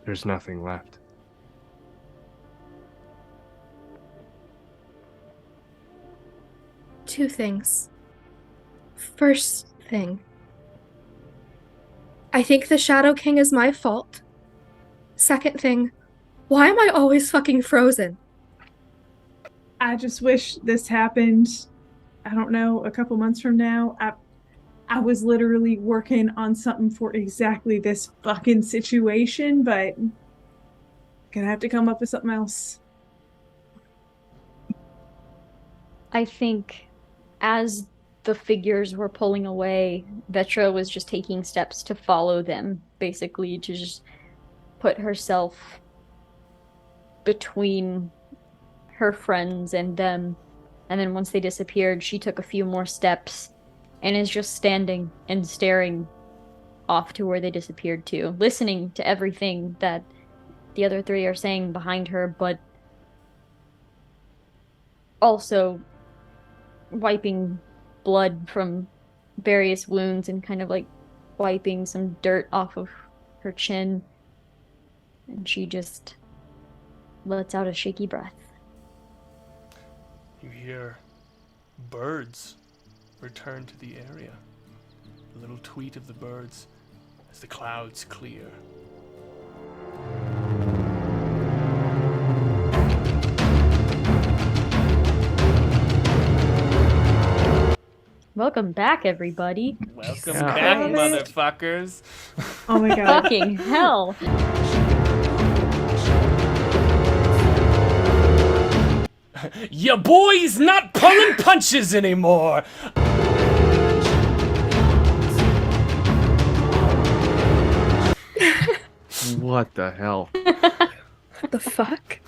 there's nothing left. Two things. First thing, I think the Shadow King is my fault. Second thing, why am I always fucking frozen? I just wish this happened, I don't know, a couple months from now. I was literally working on something for exactly this fucking situation, but gonna have to come up with something else. I think as the figures were pulling away, Vetra was just taking steps to follow them, basically to just put herself between her friends and them. And then once they disappeared, she took a few more steps and is just standing and staring off to where they disappeared to, listening to everything that the other 3 are saying behind her, but also wiping blood from various wounds and kind of like wiping some dirt off of her chin. And she just lets out a shaky breath. You hear birds return to the area. A little tweet of the birds as the clouds clear. Welcome back, everybody. Welcome Yeah. back, Christ. motherfuckers. Oh my god. Fucking hell. Your boy's not pulling punches anymore. What the hell? What the fuck?